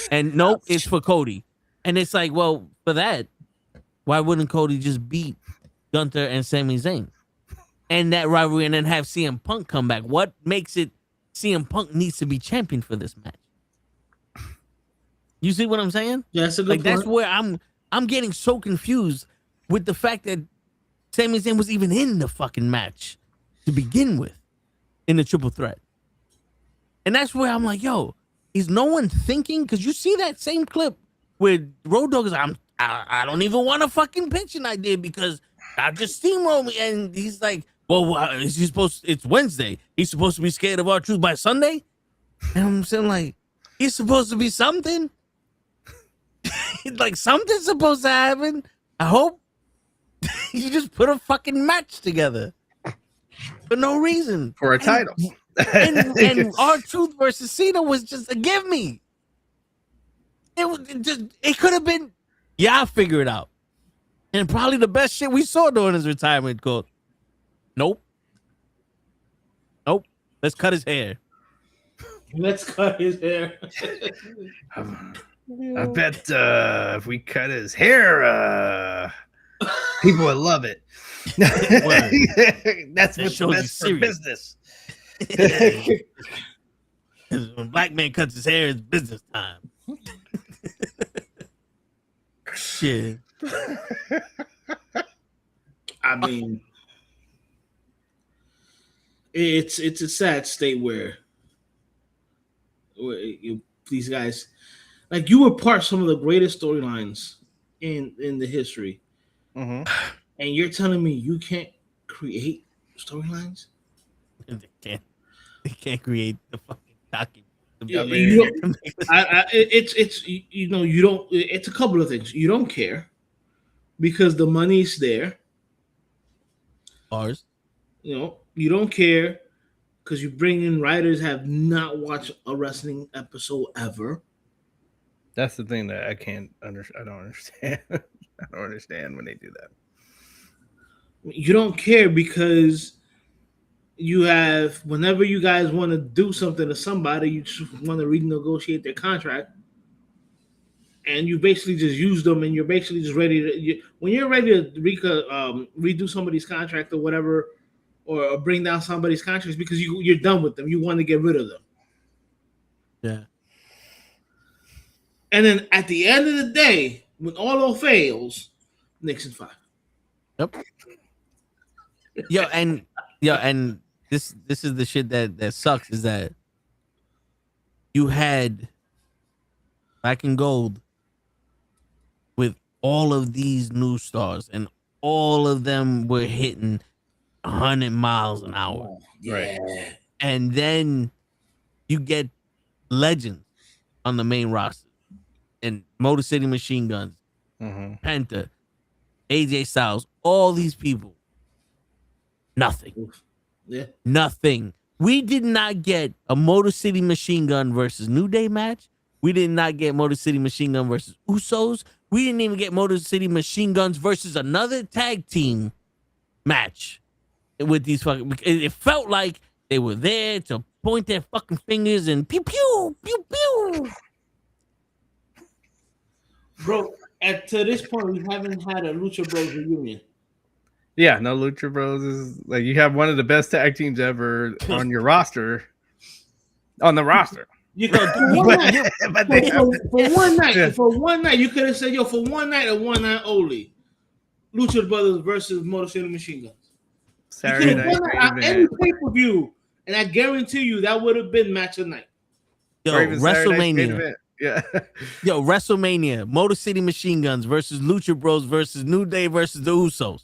S3: And nope, it's for Cody. And it's like, well, for that, why wouldn't Cody just beat Gunther and Sami Zayn and that rivalry, and then have CM Punk come back? What makes it CM Punk needs to be champion for this match? You see what I'm saying?
S1: Yeah, that's a good point.
S3: That's where I'm getting so confused with the fact that Sami Zayn was even in the fucking match to begin with in the triple threat. And that's where I'm like, yo, is no one thinking? Because you see that same clip where Road Dogg is, I don't even want to fucking pitch an idea because I just steamrolled me. And he's like, well, is he it's Wednesday. He's supposed to be scared of our truth by Sunday? And I'm saying, like, he's supposed to be something. Like, something's supposed to happen. I hope you just put a fucking match together for no reason.
S9: For a title.
S3: And R-Truth versus Cena was just a give me. It could have been, yeah, I'll figure it out. And probably the best shit we saw during his retirement called. Nope. Let's cut his hair.
S9: I bet if we cut his hair, people would love it. That's what's best for business.
S3: When black man cuts his hair, it's business time. Shit.
S1: I mean, it's a sad state where these guys, like, you were part of some of the greatest storylines in the history,
S9: mm-hmm.
S1: and you're telling me you can't create storylines?
S3: They can't create the fucking document.
S1: It's a couple of things. You don't care because the money's there.
S3: Ours.
S1: You don't care because you bring in writers have not watched a wrestling episode ever.
S9: That's the thing that I don't understand. I don't understand when they do that.
S1: You don't care because you have, whenever you guys want to do something to somebody, you just want to renegotiate their contract. And you basically just use them, and you're basically just ready to. When you're ready to redo somebody's contract or whatever, or bring down somebody's contracts because you're done with them. You want to get rid of them.
S3: Yeah.
S1: And then at the end of the day, when all fails, Nixon 5.
S3: Yep. And this is the shit that sucks is that you had Black and Gold with all of these new stars, and all of them were hitting 100 miles an hour.
S1: Yeah.
S3: And then you get legends on the main roster, and Motor City Machine Guns, Penta, AJ Styles, all these people. Nothing.
S1: Yeah.
S3: Nothing. We did not get a Motor City Machine Gun versus New Day match. We did not get Motor City Machine Gun versus Usos. We didn't even get Motor City Machine Guns versus another tag team match with these fucking. It felt like they were there to point their fucking fingers and pew pew pew pew.
S1: Bro, to this point, we haven't had a Lucha Bros reunion.
S9: Yeah, no, Lucha Bros is like you have one of the best tag teams ever on your roster. On the roster.
S1: You could for one night, you could have said, yo, for one night and one night only, Lucha Brothers versus Motor City Machine Guns.
S9: Saturday night,
S1: any pay-per-view, and I guarantee you that would have been match of the night.
S3: Yo, WrestleMania.
S9: Yeah.
S3: Yo, WrestleMania, Motor City Machine Guns versus Lucha Bros versus New Day versus the Usos.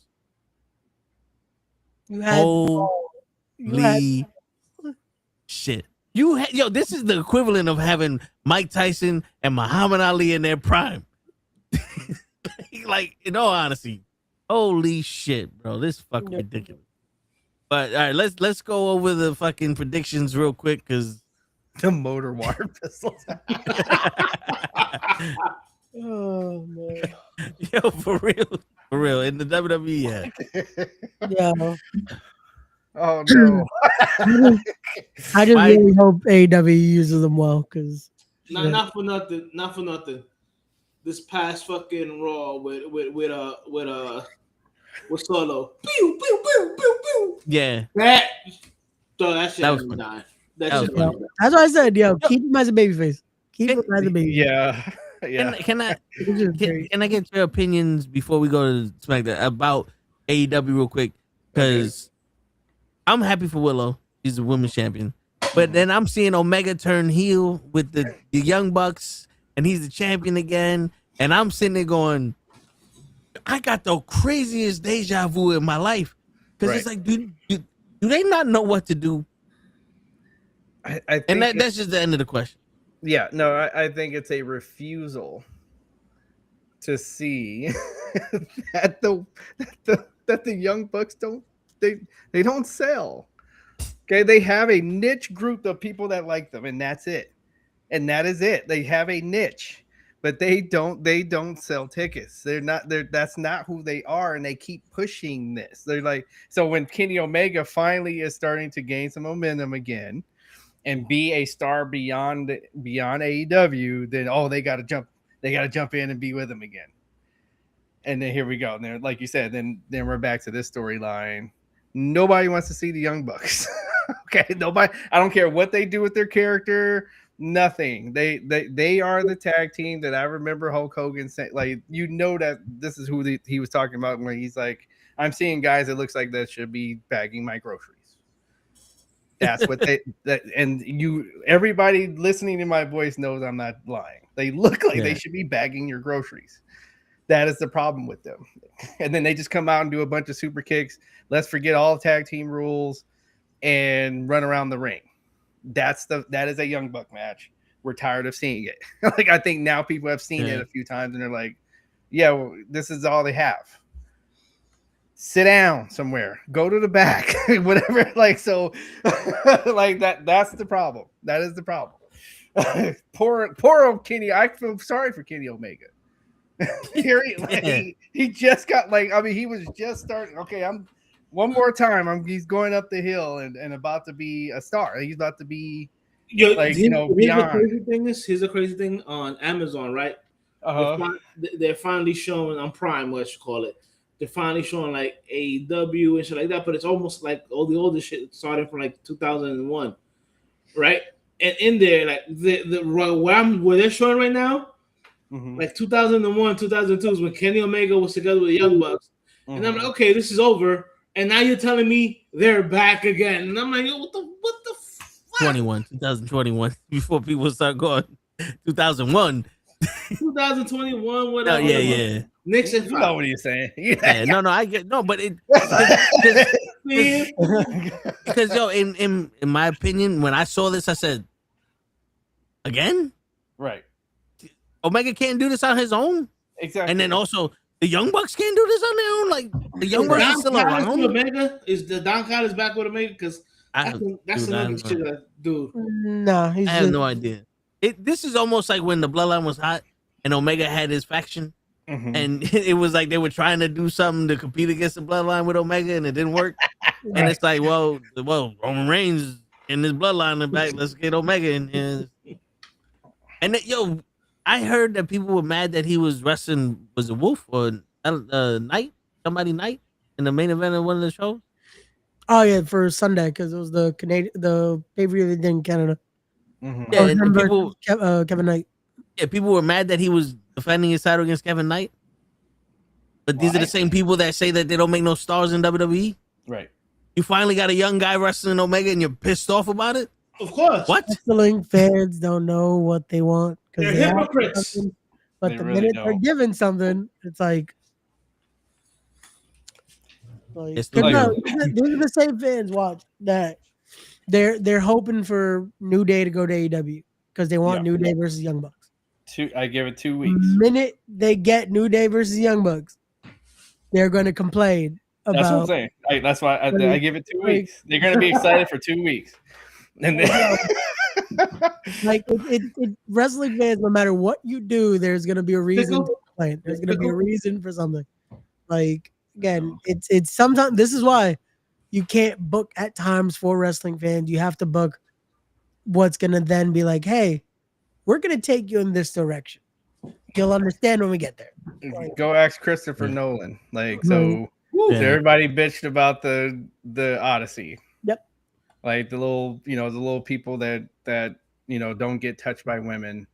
S3: Holy shit. This is the equivalent of having Mike Tyson and Muhammad Ali in their prime. Like, in all honesty, holy shit, bro. This is fucking ridiculous. But all right, let's go over the fucking predictions real quick because
S9: the motor water pistols.
S8: Oh man.
S3: Yo, for real, in the WWE,
S8: yeah.
S9: Oh no.
S8: I just really hope AEW uses them well because
S1: not for nothing. This past fucking Raw with Solo. Pew, pew, pew, pew, pew.
S3: Yeah.
S1: That shit was dying.
S8: That's what I said, yo, keep him as a babyface. Keep him as a baby.
S9: Yeah. Yeah.
S3: Can I get your opinions before we go to SmackDown about AEW real quick? Because I'm happy for Willow. She's a women's champion. But then I'm seeing Omega turn heel with the Young Bucks, and he's the champion again. And I'm sitting there going, I got the craziest deja vu in my life. Because it's like, do they not know what to do?
S9: I think
S3: and that's just the end of the question.
S9: Yeah, no, I think it's a refusal to see that the Young Bucks don't sell. Okay, they have a niche group of people that like them, and that's it. And that is it. They have a niche, but they don't sell tickets. That's not who they are, and they keep pushing this. They're like, so when Kenny Omega finally is starting to gain some momentum again and be a star beyond AEW, then they gotta jump in and be with him again. And then here we go. And then, like you said, then we're back to this storyline. Nobody wants to see the Young Bucks. Okay, nobody. I don't care what they do with their character. Nothing. They are the tag team that I remember Hulk Hogan saying. Like, that this is who he was talking about when he's like, I'm seeing guys that looks like that should be bagging my groceries. That's what everybody listening to my voice knows I'm not lying. They look like they should be bagging your groceries. That is the problem with them. And then they just come out and do a bunch of super kicks. Let's forget all tag team rules and run around the ring. That is a Young Buck match. We're tired of seeing it. Like, I think now people have seen it a few times and they're like, yeah, well, this is all they have. Sit down somewhere. Go to the back. Whatever. Like, so like that's the problem. That is the problem. Poor old Kenny. I feel sorry for Kenny Omega. He just got he was just starting. Okay, I'm one more time. He's going up the hill and about to be a star. He's about to be
S1: beyond. Here's the crazy thing on Amazon, right? They're finally showing on Prime, what you call it. They're finally showing like AEW and shit like that, but it's almost like all the older shit starting from like 2001, right? And in there, like where they're showing right now, like 2001, 2002 is when Kenny Omega was together with the Young Bucks, and I'm like, okay, this is over, and now you're telling me they're back again, and I'm like, yo, what the fuck?
S3: 2021, before people start going, 2001.
S1: 2021, whatever.
S3: Oh, yeah.
S9: Nixon, you know what he's saying.
S3: No, I get but it because in my opinion, when I saw this, I said, again,
S9: right?
S3: Omega can't do this on his own,
S9: exactly.
S3: And then also the Young Bucks can't do this on their own. Like the Young Bucks is still around.
S1: Omega is the Don Callis back with Omega because that's another shit that dude.
S8: No,
S3: I have no idea. This is almost like when the Bloodline was hot and Omega had his faction, and it was like they were trying to do something to compete against the Bloodline with Omega, and it didn't work. Right. And it's like, well, Roman Reigns in this Bloodline in back. Let's get Omega in here. And I heard that people were mad that he was wrestling. Was it Wolf or Knight? Somebody Knight in the main event of one of the shows.
S8: Oh yeah, for Sunday because it was the pay-per-view they did in Canada.
S3: Yeah, and people,
S8: Kevin Knight.
S3: Yeah, people were mad that he was defending his title against Kevin Knight. But these are the same people that say that they don't make no stars in WWE.
S9: Right.
S3: You finally got a young guy wrestling Omega and you're pissed off about it?
S1: Of course.
S3: What?
S8: Wrestling fans don't know what they want.
S1: They're hypocrites.
S8: But the minute they're given something, it's like these are the same fans that they're hoping for New Day to go to AEW because they want New Day versus Young Bucks.
S9: I give it 2 weeks.
S8: The minute they get New Day versus Young Bucks, they're going to complain about.
S9: That's what I'm saying. That's why I give it 2 weeks. They're going to be excited for 2 weeks, and then
S8: like wrestling fans, no matter what you do, there's going to be a reason to complain. There's going to be a reason for something. Like again, it's sometimes this is why you can't book at times for wrestling fans. You have to book what's going to then be like, hey, we're going to take you in this direction. You'll understand when we get there.
S9: Go ask Christopher Nolan. So everybody bitched about the Odyssey.
S8: Yep.
S9: Like the little people that don't get touched by women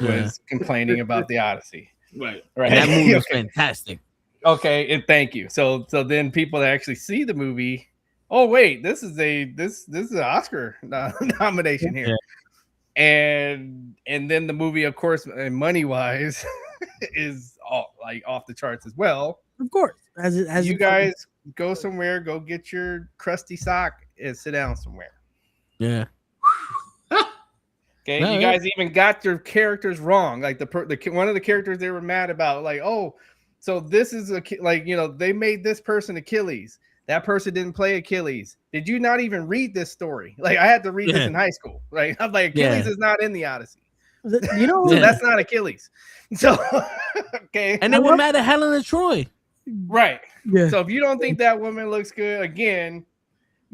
S9: was complaining about the Odyssey.
S1: Right.
S3: And that movie was fantastic.
S9: Okay, and thank you. So then people that actually see the movie, oh wait, this is an Oscar nomination here. Yeah. And then the movie, of course, money wise, is off the charts as well.
S8: Of course, as
S9: you guys go somewhere, go get your crusty sock and sit down somewhere.
S3: Yeah.
S9: Okay, you guys even got your characters wrong. Like the one of the characters they were mad about, like, oh, so this is they made this person Achilles. That person didn't play Achilles. Did you not even read this story? Like I had to read this in high school. Right? I'm like, Achilles is not in the Odyssey. So that's not Achilles. So okay.
S3: And then we're mad at Helen of Troy.
S9: Right.
S8: Yeah.
S9: So if you don't think that woman looks good, again,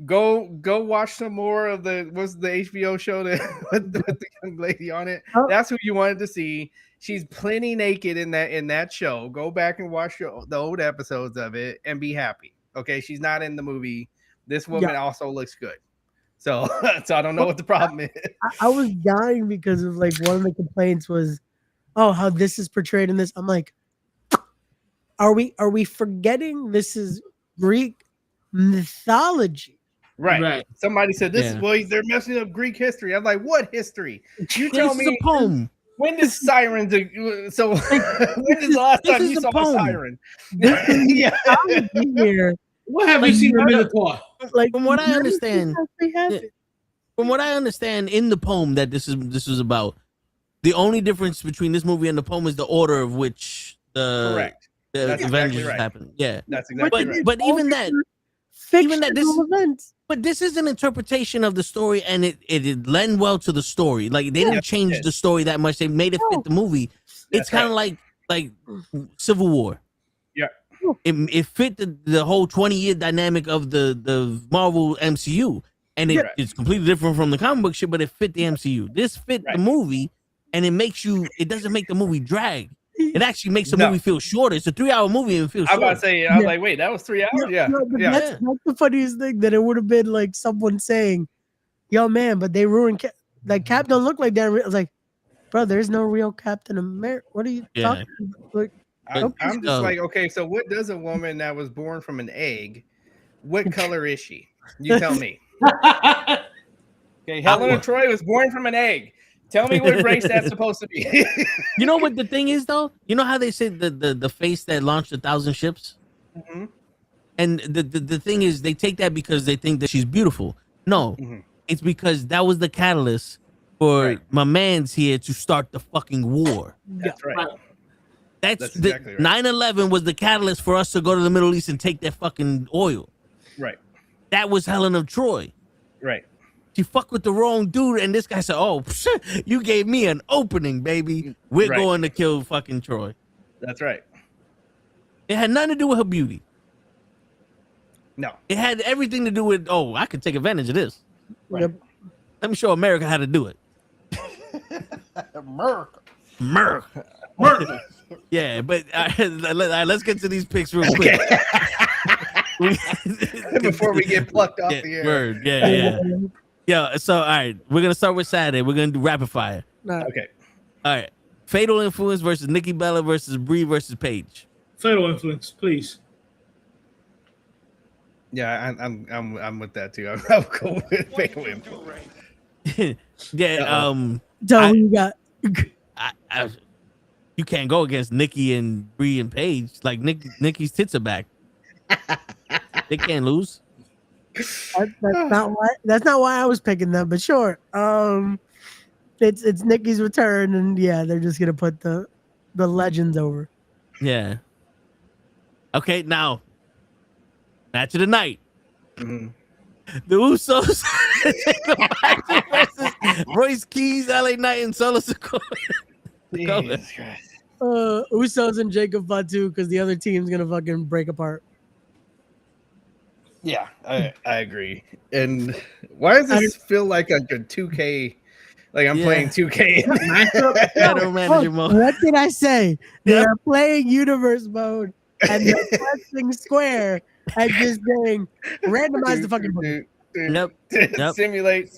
S9: go watch some more of the HBO show with the young lady on it. Oh. That's who you wanted to see. She's plenty naked in that show. Go back and watch the old episodes of it and be happy. Okay, she's not in the movie. This woman also looks good. So I don't know what the problem is.
S8: I was dying because of one of the complaints was, oh, how this is portrayed in this. I'm like, are we forgetting this is Greek mythology?
S9: Right. Somebody said this is they're messing up Greek history. I'm like, what history? You tell me.
S3: A poem.
S9: When did sirens? So when is the last time you saw a siren?
S8: Yeah.
S1: What have you seen in Minotaur?
S3: From what I understand, in the poem that this was about, the only difference between this movie and the poem is the order of which the Avengers happened. Yeah,
S9: that's exactly right.
S3: But even that, this is an interpretation of the story, and it lend well to the story. Like they didn't change the story that much; they made it fit the movie. It's kind of like like Civil War.
S9: Yeah.
S3: It fit the whole 20-year dynamic of the Marvel MCU. And it's completely different from the comic book shit, but it fit the MCU. This fit the movie, and it doesn't make the movie drag. It actually makes the movie feel shorter. It's a 3-hour movie and it feels shorter.
S9: I was about to say, I was like, wait, that was 3 hours? Yeah.
S8: That's the funniest thing, that it would have been like someone saying, yo, man, but they ruined like Cap don't look like that. I was like, bro, there's no real Captain America. What are you talking about? Like,
S9: I'm just like, okay, so what does a woman that was born from an egg, what color is she? You tell me. Okay, Helena Troy was born from an egg. Tell me what race that's supposed to be.
S3: You know what the thing is, though? You know how they say the face that launched 1,000 ships?
S9: Mm-hmm.
S3: And the thing is, they take that because they think that she's beautiful. No, it's because that was the catalyst for my man's here to start the fucking war.
S9: That's right.
S3: That's exactly right. 9/11 was the catalyst for us to go to the Middle East and take that fucking oil.
S9: Right.
S3: That was Helen of Troy.
S9: Right.
S3: She fucked with the wrong dude, and this guy said, "Oh, you gave me an opening, baby. We're going to kill fucking Troy."
S9: That's right.
S3: It had nothing to do with her beauty.
S9: No.
S3: It had everything to do with, I could take advantage of this.
S9: Right.
S3: Let me show America how to do it. America. Yeah, but let's get to these picks real quick.
S9: Before we get plucked off the air.
S3: Yeah, so all right, we're gonna start with Saturday. We're gonna do rapid fire.
S9: Okay.
S3: All right. Fatal Influence versus Nikki Bella versus Brie versus Paige.
S1: Fatal Influence, please.
S9: Yeah, I'm with that too. I'm cool with Fatal Influence.
S8: Tell me you got.
S3: You can't go against Nikki and Brie and Paige. Like Nikki's tits are back. They can't lose.
S8: That's not why I was picking them, but sure. It's Nikki's return, and they're just gonna put the legends over.
S3: Yeah. Okay, now match of the night.
S9: Mm-hmm.
S3: The Usos versus Royce Keys, LA Knight, and Solo Sikoa.
S8: Usos and Jacob Fatu, because the other team's gonna fucking break apart.
S9: Yeah, I agree. And why does this feel like a 2K? Like I'm playing 2K.
S8: What did I say? They're playing universe mode and they're pressing square and just saying randomize the fucking button.
S3: Nope.
S9: Simulate.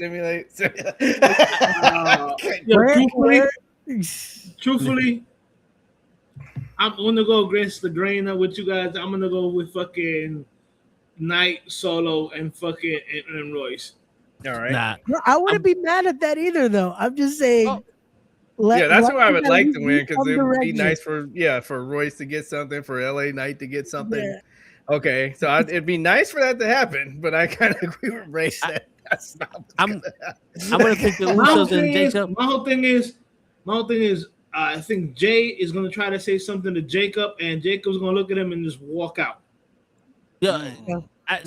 S1: Truthfully, I'm gonna go against the grain with you guys. I'm gonna go with fucking Knight, Solo, and fucking and Royce.
S9: All right.
S3: Nah.
S8: I wouldn't be mad at that either, though. I'm just saying.
S9: That's who I would like to win, because it would be nice for Royce to get something, for LA Knight to get something. Yeah. Okay, so it'd be nice for that to happen, but I kind of agree with Ray that that's not.
S3: I'm gonna pick the Usos and Jacob.
S1: My whole thing is, I think Jay is gonna try to say something to Jacob, and Jacob's gonna look at him and just walk out.
S3: I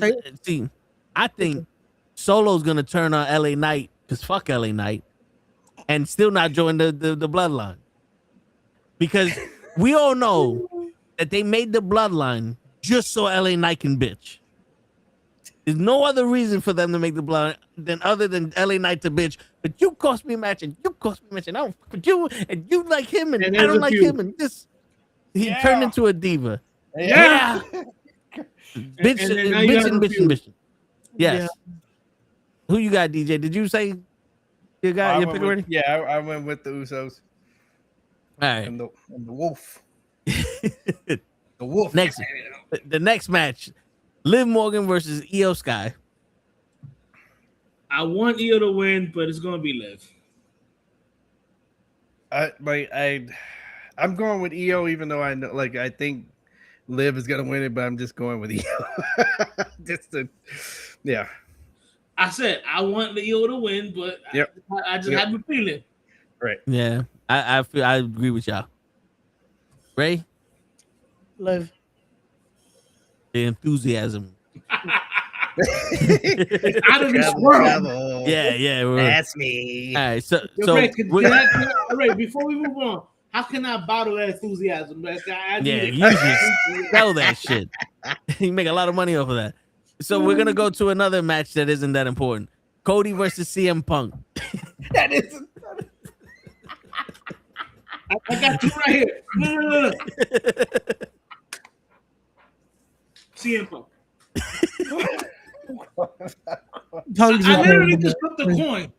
S3: think Solo's gonna turn on LA Knight, because fuck LA Knight, and still not join the bloodline, because we all know that they made the bloodline just so LA Knight can bitch. There's no other reason for them to make the bloodline other than LA Knight to bitch. But you cost me a match, and you cost me a match, and I don't fuck with you, and you like him, and I don't like him, and this he turned into a diva. Yeah. Bitch. Yes. Yeah. Who you got, DJ? Did you say you got your pick already?
S9: Yeah, I went with the Usos.
S3: All right.
S9: And the Wolf.
S3: The Wolf. The next match, Liv Morgan versus Io Sky.
S1: I want Io to win, but it's gonna be Liv.
S9: I'm going with Io, even though I know, I think Liv is gonna win it, but I'm just going with Io. I
S1: said I want Io to win, but I just have a feeling.
S9: Right.
S3: Yeah, I agree with y'all. Ray?
S8: Liv.
S3: The enthusiasm.
S1: It's out of this world.
S3: Yeah.
S9: That's me.
S3: All right, so
S1: Ray, before we move on, How can I bottle that enthusiasm? Like,
S3: you just sell that shit. You make a lot of money off of that. So we're gonna go to another match that isn't that important. Cody versus CM Punk.
S9: That is.
S1: I got two right here. No. CM Punk. I literally just flipped the coin.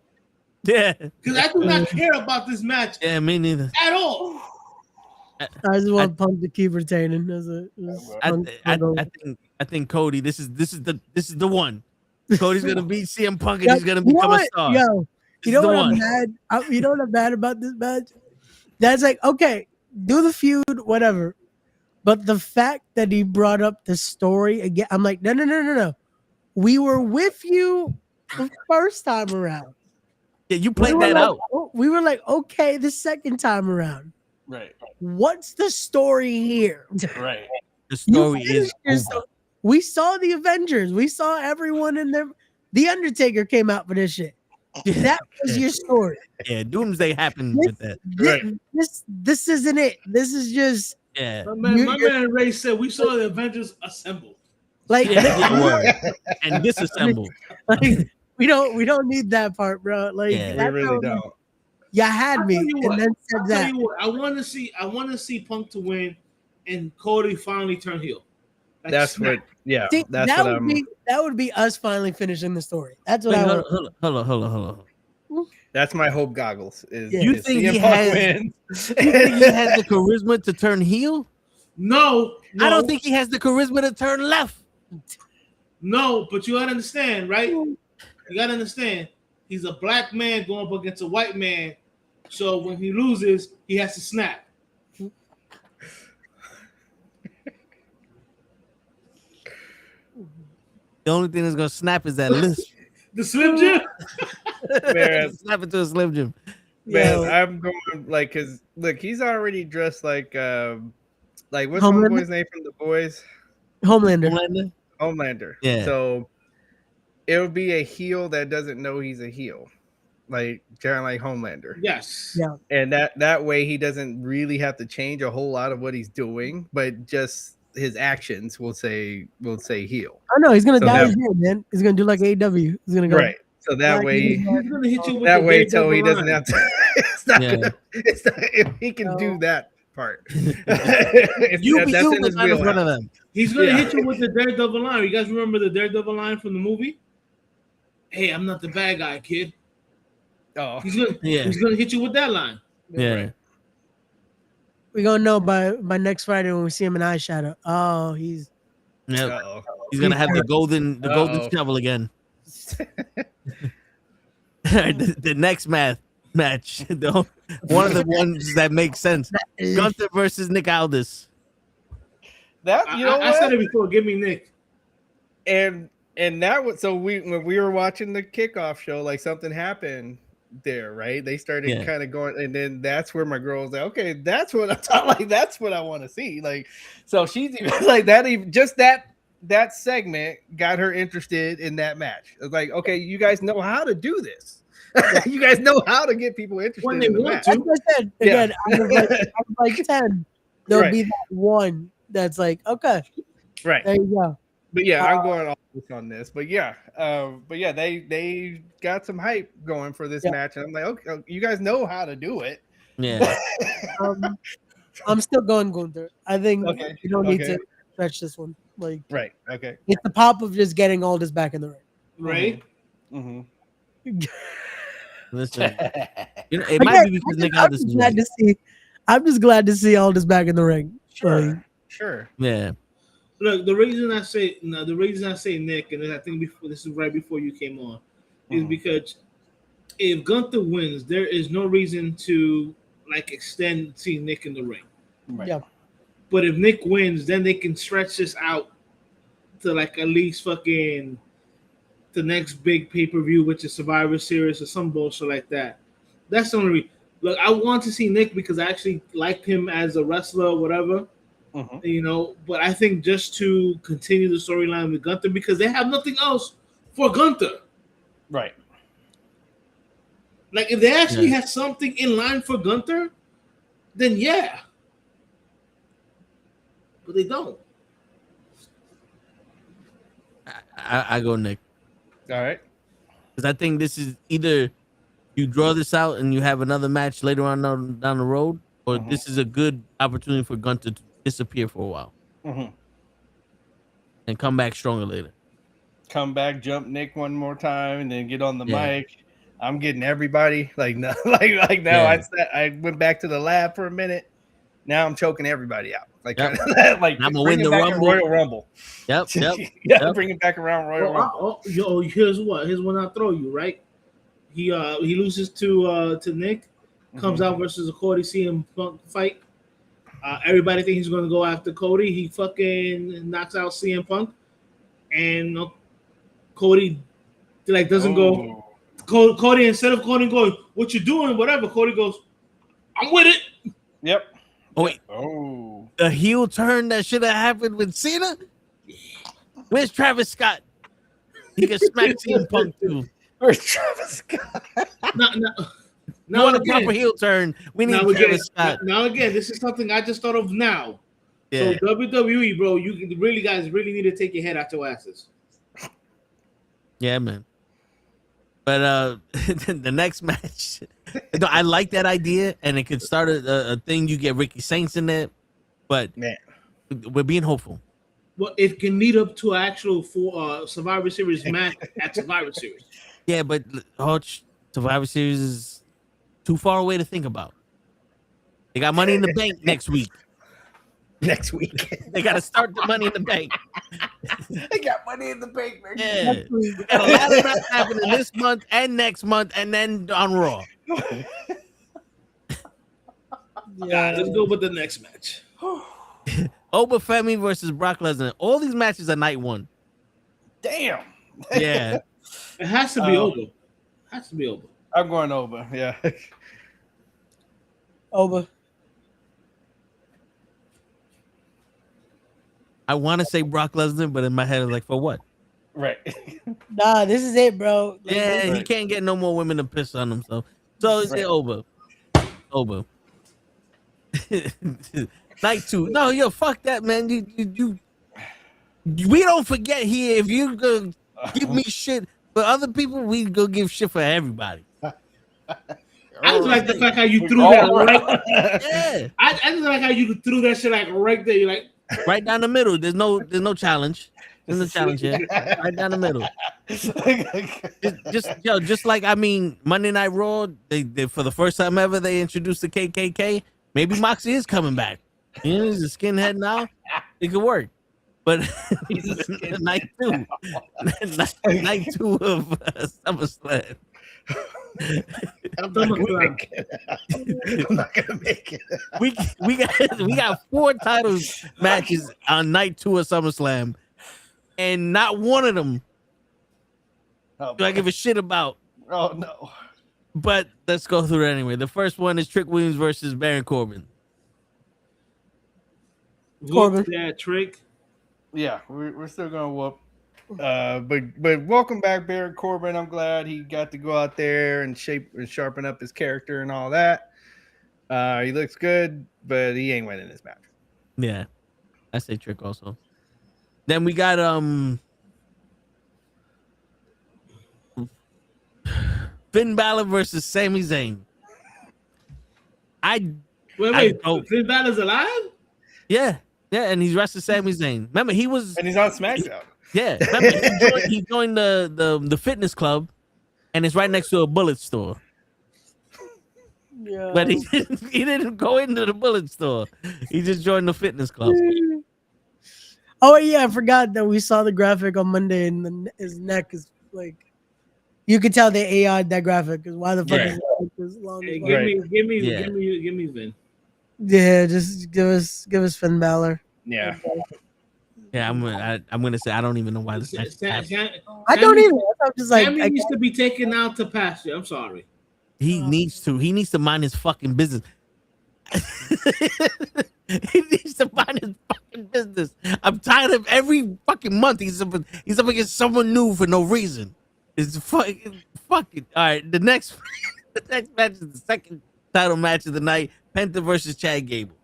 S3: Yeah.
S1: Because I do not care about this match.
S3: Yeah, me neither.
S1: At all.
S8: I just want Punk to keep retaining.
S3: I think Cody. This is the one. Cody's gonna beat CM Punk and he's gonna become a star.
S8: Yo, you know what I'm mad? You know what I'm mad about this match? That's like, okay, do the feud, whatever. But the fact that he brought up the story again, I'm like, no. We were with you the first time around.
S3: Yeah, you played that out.
S8: We were like, okay, the second time around.
S9: Right.
S8: What's the story here?
S9: Right.
S3: The story is
S8: we saw the Avengers. We saw everyone in there. The Undertaker came out for this shit. That was your story.
S3: Yeah, Doomsday happened with that.
S8: This isn't it. This is just
S1: My man Ray said we saw the Avengers assemble.
S8: Like
S3: and disassemble.
S8: Like we don't need that part, bro. Like
S9: we really don't.
S8: You had me, and then said that.
S1: I want to see Punk to win, and Cody finally turn heel. Like,
S9: that's what. Yeah,
S8: see,
S9: that's
S8: that
S9: what
S8: that would be us finally finishing the story. That's what I want.
S3: Hold on.
S9: That's my hope goggles.
S3: You think he has the charisma to turn heel?
S1: No,
S3: I don't think he has the charisma to turn left.
S1: No, but you gotta understand, right? You gotta understand. He's a black man going up against a white man, so when he loses, he has to snap.
S3: The only thing that's gonna snap is that list.
S1: The Slim Jim.
S9: Man,
S3: snap it to a Slim Jim.
S9: Man, I'm going like, cause look, he's already dressed like what's my boy's name from The Boys? Homelander.
S3: Yeah.
S9: So it would be a heel that doesn't know he's a heel, like kind of like Homelander.
S1: Yes.
S8: Yeah.
S9: And that way he doesn't really have to change a whole lot of what he's doing, but just his actions will say heel.
S8: Oh no, he's gonna dye his hair, man. He's gonna do like AEW. He's gonna go
S9: right. So that way,
S1: he's gonna hit you with
S9: that way,
S1: so
S9: he doesn't have to. It's not gonna. It's not, if he can do that part.
S3: That's in his wheelhouse.
S1: He's gonna hit you with the Daredevil line. You guys remember the Daredevil line from the movie? Hey, I'm not the bad guy, kid.
S9: Oh,
S1: he's gonna hit you with that line.
S3: Yeah.
S9: Right.
S8: We're gonna know by next Friday when we see him in eyeshadow. Oh, he's
S3: he's gonna have the golden shovel again. the next match, one of the ones that makes sense. Gunther versus Nick Aldis.
S1: I said it before. Give me Nick.
S9: And that was so when we were watching the kickoff show, like something happened there, right? They started kind of going, and then that's where my girl was like, okay, that's what I thought, like that's what I want to see. Like, so she's even like that, even just that segment got her interested in that match. It's like, okay, you guys know how to do this. You guys know how to get people interested
S1: when they
S9: in the
S1: want
S9: match.
S1: to.
S8: As I said, again, out of like 10, there'll be that one that's like, okay.
S9: Right.
S8: There you go.
S9: But yeah, I'm going all on this. But yeah, they got some hype going for this match, and I'm like, okay, you guys know how to do it.
S3: Yeah.
S8: I'm still going Gunther. I think you don't need to stretch this one. Like,
S9: right. Okay.
S8: It's the pop of just getting Aldis back in the ring.
S1: Right.
S9: Mm-hmm.
S3: Listen, it might be because Nick Aldis is
S8: glad to see. I'm just glad to see Aldis back in the ring.
S9: Sure.
S3: Yeah.
S1: Look, the reason I say Nick, and I think this is right before you came on, is because if Gunther wins, there is no reason to like extend seeing Nick in the ring.
S9: Right.
S8: Yeah.
S1: But if Nick wins, then they can stretch this out to like at least fucking the next big pay-per-view, which is Survivor Series or some bullshit like that. That's the only reason. Look, I want to see Nick because I actually liked him as a wrestler or whatever. But I think just to continue the storyline with Gunther because they have nothing else for Gunther.
S9: Right.
S1: Like if they actually had something in line for Gunther, then yeah. But they don't.
S3: I go Nick.
S9: All right.
S3: Because I think this is either you draw this out and you have another match later on down the road, or this is a good opportunity for Gunther to disappear for a while and come back stronger later.
S9: Come back, jump Nick one more time, and then get on the mic. I'm getting everybody like no, like now. I went back to the lab for a minute. Now I'm choking everybody out. Like like
S3: I'm gonna win the Rumble.
S9: Royal Rumble.
S3: Yep.
S9: Bring it back around Royal Rumble.
S1: Here's one I'll throw you, right? He loses to Nick, comes out versus a Cody CM Punk fight. Everybody thinks he's gonna go after Cody. He fucking knocks out CM Punk, and Cody doesn't go. Cody, instead of Cody going, "What you doing?" Whatever, Cody goes, "I'm with it."
S9: Yep.
S3: Oh wait.
S9: Oh.
S3: The heel turn that should have happened with Cena. Where's Travis Scott? He can smack CM Punk too.
S9: Where's Travis Scott?
S1: No,
S3: a proper heel turn. We need Travis Scott.
S1: Now again, this is something I just thought of now.
S3: Yeah.
S1: So WWE, bro, you guys really need to take your head out your asses.
S3: Yeah, man. But the next match, I like that idea, and it could start a thing. You get Ricky Saints in there, but
S9: man,
S3: we're being hopeful.
S1: Well, it can lead up to an actual Survivor Series match at Survivor Series.
S3: Yeah, but Survivor Series is too far away to think about. They got Money in the Bank next week.
S9: Next week.
S3: They got to start the Money in the Bank.
S9: They got Money in the Bank, man.
S3: Yeah. We got a lot of stuff happening this month and next month, and then on Raw.
S1: Yeah, let's go with the next match.
S3: Oba Femi versus Brock Lesnar. All these matches are night one.
S9: Damn.
S3: Yeah.
S1: It has to be Oba. Has to be Oba.
S9: I'm going Oba. Yeah.
S8: Oba.
S3: I want to say Brock Lesnar, but in my head, it's like, for what?
S9: Right.
S8: Nah, this is it, bro.
S3: Yeah, he can't get no more women to piss on himself. So it's Oba. Oba. Night two. No, yo, fuck that, man. You we don't forget here. If you go give me shit for other people, we go give shit for everybody.
S1: I just like the fact how you threw that right.
S3: Yeah.
S1: I just like how you threw that shit like right there. You're like
S3: right down the middle. There's no challenge. There's no challenge here. Right down the middle. Just like, I mean, Monday Night Raw, they for the first time ever they introduced the KKK. Maybe Moxie is coming back. You know, he's a skinhead now. It could work. But night two of SummerSlam.
S9: I'm not gonna make it.
S3: We got 4 titles matches on night 2 of SummerSlam, and not one of them do I give a shit about.
S9: Oh no!
S3: But let's go through it anyway. The first one is Trick Williams versus Baron Corbin.
S1: Corbin, yeah, Trick.
S9: Yeah, we're still gonna whoop. But welcome back, Baron Corbin. I'm glad he got to go out there and sharpen up his character and all that. He looks good, but he ain't winning this match.
S3: Yeah, I say Trick also. Then we got Finn Balor versus Sami Zayn.
S1: Wait, Finn Balor's alive?
S3: Yeah, and he's wrestling Sami Zayn. Remember, he was,
S9: and he's on SmackDown.
S3: Yeah, remember, he joined the fitness club, and it's right next to a bullet store. Yeah. But he didn't go into the bullet store. He just joined the fitness club.
S8: Oh yeah, I forgot that we saw the graphic on Monday, and his neck is like, you could tell they AI'd that graphic because why the fuck is it this long?
S1: Hey, give me Vin.
S8: Yeah, just give us Finn Balor.
S9: Yeah.
S3: Yeah, I'm gonna say I don't even know why this.
S8: I don't either. I'm just like,
S1: Sammy needs to be taken out to pasture. I'm sorry.
S3: He needs to mind his fucking business. He needs to mind his fucking business. I'm tired of every fucking month he's up against someone new for no reason. It's fucking. All right, the next match is the second title match of the night: Penta versus Chad Gable.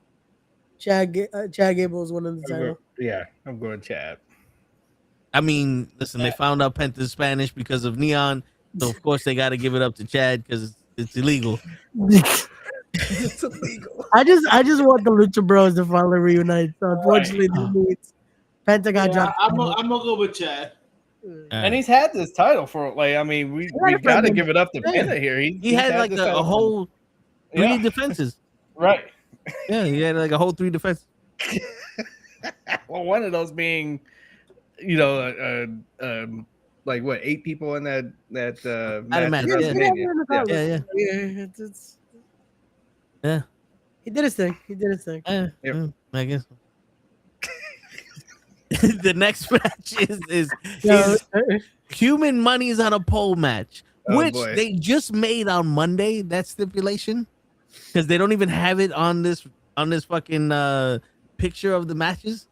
S8: Chad Gable is one of the title.
S9: Yeah, I'm going Chad.
S3: I mean, listen, they found out Penta's Spanish because of Neon, so of course they got to give it up to Chad because it's illegal.
S9: It's illegal.
S8: I just want the Lucha Bros to finally reunite. So unfortunately, Penta got dropped.
S1: I'm gonna go with Chad.
S9: And he's had this title for we got to give it up to Penta here.
S3: He had like a whole 3 defenses.
S9: Right.
S3: Yeah, he had like a whole 3 defenses.
S9: Well, one of those being, like what, 8 people in that match.
S3: Yeah.
S8: He did his thing.
S3: I guess. The next match is Human Money's on a pole match, which they just made on Monday. That stipulation, because they don't even have it on this fucking picture of the matches.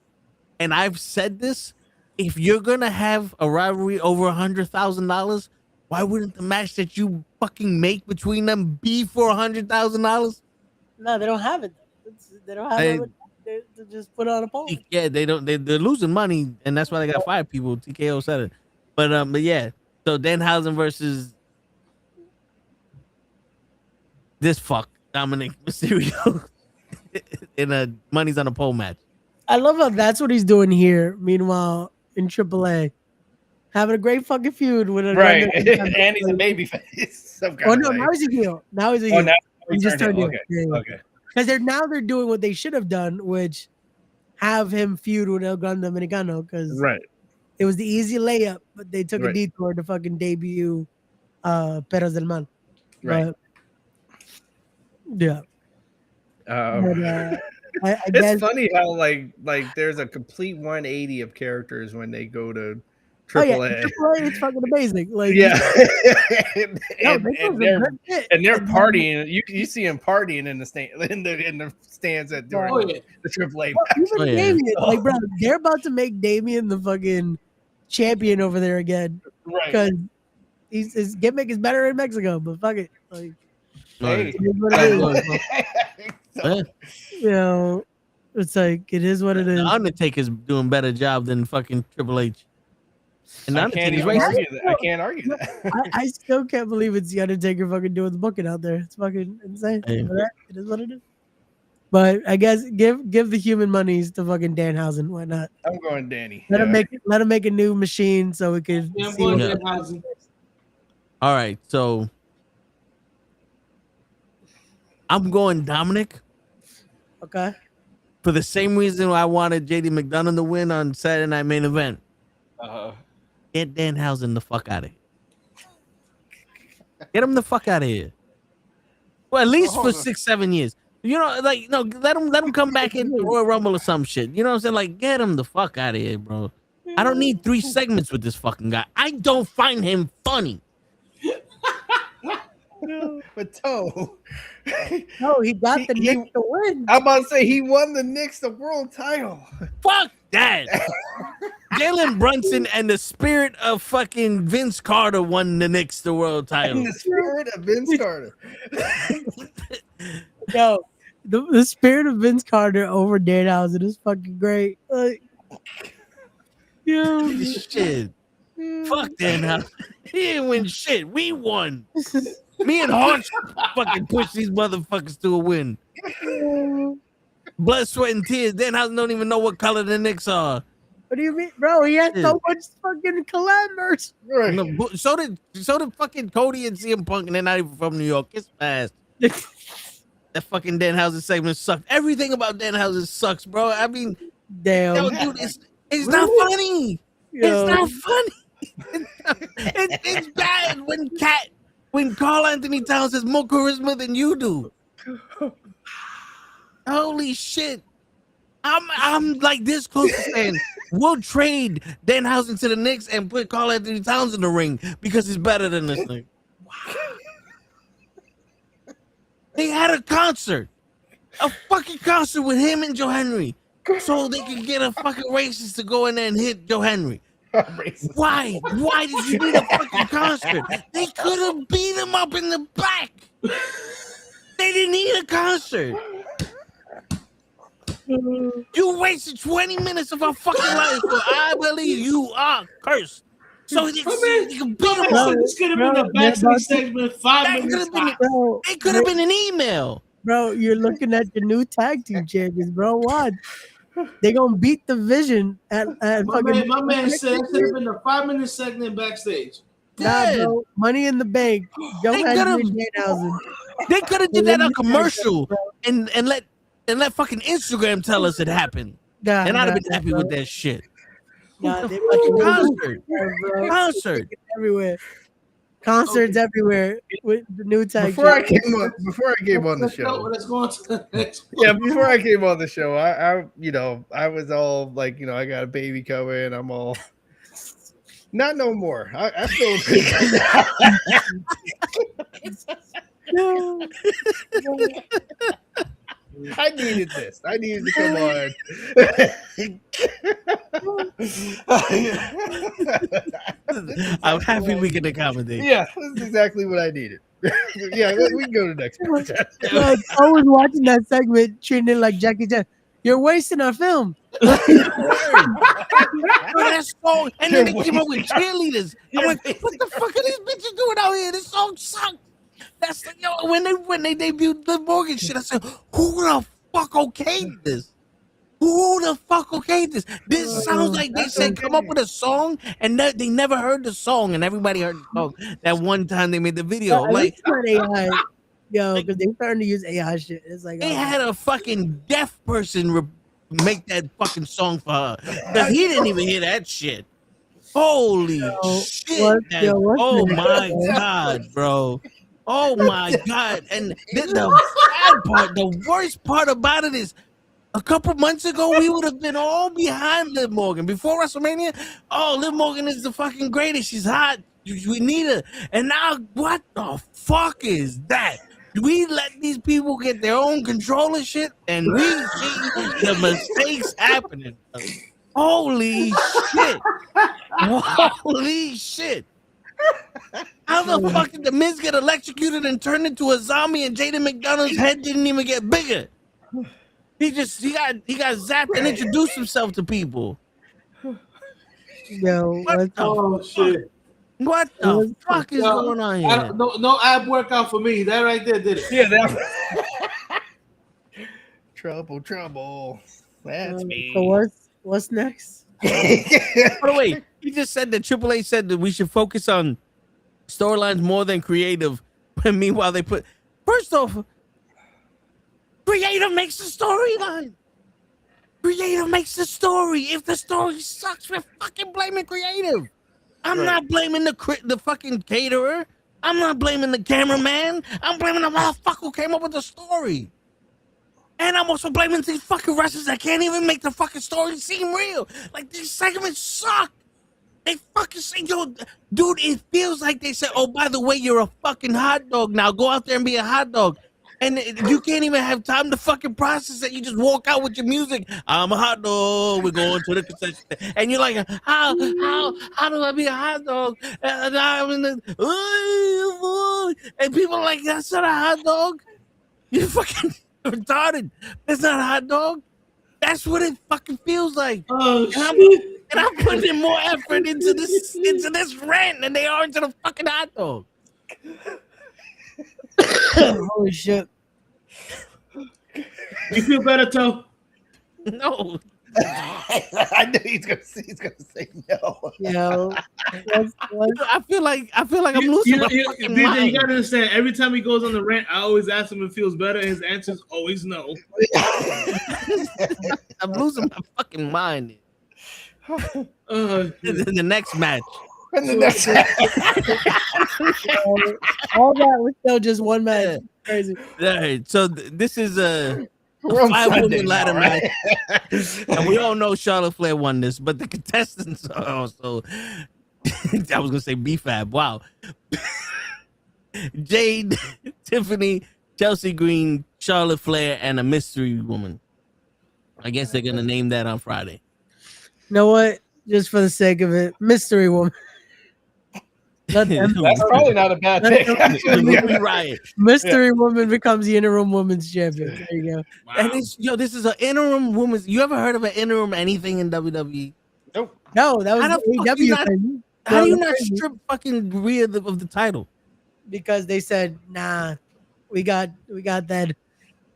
S3: And I've said this: if you're gonna have a rivalry over $100,000, why wouldn't the match that you fucking make between them be for $100,000?
S8: No, they don't have it. They don't have it. They just put on a poll.
S3: Yeah, they don't. They're losing money, and that's why they got 5 people. TKO said it, but yeah. So Danhausen versus this fuck Dominic Mysterio in a Money's on a Pole match.
S8: I love how that's what he's doing here. Meanwhile, in AAA, having a great fucking feud with a
S9: right, and he's a babyface.
S8: Now he's a heel. Now he's a heel.
S9: Now
S8: he just turned heel.
S9: Okay.
S8: Because they're doing what they should have done, which have him feud with El Gran Dominicano. Because it was the easy layup, but they took a detour to fucking debut Perros del Mal.
S9: Right.
S8: Yeah. I
S9: it's
S8: guess,
S9: funny how like there's a complete 180 of characters when they go to AAA.
S8: AAA, it's fucking amazing. Like
S9: and they're partying. You see them partying in the stands at during the AAA.
S8: Even Damien, like bro, they're about to make Damien the fucking champion over there again, because his gimmick is better in Mexico. But fuck it, like.
S9: Hey.
S8: It's like it is what it is.
S3: The Undertaker's doing a better job than fucking Triple H. And
S9: I can't argue that.
S8: I still can't believe it's the Undertaker fucking doing the booking out there. It's fucking insane.
S3: Hey.
S8: It is what it is. But I guess give the Human Monies to fucking Danhausen. Why not?
S9: I'm going Danny.
S8: Let him make a new machine so we can see
S1: Danhausen.
S3: All right, so I'm going Dominic.
S8: Okay.
S3: For the same reason I wanted JD McDonough to win on Saturday Night Main Event. Get Danhausen the fuck out of here. Get him the fuck out of here. Well, at least for 6-7 years. Let him come back in Royal Rumble or some shit. You know what I'm saying? Like, get him the fuck out of here, bro. I don't need 3 segments with this fucking guy. I don't find him funny.
S9: But Toe.
S8: No, he got the Knicks to win.
S9: I'm about to say he won the Knicks the world title.
S3: Fuck that. Jalen Brunson and the spirit of fucking Vince Carter won the Knicks the world title.
S9: And the spirit of Vince Carter.
S8: Yo, the spirit of Vince Carter over Danhausen is fucking great. Like,
S3: shit. Fuck Danhausen. He didn't win shit. We won. Me and Hart fucking push these motherfuckers to a win. Blood, sweat, and tears. Danhausen don't even know what color the Knicks are.
S8: What do you mean, bro? He had so much fucking collabors.
S3: Right. No, so did fucking Cody and CM Punk, and they're not even from New York. It's fast. That fucking Danhausen segment sucked. Everything about Danhausen sucks, bro. I mean,
S8: damn,
S3: dude, it's not funny. Yo. It's not funny. It's bad when Carl Anthony Towns has more charisma than you do. Holy shit. I'm like this close to saying we'll trade Danhausen to the Knicks and put Carl Anthony Towns in the ring because he's better than this thing. They had a fucking concert with him and Joe Henry, so they could get a fucking racist to go in there and hit Joe Henry. Why? Why did you need a fucking concert? They could have beat him up in the back. They They didn't need a concert. You wasted 20 minutes of our fucking life. So I believe you are cursed. So you can beat them up.
S1: This could have been a backstage segment 5 minutes.
S3: It could have been an email.
S8: Bro, you're looking at the new tag team champions, bro. What? They gonna beat the Vision at
S1: my man said it should have been a 5-minute segment backstage.
S8: Nah, bro. Money in the Bank.
S3: They could have did that on commercial and let fucking Instagram tell us it happened. And I'd have been happy with that shit.
S8: Nah, they
S3: concert
S8: everywhere. Concerts everywhere with the new tag.
S9: Before I came on the show.
S1: Let's go on to the next one.
S9: Yeah, before I came on the show, I was all like, I got a baby coming. I'm all not no more. I feel I needed this. I needed to come
S3: on. I'm happy we can accommodate.
S9: Yeah, this is exactly what I needed. Yeah, we can go to the next one.
S8: I was watching that segment, treating it like Jackie Chan. You're wasting our film.
S3: That song, and then they came up with cheerleaders. I'm like, what the fuck are these bitches doing out here? This song sucks. That's when they debuted the Morgan shit. I said, who the fuck okayed this? Who the fuck okayed this? This sounds like they said come up with a song, and they never heard the song, and everybody heard the song that one time they made the video. Like,
S8: AI, because they starting to use AI shit. It's like
S3: they had a fucking deaf person make that fucking song for her because he didn't even hear that shit. Holy shit! Oh my god, bro. Oh my god! And the bad part, the worst part about it is, a couple months ago we would have been all behind Liv Morgan before WrestleMania. Oh, Liv Morgan is the fucking greatest. She's hot. We need her. And now, what the fuck is that? We let these people get their own control and shit, and we see the mistakes happening. Holy shit! Holy shit! How the fuck did the Miz get electrocuted and turned into a zombie, and Jaden McDonald's head didn't even get bigger? He got zapped and introduced himself to people.
S8: Yo,
S1: shit!
S3: What the fuck is going on here?
S1: No ab workout for me. That right there did it.
S9: Yeah, that. Trouble. That's me.
S8: So what's next?
S3: By the way, he just said that Triple H said that we should focus on storylines more than creative. But meanwhile, they put first off, creative makes the storyline. Creative makes the story. If the story sucks, we're fucking blaming creative. I'm not blaming the fucking caterer. I'm not blaming the cameraman. I'm blaming the motherfucker who came up with the story. And I'm also blaming these fucking wrestlers that can't even make the fucking story seem real. Like, these segments suck. They fucking say, yo, dude, it feels like they said, oh, by the way, you're a fucking hot dog now. Go out there and be a hot dog. And you can't even have time to fucking process it. You just walk out with your music. I'm a hot dog. We're going to the concession stand. And you're like, how do I be a hot dog? And I'm in the, and people are like, that's not a hot dog. You fucking retarded. That's not a hot dog. That's what it fucking feels like.
S1: Oh,
S3: and I'm putting in more effort into this rant than they are into the fucking hot dog.
S8: Holy shit.
S1: You feel better, Toe?
S3: No.
S9: I knew he's gonna say no.
S8: Yo,
S3: I feel like I'm losing my fucking mind.
S1: You gotta understand, every time he goes on the rant, I always ask him if it feels better, and his answer is always no.
S3: I'm losing my fucking mind. The next match.
S9: And the next
S8: all that was still just one match. Crazy.
S3: All right, so this is a 5-woman ladder match, and we all know Charlotte Flair won this, but the contestants are also. I was gonna say BFAB. Wow. Jade, Tiffany, Chelsea Green, Charlotte Flair, and a mystery woman. I guess they're gonna name that on Friday.
S8: You know what? Just for the sake of it, mystery woman.
S9: That's probably not a bad pick.
S8: Mystery woman becomes the interim women's champion. There you go.
S3: Wow. And this is an interim women's. You ever heard of an interim anything in WWE?
S9: Nope.
S8: No, that was AEW.
S3: How do you not strip fucking Rhea of the title?
S8: Because they said, nah, we got that.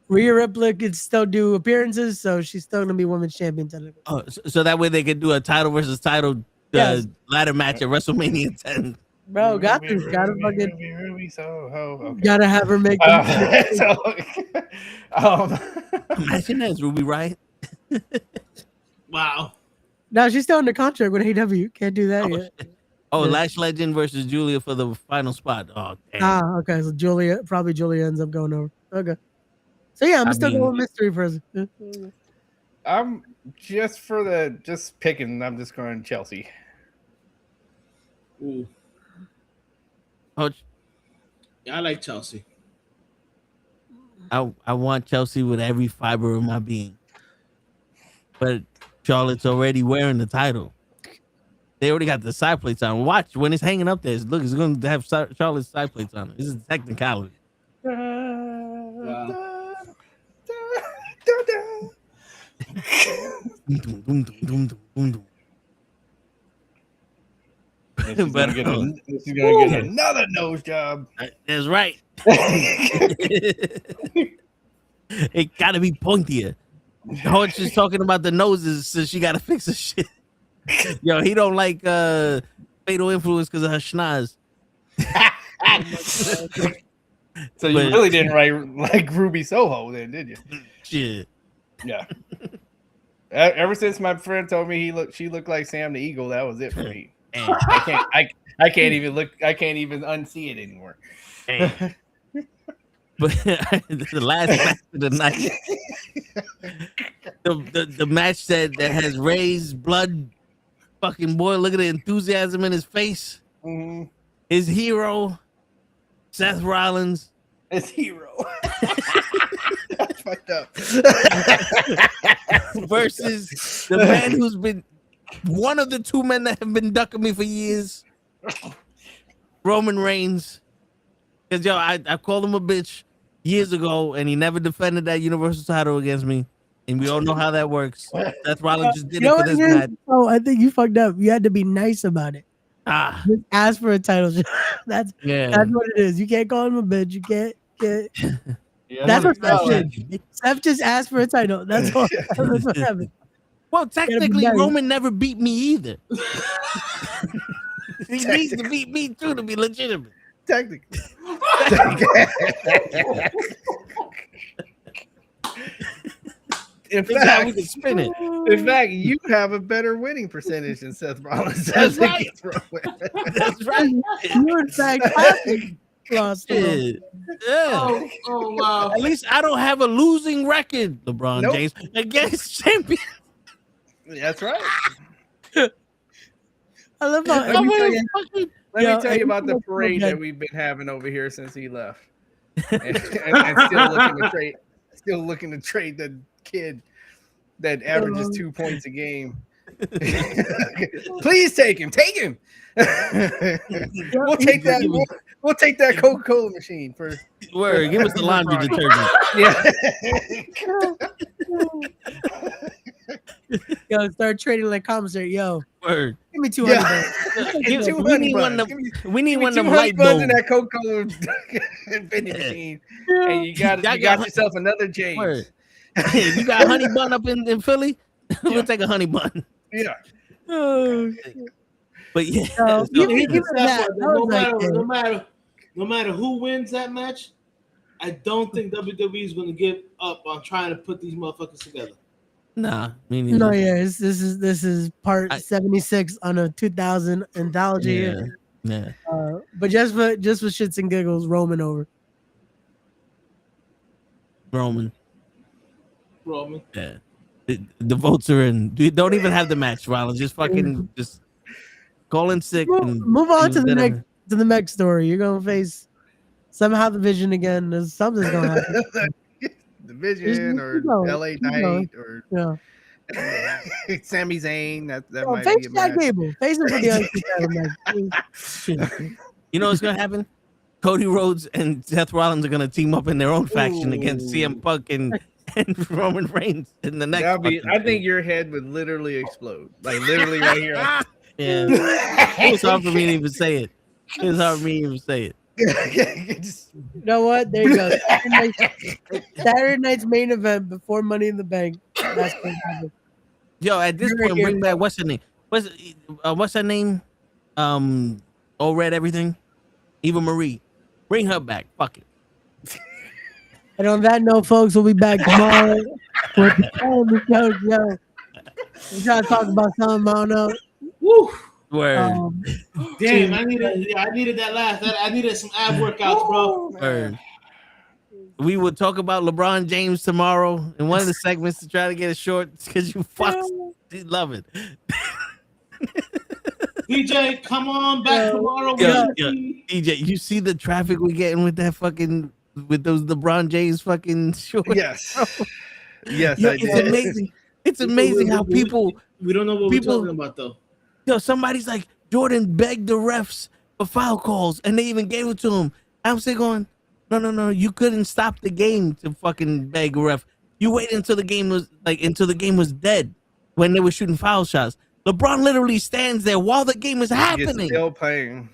S8: Rhea Ripley could still do appearances, so she's still gonna be women's champion.
S3: Oh, so that way they could do a title versus title ladder match at WrestleMania 10.
S8: Bro, gotta fucking gotta have her make.
S3: Imagine that, Ruby Riott.
S1: Wow.
S8: No, she's still under contract with AEW. Can't do that yet.
S3: Lash Legend versus Julia for the final spot. Oh, damn.
S8: Okay. So Julia ends up going over. Okay. So yeah, I'm still going mystery person.
S9: I'm just picking. I'm just going Chelsea.
S1: Ooh.
S3: Oh,
S1: yeah, I like Chelsea.
S3: I want Chelsea with every fiber of my being, but Charlotte's already wearing the title. They already got the side plates on. Watch when it's hanging up there. Look, it's going to have Charlotte's side plates on it. This is technicality.
S9: She's gonna get another nose job.
S3: That's right. It gotta be pointier. Hodge is talking about the noses, so she gotta fix the shit. Yo, he don't like Fatal Influence because of her schnoz.
S9: So you really didn't like Ruby Soho then, did you?
S3: Shit.
S9: Yeah. Ever since my friend told me she looked like Sam the Eagle, that was it for me. I can't even unsee it anymore.
S3: But the last match of the night, the match that has raised blood, fucking boy, look at the enthusiasm in his face.
S9: Mm-hmm.
S3: His hero, Seth Rollins.
S9: His hero. That's fucked up.
S3: Versus the man who's been one of the two men that have been ducking me for years, Roman Reigns. Because, yo, I called him a bitch years ago, and he never defended that Universal title against me. And we all know how that works. Seth Rollins just did it for this match.
S8: Oh, I think you fucked up. You had to be nice about it. Just ask for a title. That's what it is. You can't call him a bitch. You can't.
S9: Yeah,
S8: that's what Seth did. Seth just asked for a title. That's all. That's what happened.
S3: Well, technically, Roman never beat me either. He needs to beat me too to be legitimate.
S9: Technically. In fact, we can spin it. In fact, you have a better winning percentage than Seth Rollins.
S3: That's right. That's right.
S8: You in fact lost.
S3: Yeah.
S1: Oh wow.
S3: At least I don't have a losing record, LeBron James, against champion.
S9: That's right.
S8: I love how
S9: Let me tell you about the parade that we've been having over here since he left, and still looking to trade the kid that averages 2 points a game. Please take him. We'll take that. We'll take that Coca-Cola machine for.
S3: Word, give us the laundry detergent.
S9: Yeah.
S8: Yo, start trading like commissary. Yo,
S3: word.
S8: Give me 200 bucks.
S3: We need one of them
S9: 200
S3: light
S9: bucks
S3: bulbs
S9: in that Coca-Cola vending machine, and you got yourself another James.
S3: Word. You got honey bun up in Philly? We'll take a honey bun.
S9: Yeah.
S8: Oh,
S3: but yeah,
S1: no matter who wins that match, I don't think WWE is going to give up on trying to put these motherfuckers together.
S3: Nah, me neither.
S8: No, yeah, this is part 76 on a 2000 anthology.
S3: Yeah.
S8: But just for shits and giggles, Roman over.
S3: Roman.
S1: Yeah.
S3: The votes are in. Don't even have the match, Rollins. Just fucking just call in sick.
S8: Move on to the next story. You're gonna face somehow the Vision again. Something's gonna happen.
S9: The Vision or LA Knight or Sami Zayn. That
S8: Oh,
S9: might
S8: face
S9: be a
S8: Chad
S9: match.
S8: Gable. Face him for the IC title match.
S3: You know what's gonna happen? Cody Rhodes and Seth Rollins are gonna team up in their own faction against CM Punk and Roman Reigns in the next.
S9: I think your head would literally explode, like literally right here.
S3: Yeah, it was hard for me to even say it. It was hard for me to even say it.
S8: You know what? There you go. Saturday night's main event before Money in the Bank. That's what happened.
S3: Yo, at this point, bring back what's her name? What's her name? All Red Everything. Eva Marie. Bring her back. Fuck it.
S8: And on that note, folks, we'll be back tomorrow with the Family Coach. Yo, we're trying to talk about something. I don't know.
S1: Woo.
S3: Word.
S1: Damn, I needed that last. I needed some ab workouts, bro.
S3: Word. We will talk about LeBron James tomorrow in one of the segments to try to get it short because you fucks love it.
S1: DJ, come on back tomorrow.
S3: Yo, DJ, you see the traffic we're getting with that fucking with those LeBron James fucking shorts?
S9: Yes. Yes,
S3: yo, it's amazing. It's amazing how people
S1: we don't know what we're talking about though.
S3: Yo, somebody's like, Jordan begged the refs for foul calls and they even gave it to him. I'm still going, no, you couldn't stop the game to fucking beg a ref. You waited until the game was dead when they were shooting foul shots. LeBron literally stands there while the game is happening.
S9: He's still playing.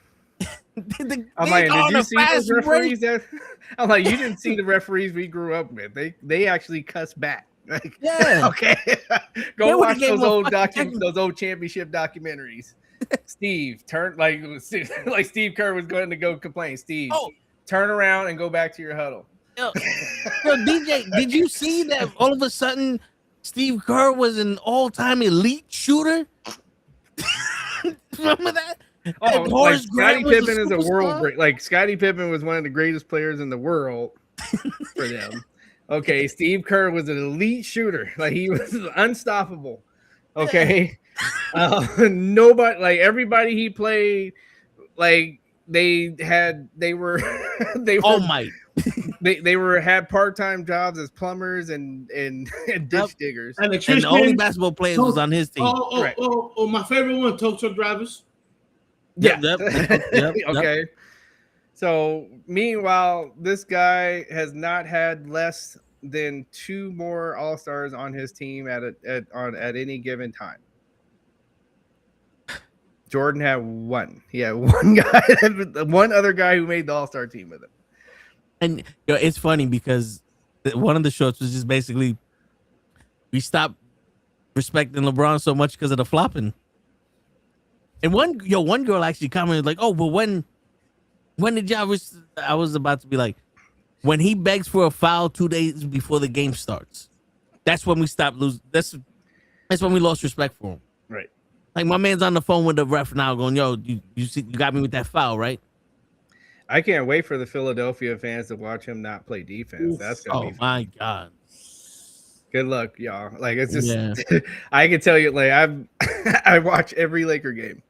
S3: I'm
S9: like, did you see those referees? I'm like, you didn't see the referees we grew up with. They actually cuss back. Like,
S3: yeah.
S9: Okay. Go watch those old championship documentaries. Steve, turn like Steve Kerr was going to go complain. Steve, turn around and go back to your huddle.
S3: Yo, DJ, did you see that all of a sudden Steve Kerr was an all-time elite shooter? Remember that?
S9: Oh, like Scottie Pippen is a world break. Like Scottie Pippen was one of the greatest players in the world for them. Okay, Steve Kerr was an elite shooter. Like he was unstoppable. Okay. Nobody, like everybody he played, like they were had part-time jobs as plumbers and ditch diggers.
S3: And the only basketball players was on his team.
S1: My favorite one, tow truck drivers.
S9: Yeah. Yep. Okay. So meanwhile, this guy has not had less than 2 more All-Stars on his team at any given time. Jordan had 1. He had 1 guy, one other guy who made the All-Star team with him.
S3: And it's funny because one of the shorts was just basically we stopped respecting LeBron so much because of the flopping. And one girl actually commented like, "Oh, but when did y'all?" I was about to be like, when he begs for a foul 2 days before the game starts. That's when we stopped losing. That's when we lost respect for him.
S9: Right.
S3: Like my man's on the phone with the ref now, going, "Yo, you see, you got me with that foul, right?"
S9: I can't wait for the Philadelphia fans to watch him not play defense. That's gonna be fun.
S3: My God.
S9: Good luck, y'all. Like it's just I can tell you, like I watch every Laker game.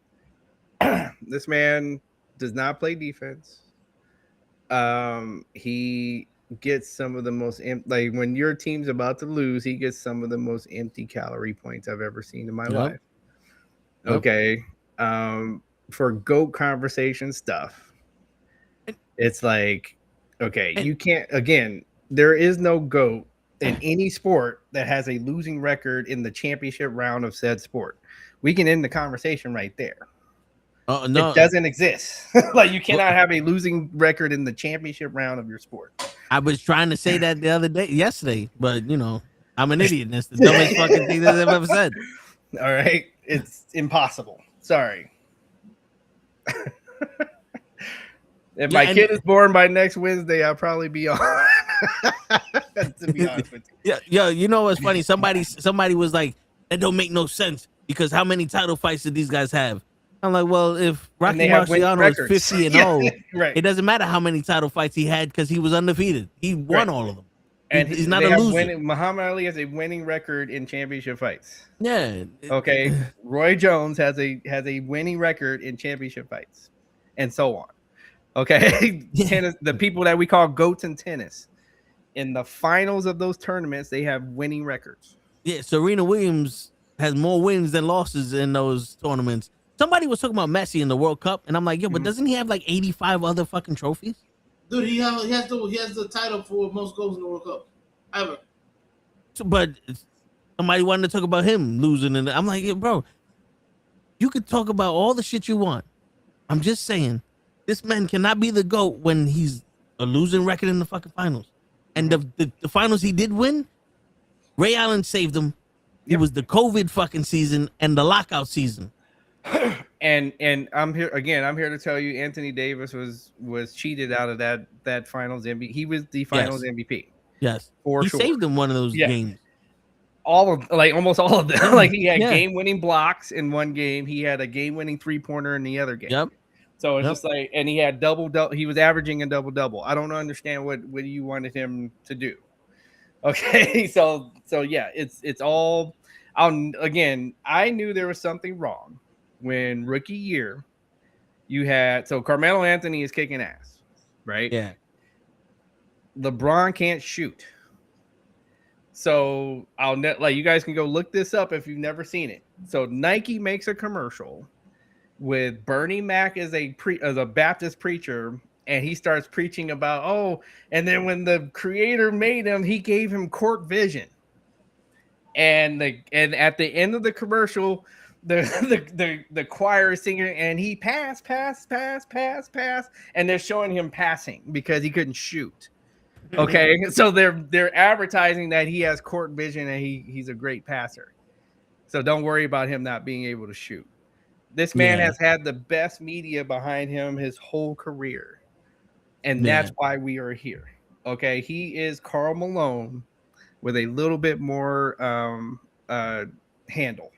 S9: This man does not play defense. He gets some of the most like when your team's about to lose, he gets some of the most empty calorie points I've ever seen in my life. Yep. Okay. For GOAT conversation stuff, it's like, okay, you can't, again, there is no GOAT in any sport that has a losing record in the championship round of said sport. We can end the conversation right there. No, it doesn't exist. Like you cannot have a losing record in the championship round of your sport.
S3: I was trying to say that yesterday, but I'm an idiot. That's the dumbest fucking thing that I've ever said.
S9: All right, it's impossible. Sorry. If my kid is born by next Wednesday, I'll probably be on. To be honest with you.
S3: Yeah, you know what's funny? Somebody was like, that don't make no sense because how many title fights did these guys have? I'm like, well, if Rocky Marciano is 50-0, right, it doesn't matter how many title fights he had because he was undefeated. He won all of them.
S9: And he's not a loser. Muhammad Ali has a winning record in championship fights.
S3: Yeah.
S9: Okay. Roy Jones has a winning record in championship fights, and so on. Okay. Tennis, the people that we call GOATs in tennis, in the finals of those tournaments, they have winning records.
S3: Yeah, Serena Williams has more wins than losses in those tournaments. Somebody was talking about Messi in the World Cup, and I'm like, yo, but doesn't he have like 85 other fucking trophies?
S1: Dude, he has the title for most goals in the World Cup ever.
S3: So, but somebody wanted to talk about him losing, and I'm like, yeah, bro, you could talk about all the shit you want. I'm just saying, this man cannot be the GOAT when he's a losing record in the fucking finals. And the finals he did win, Ray Allen saved him. It was the COVID fucking season and the lockout season.
S9: And I'm here again. I'm here to tell you, Anthony Davis was cheated out of that finals MVP. He was the finals MVP.
S3: Yes,
S9: for
S3: he
S9: sure.
S3: saved him one of those games.
S9: Almost all of them. Like he had game-winning blocks in one game. He had a game-winning three-pointer in the other game.
S3: Yep.
S9: So it's just like, and he had double. He was averaging a double. I don't understand what you wanted him to do. Okay, so yeah, it's all. Again, I knew there was something wrong when rookie year you had. So Carmelo Anthony is kicking ass, right?
S3: Yeah.
S9: LeBron can't shoot. So you guys can go look this up if you've never seen it. So Nike makes a commercial with Bernie Mac as a Baptist preacher, and he starts preaching about and then when the creator made him, he gave him court vision. And at the end of the commercial, the choir is singing, and he pass, and they're showing him passing because he couldn't shoot. Okay, so they're advertising that he has court vision and he's a great passer. So don't worry about him not being able to shoot. This man has had the best media behind him his whole career, and that's why we are here. Okay, he is Karl Malone with a little bit more handle.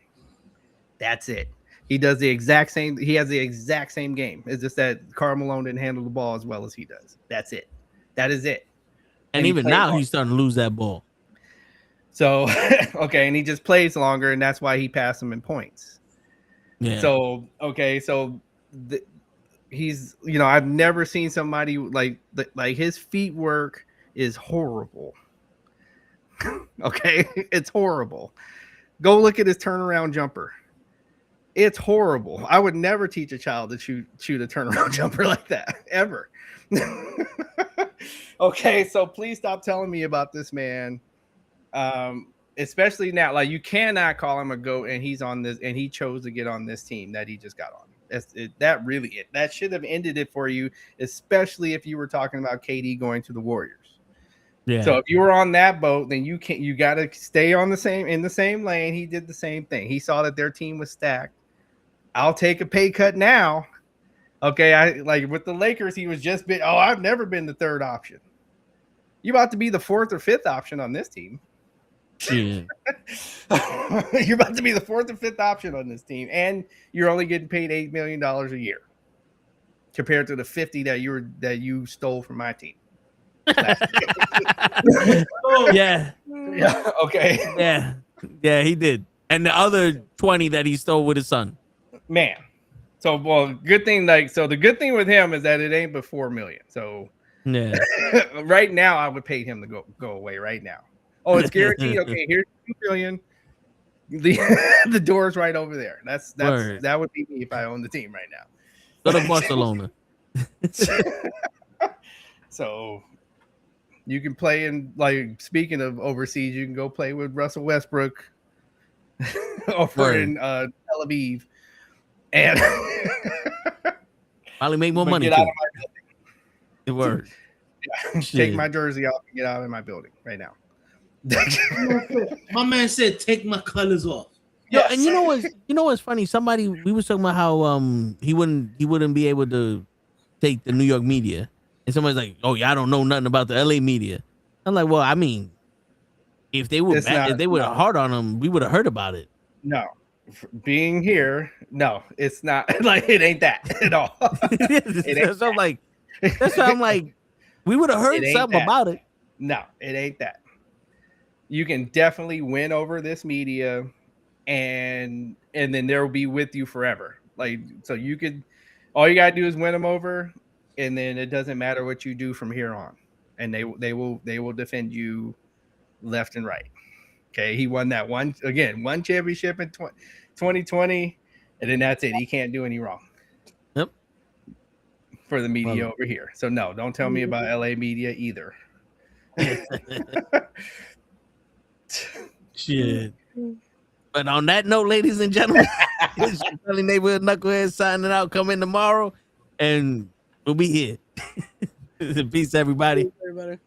S9: That's it. He does the exact same. He has the exact same game. It's just that Karl Malone didn't handle the ball as well as he does. That's it. That is it.
S3: And even now, he's starting to lose that ball.
S9: So, okay, and he just plays longer, and that's why he passed him in points. Yeah. So, okay, so he's, I've never seen somebody like his feet work is horrible. Okay, it's horrible. Go look at his turnaround jumper. It's horrible. I would never teach a child to shoot a turnaround jumper like that ever. Okay, so please stop telling me about this man. Especially now, like you cannot call him a GOAT, and he's on this, and he chose to get on this team that he just got on. That should have ended it for you, especially if you were talking about KD going to the Warriors. Yeah. So if you were on that boat, then you got to stay in the same lane. He did the same thing. He saw that their team was stacked. I'll take a pay cut now. Okay, I like with the Lakers, he was just I've never been the third option. You about to be the fourth or fifth option on this team. You're about to be the fourth or fifth option on this team, and you're only getting paid $8 million a year compared to the 50 that you stole from my team.
S3: Yeah.
S9: Okay.
S3: Yeah, he did. And the other 20 that he stole with his son.
S9: Man. So good thing the good thing with him is that it ain't but $4 million. So yeah. Right now I would pay him to go away right now. Oh, it's guaranteed. Okay, here's $2 million. The door's right over there. That would be me if I owned the team right now.
S3: Go to Barcelona.
S9: So you can play in, like, speaking of overseas, you can go play with Russell Westbrook over in Tel Aviv, and
S3: probably make more money.
S9: Get out of my building.
S3: It works.
S9: Yeah. Take my jersey off and get out of my building right now.
S1: My man said, "Take my colors off."
S3: Yes. And you know what's funny? We was talking about how he wouldn't be able to take the New York media, and somebody's like, "Oh yeah, I don't know nothing about the LA media." I'm like, well, I mean, if they were hard on him, we would have heard about it.
S9: No, being here, no, it's not like it ain't that at all.
S3: That's why I'm like, we would have heard something about it.
S9: No, it ain't that. You can definitely win over this media, and then they'll be with you forever. Like, so all you gotta do is win them over, and then it doesn't matter what you do from here on, and they will defend you left and right. Okay, he won that one championship in 2020, and then that's it. He can't do any wrong.
S3: Yep.
S9: For the media over here. So no, don't tell me about LA media either.
S3: Shit. But on that note, ladies and gentlemen, it's your friendly neighborhood knucklehead signing out. Come in tomorrow, and we'll be here. Peace, everybody.
S8: Everybody.